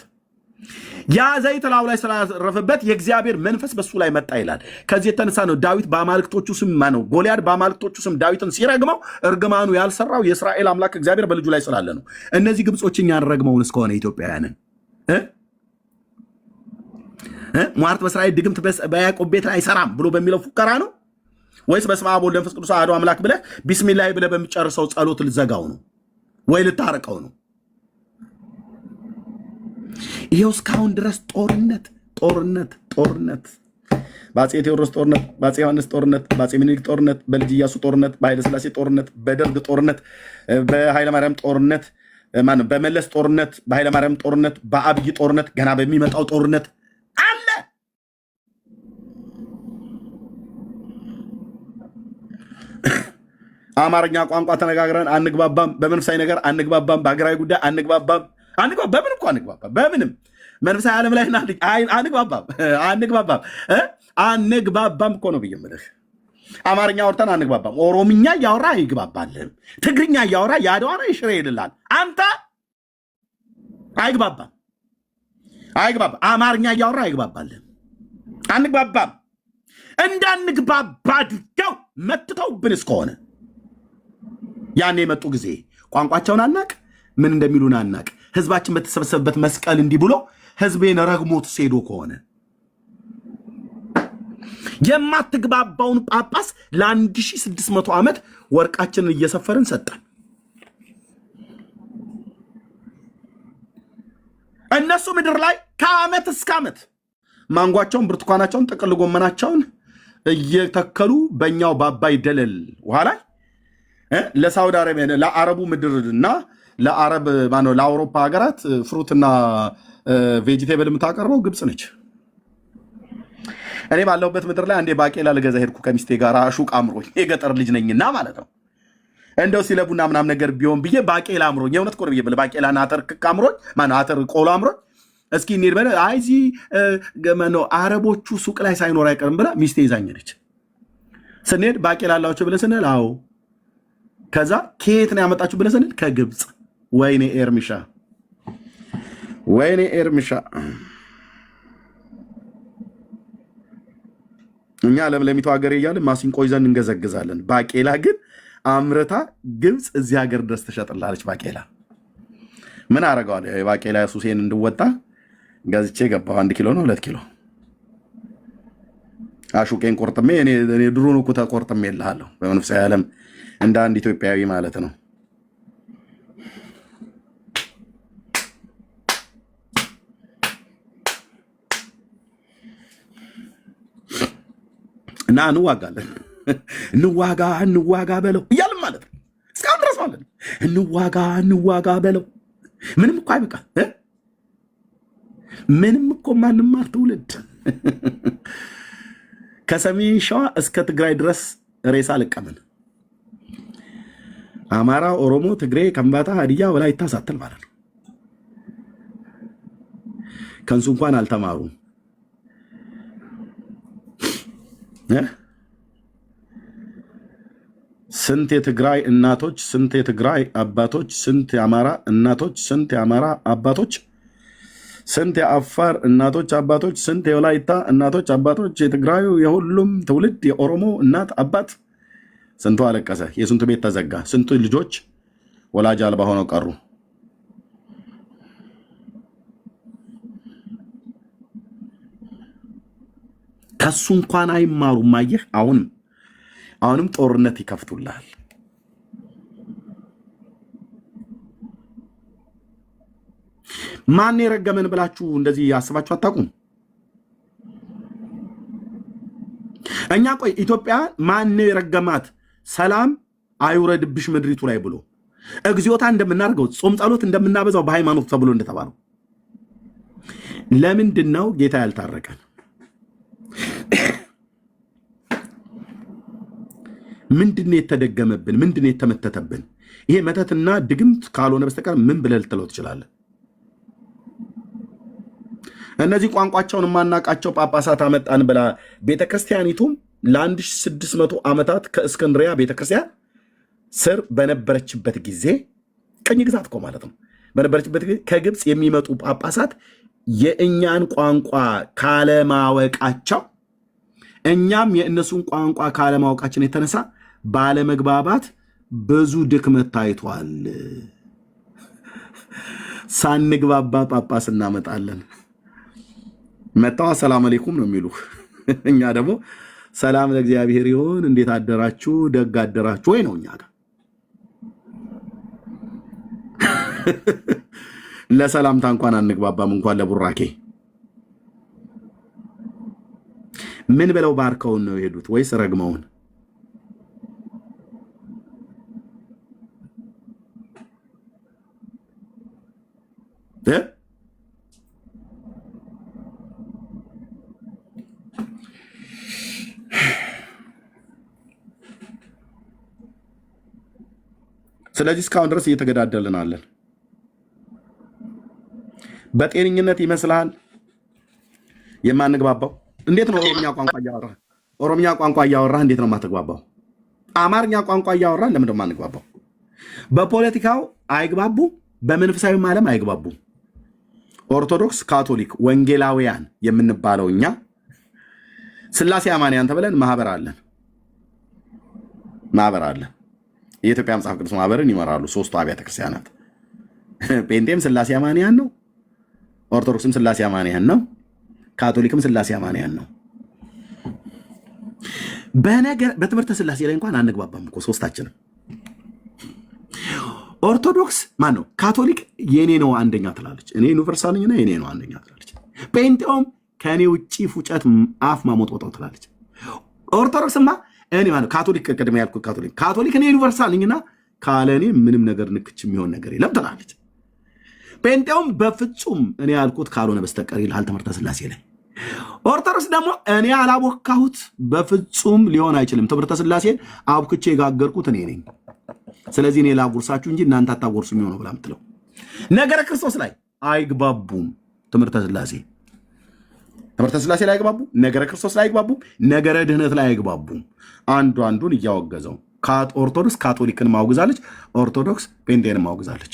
ያ ዘይት ላዩ ላይ ስላረፈበት የእግዚአብሔር መንፈስ በሱ ላይ መጣ ይላል። ከዚህ የተነሳ ነው ዳዊት በአማልክቶቹ ስም ነው ጎልያድ በአማልክቶቹ ስም ዳዊትን ሲረግመው እርግማኑ ያልሰራው የእስራኤል አምላክ እግዚአብሔር በልጁ ላይ ስላለ ነው። እነዚህ ግብጾች እኛን ረግመውን እስከሆነ ኢትዮጵያውያንን ሟርት በእስራኤል ድግምት በያዕቆብ ቤት ላይ አይሰራም ብሎ በሚለው ፉከራ ነው ወይስ በስመ አብ ወወልድ ወመንፈስ ቅዱስ አሐዱ አምላክ ብለህ ቢስሚላህ ብለህ በሚጨርሰው ጸሎት ልዘጋው ነው ወይ ልታረቀው ነው? ይሄው እስካሁን ድረስ ጦርነት በአፄ ቴዎድሮስ ጦርነት፣ በአፄ ዮሐንስ ጦርነት፣ በአፄ ምኒልክ ጦርነት፣ በልጅ ኢያሱ ጦርነት፣ በኃይለ ሥላሴ ጦርነት፣ በደርግ ጦርነት፣ በኃይለ ማርያም ጦርነት፣ ማነው በመለስ ጦርነት፣ በኃይለማርያም ጦርነት፣ በአብይ ጦርነት፣ ገና በሚመጣው ጦርነት አለ። አማርኛ ቋንቋ ተነጋግረን አንግባባም፣ በመንፈሳዊ ነገር አንግባባም፣ በሀገራዊ ጉዳይ አንግባባም። በምን እኮ አንግባባም፣ በምንም መንፈሳዊ ዓለም ላይ አንግባባም እኮ ነው ብዬ የምልህ። አማርኛ አውርተን አንግባባም። ኦሮምኛ እያወራ አይግባባልህም። ትግርኛ እያወራ የአድዋና የሽሬ ይልላል። አንተ አይግባባም። አማርኛ እያወራ አይግባባልህም። አንግባባም። እንዳንግባባ አድርገው መትተውብን እስከሆነ ያኔ የመጡ ጊዜ ቋንቋቸውን አናቅ፣ ምን እንደሚሉን አናቅ። ህዝባችን በተሰበሰበበት መስቀል እንዲህ ብሎ ህዝቤን ረግሞት ሴዶ ከሆነ የማትግባባውን ጳጳስ ለ1600 ዓመት ወርቃችንን እየሰፈርን ሰጠን። እነሱ ምድር ላይ ከዓመት እስከ ዓመት ማንጓቸውን፣ ብርቱካናቸውን፣ ጥቅል ጎመናቸውን እየተከሉ በእኛው በአባይ ደለል ውሃ ላይ ለሳውዲ አረቢያ ለአረቡ ምድርና ለአረብ ማነው ለአውሮፓ ሀገራት ፍሩትና ቬጂቴብል የምታቀርበው ግብፅ ነች። እኔ ባለሁበት ምድር ላይ አንዴ ባቄላ ልገዛ ሄድኩ ከሚስቴ ጋር ሹቅ አምሮኝ፣ የገጠር ልጅ ነኝና ማለት ነው። እንደው ሲለቡና ምናምን ነገር ቢሆን ብዬ ባቄላ አምሮኝ፣ የእውነት ቆር ብዬ ባቄላና አተር ክክ አምሮኝ፣ ማነው አተር ቆሎ አምሮኝ፣ እስኪ እንሂድ በለ አይዚ ማነው አረቦቹ ሱቅ ላይ ሳይኖር አይቀርም ብላ ሚስቴ ይዛኘነች። ስንሄድ ባቄላ አላቸው ብለን ስንል አዎ። ከዛ ከየት ነው ያመጣችሁ ብለን ስንል ከግብፅ። ወይኔ ኤርሚሻ፣ ወይኔ ኤርሚሻ። እኛ ለምለሚቱ ሀገር እያለን ማሲንቆ ይዘን እንገዘግዛለን። ባቄላ ግን አምርታ ግብፅ እዚህ ሀገር ድረስ ትሸጥላለች። ባቄላ ምን አረገዋል? የባቄላ ሱሴን እንድወጣ ገዝቼ ገባሁ። 1 ኪሎ ነው 2 ኪሎ አሹቄን ቆርጥሜ እኔ ድሮን እኮ ተቆርጥሜ እልሃለሁ። በመንፈሳዊ ዓለም እንደ አንድ ኢትዮጵያዊ ማለት ነው። እና እንዋጋለን። እንዋጋ በለው እያልን ማለት ነው። እስካሁን ድረስ ማለት ነው። እንዋጋ በለው። ምንም እኮ አይበቃ፣ ምንም እኮ ማንማር ትውልድ ከሰሜን ሸዋ እስከ ትግራይ ድረስ ሬሳ ልቀምን። አማራ፣ ኦሮሞ፣ ትግሬ፣ ከምባታ፣ ሀዲያ፣ ወላይታ ሳትል ማለት ነው። ከንሱ እንኳን አልተማሩም። ስንት የትግራይ እናቶች፣ ስንት የትግራይ አባቶች፣ ስንት የአማራ እናቶች፣ ስንት የአማራ አባቶች፣ ስንት የአፋር እናቶች አባቶች፣ ስንት የወላይታ እናቶች አባቶች፣ የትግራዩ የሁሉም ትውልድ የኦሮሞ እናት አባት ስንቱ አለቀሰ። የስንቱ ቤት ተዘጋ። ስንቱ ልጆች ወላጅ አልባ ሆነው ቀሩ። ከሱ እንኳን አይማሩም። አየህ፣ አሁንም ጦርነት ይከፍቱልሃል። ማን የረገመን ብላችሁ እንደዚህ ያስባችሁ አታውቁም? እኛ ቆይ ኢትዮጵያ ማን የረገማት? ሰላም አይውረድብሽ ምድሪቱ ላይ ብሎ እግዚኦታ እንደምናደርገው ጾም ጸሎት እንደምናበዛው በሃይማኖት ተብሎ እንደተባለው ለምንድን ነው ጌታ ያልታረቀን? ምንድነው የተደገመብን? ምንድነው የተመተተብን? ይሄ መተትና ድግምት ካልሆነ በስተቀር ምን ብለህ ልትለው ትችላለህ? እነዚህ ቋንቋቸውን የማናቃቸው ጳጳሳት አመጣን ብላ ቤተክርስቲያኒቱም ለ1600 ዓመታት ከእስክንድሪያ ቤተክርስቲያን ስር በነበረችበት ጊዜ ቀኝ ግዛት እኮ ማለት ነው በነበረችበት ጊዜ ከግብፅ የሚመጡ ጳጳሳት የእኛን ቋንቋ ካለማወቃቸው እኛም የእነሱን ቋንቋ ካለማወቃችን የተነሳ ባለመግባባት ብዙ ድክመት ታይቷል። ሳንግባባ ጳጳስ እናመጣለን። መጣው አሰላም አለይኩም ነው የሚሉ። እኛ ደግሞ ሰላም ለእግዚአብሔር ይሁን፣ እንዴት አደራችሁ፣ ደግ አደራችሁ ወይ ነው እኛ ጋር። ለሰላምታ እንኳን አንግባባም፣ እንኳን ለቡራኬ። ምን ብለው ባርከውን ነው የሄዱት ወይስ ረግመውን? ስለዚህ እስካሁን ድረስ እየተገዳደልን አለን። በጤንኝነት ይመስልሃል የማንግባባው? እንዴት ነው ኦሮምኛ ቋንቋ እያወራህ እንዴት ነው የማትግባባው? አማርኛ ቋንቋ እያወራህ ለምንድን ነው የማንግባባው? በፖለቲካው አይግባቡ፣ በመንፈሳዊም ዓለም አይግባቡ። ኦርቶዶክስ፣ ካቶሊክ፣ ወንጌላውያን የምንባለው እኛ ስላሴ አማንያን ተብለን ማህበር አለን። የኢትዮጵያ መጽሐፍ ቅዱስ ማህበርን ይመራሉ ሶስቱ አብያተ ክርስቲያናት። ጴንጤም ስላሴ አማንያን ነው፣ ኦርቶዶክስም ስላሴ አማንያን ነው፣ ካቶሊክም ስላሴ አማንያን ነው። በትምህርተ ስላሴ ላይ እንኳን አንግባባም እኮ ሶስታችንም። ኦርቶዶክስ ማን ነው? ካቶሊክ የኔ ነው አንደኛ ትላለች፣ እኔ ዩኒቨርሳል ነኝና የኔ ነው አንደኛ ትላለች። ጴንጤውም ከእኔ ውጭ ፉጨት አፍ ማሞጥወጣው ትላለች። ኦርቶዶክስማ እኔ ማለት ካቶሊክ ቀደም ያልኩት ካቶሊክ እኔ ዩኒቨርሳል ነኝና ካለ እኔ ምንም ነገር ንክች የሚሆን ነገር የለም ትላለች። ጴንጤውም በፍጹም እኔ ያልኩት ካልሆነ በስተቀር ይልሃል ትምህርተ ስላሴ ላይ። ኦርቶዶክስ ደግሞ እኔ አላቦካሁት በፍጹም ሊሆን አይችልም፣ ትምህርተ ስላሴን አብክቼ የጋገርኩት እኔ ነኝ፣ ስለዚህ እኔ ላጉርሳችሁ እንጂ እናንተ አታጎርሱ የሚሆነው ብላ ምትለው። ነገረ ክርስቶስ ላይ አይግባቡም። ትምህርተ ስላሴ ላይ አይግባቡም። ነገረ ክርስቶስ ላይ አይግባቡም። ነገረ ድህነት ላይ አይግባቡም። አንዱ አንዱን እያወገዘው ኦርቶዶክስ ካቶሊክን ማውግዛለች፣ ኦርቶዶክስ ጴንጤን ማውግዛለች።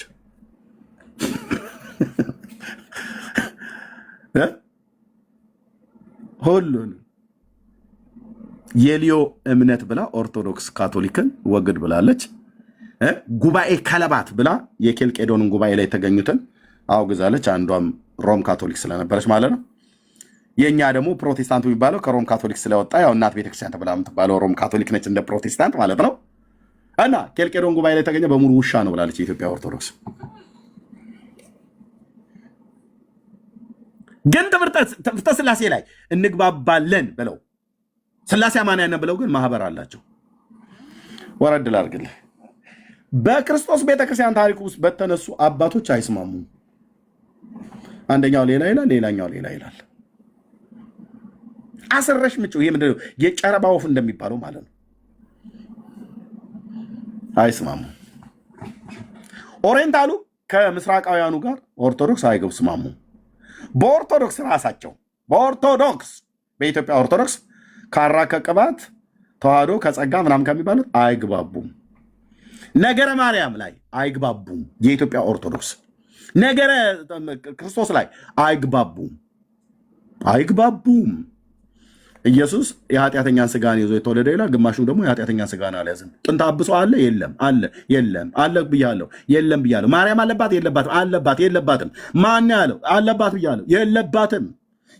ሁሉን የሊዮ እምነት ብላ ኦርቶዶክስ ካቶሊክን ወግድ ብላለች። ጉባኤ ከለባት ብላ የኬልቄዶንን ጉባኤ ላይ የተገኙትን አውግዛለች። አንዷም ሮም ካቶሊክ ስለነበረች ማለት ነው። የእኛ ደግሞ ፕሮቴስታንቱ የሚባለው ከሮም ካቶሊክ ስለወጣ ያው እናት ቤተክርስቲያን ተብላ የምትባለው ሮም ካቶሊክ ነች፣ እንደ ፕሮቴስታንት ማለት ነው። እና ኬልቄዶን ጉባኤ ላይ የተገኘ በሙሉ ውሻ ነው ብላለች የኢትዮጵያ ኦርቶዶክስ። ግን ትምህርተ ስላሴ ላይ እንግባባለን ብለው ስላሴ አማንያን ብለው ግን ማህበር አላቸው። ወረድ ላድርግልህ። በክርስቶስ ቤተክርስቲያን ታሪክ ውስጥ በተነሱ አባቶች አይስማሙም። አንደኛው ሌላ ይላል፣ ሌላኛው ሌላ ይላል። አስረሽ ምጭው ይሄ ምንድነው? የጨረባ ወፍ እንደሚባለው ማለት ነው። አይስማሙም። ኦሪየንታሉ ከምስራቃውያኑ ጋር ኦርቶዶክስ አይስማሙም። በኦርቶዶክስ ራሳቸው በኢትዮጵያ ኦርቶዶክስ ካራ ከቅባት ተዋህዶ ከጸጋ ምናምን ከሚባሉት አይግባቡም። ነገረ ማርያም ላይ አይግባቡም። የኢትዮጵያ ኦርቶዶክስ ነገረ ክርስቶስ ላይ አይግባቡም። ኢየሱስ የኃጢአተኛን ስጋን ይዞ የተወለደ ይላል። ግማሹ ደግሞ የኃጢአተኛን ስጋን አልያዝም። ጥንተ አብሶ አለ የለም አለ ብያለሁ የለም ብያለሁ። ማርያም አለባት የለባትም? አለባት የለባትም? ማን ያለው? አለባት ብያለሁ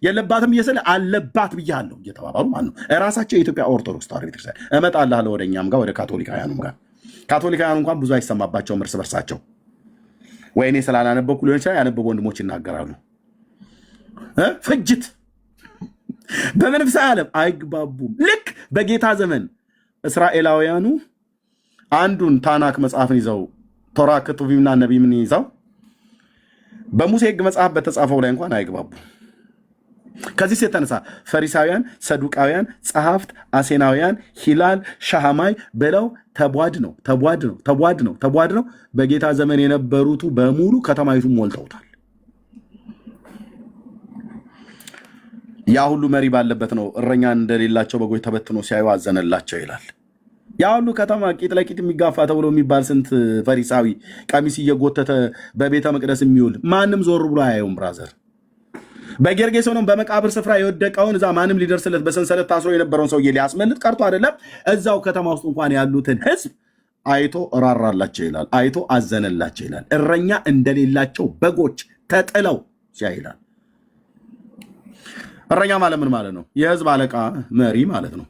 የለባትም እየስለ አለባት ብያለሁ እየተባባሉ ማለት ነው። እራሳቸው የኢትዮጵያ ኦርቶዶክስ ተዋሕዶ ቤተክርስቲያን። እመጣልሃለሁ ወደ እኛም ጋር ወደ ካቶሊካውያኑም ጋር። ካቶሊካውያኑ እንኳን ብዙ አይሰማባቸውም እርስ በርሳቸው። ወይ እኔ ስላላነበብኩ ሊሆን ይችላል፣ ያነበቡ ወንድሞች ይናገራሉ። ፍጅት በመንፈሳዊ ዓለም አይግባቡም። ልክ በጌታ ዘመን እስራኤላውያኑ አንዱን ታናክ መጽሐፍን ይዘው ቶራ ክቱቢምና ነቢምን ይዘው በሙሴ ሕግ መጽሐፍ በተጻፈው ላይ እንኳን አይግባቡም። ከዚህ የተነሳ ፈሪሳውያን፣ ሰዱቃውያን፣ ጸሐፍት፣ አሴናውያን፣ ሂላል፣ ሻሃማይ ብለው ተቧድ ነው በጌታ ዘመን የነበሩቱ በሙሉ ከተማይቱ ሞልተውታል። ያ ሁሉ መሪ ባለበት ነው እረኛ እንደሌላቸው በጎች ተበትኖ ሲያዩ አዘነላቸው ይላል። ያ ሁሉ ከተማ ቂጥ ለቂጥ የሚጋፋ ተብሎ የሚባል ስንት ፈሪሳዊ ቀሚስ እየጎተተ በቤተ መቅደስ የሚውል ማንም ዞር ብሎ አያየውም። ብራዘር በጌርጌሶንም በመቃብር ስፍራ የወደቀውን እዛ ማንም ሊደርስለት በሰንሰለት ታስሮ የነበረውን ሰውዬ ሊያስመልጥ ቀርቶ አይደለም እዛው ከተማ ውስጥ እንኳን ያሉትን ሕዝብ አይቶ እራራላቸው ይላል፣ አይቶ አዘነላቸው ይላል። እረኛ እንደሌላቸው በጎች ተጥለው ሲያይ ይላል። እረኛ ማለት ምን ማለት ነው? የህዝብ አለቃ መሪ ማለት ነው።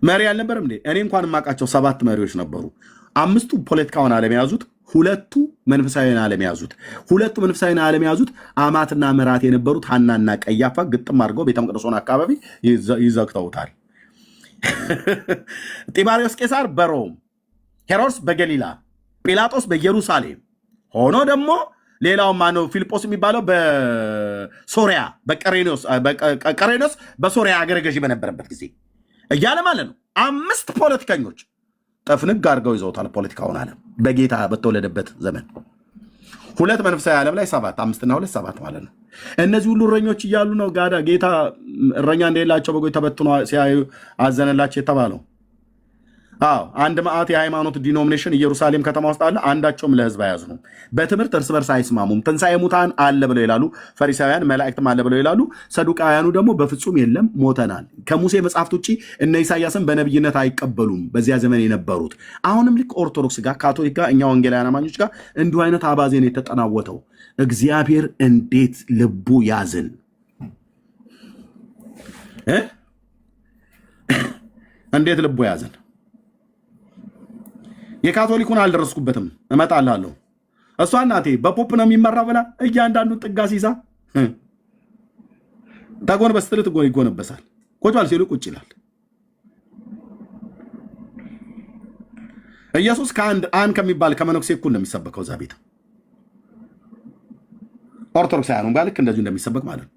መሪ አልነበረም እንዴ? እኔ እንኳን የማውቃቸው 7 መሪዎች ነበሩ። 5ቱ ፖለቲካውን ዓለም የያዙት፣ 2ቱ መንፈሳዊን ዓለም የያዙት። 2ቱ መንፈሳዊን ዓለም የያዙት አማትና መራት የነበሩት ሐናና ቀያፋ ግጥም አድርገው ቤተ መቅደሱን አካባቢ ይዘግተውታል። ጢባሪዎስ ቄሳር በሮም፣ ሄሮድስ በገሊላ፣ ጲላጦስ በኢየሩሳሌም ሆኖ ደግሞ ሌላው ማነው ፊልጶስ የሚባለው በሶሪያ ቀሬኖስ በሶሪያ አገረ ገዢ በነበረበት ጊዜ እያለ ማለት ነው። 5 ፖለቲከኞች ጠፍንግ አድርገው ይዘውታል ፖለቲካውን ዓለም በጌታ በተወለደበት ዘመን። 2 መንፈሳዊ ዓለም ላይ 7 5 እና 2 7 ማለት ነው። እነዚህ ሁሉ እረኞች እያሉ ነው ጌታ እረኛ እንደሌላቸው በጎች ተበትኖ ሲያዩ አዘነላቸው የተባለው። አዎ አንድ መዓት የሃይማኖት ዲኖሚኔሽን ኢየሩሳሌም ከተማ ውስጥ አለ። አንዳቸውም ለህዝብ አያዝኑም። በትምህርት እርስ በርስ አይስማሙም። ትንሣኤ ሙታን አለ ብለው ይላሉ ፈሪሳውያን፣ መላእክትም አለ ብለው ይላሉ ሰዱቃውያኑ ደግሞ በፍጹም የለም ሞተናል። ከሙሴ መጽሐፍት ውጭ እነ ኢሳያስን በነብይነት አይቀበሉም በዚያ ዘመን የነበሩት። አሁንም ልክ ኦርቶዶክስ ጋር ካቶሊክ ጋር እኛ ወንጌላውያን አማኞች ጋር እንዲሁ አይነት አባዜን የተጠናወተው እግዚአብሔር እንዴት ልቡ ያዝን እንዴት ልቡ ያዝን። የካቶሊኩን አልደረስኩበትም እመጣላለሁ። እሷ እናቴ በፖፕ ነው የሚመራ ብላ እያንዳንዱን ጥጋስ ይዛ ተጎንበስ ስትል ይጎነበሳል። ቁጭ ሲሉ ቁጭ ይላል። ኢየሱስ ከአን ከሚባል ከመነኩሴ እኩል ነው የሚሰበከው እዛ ቤት ኦርቶዶክሳውያኑ ጋር ልክ እንደዚሁ እንደሚሰበክ ማለት ነው።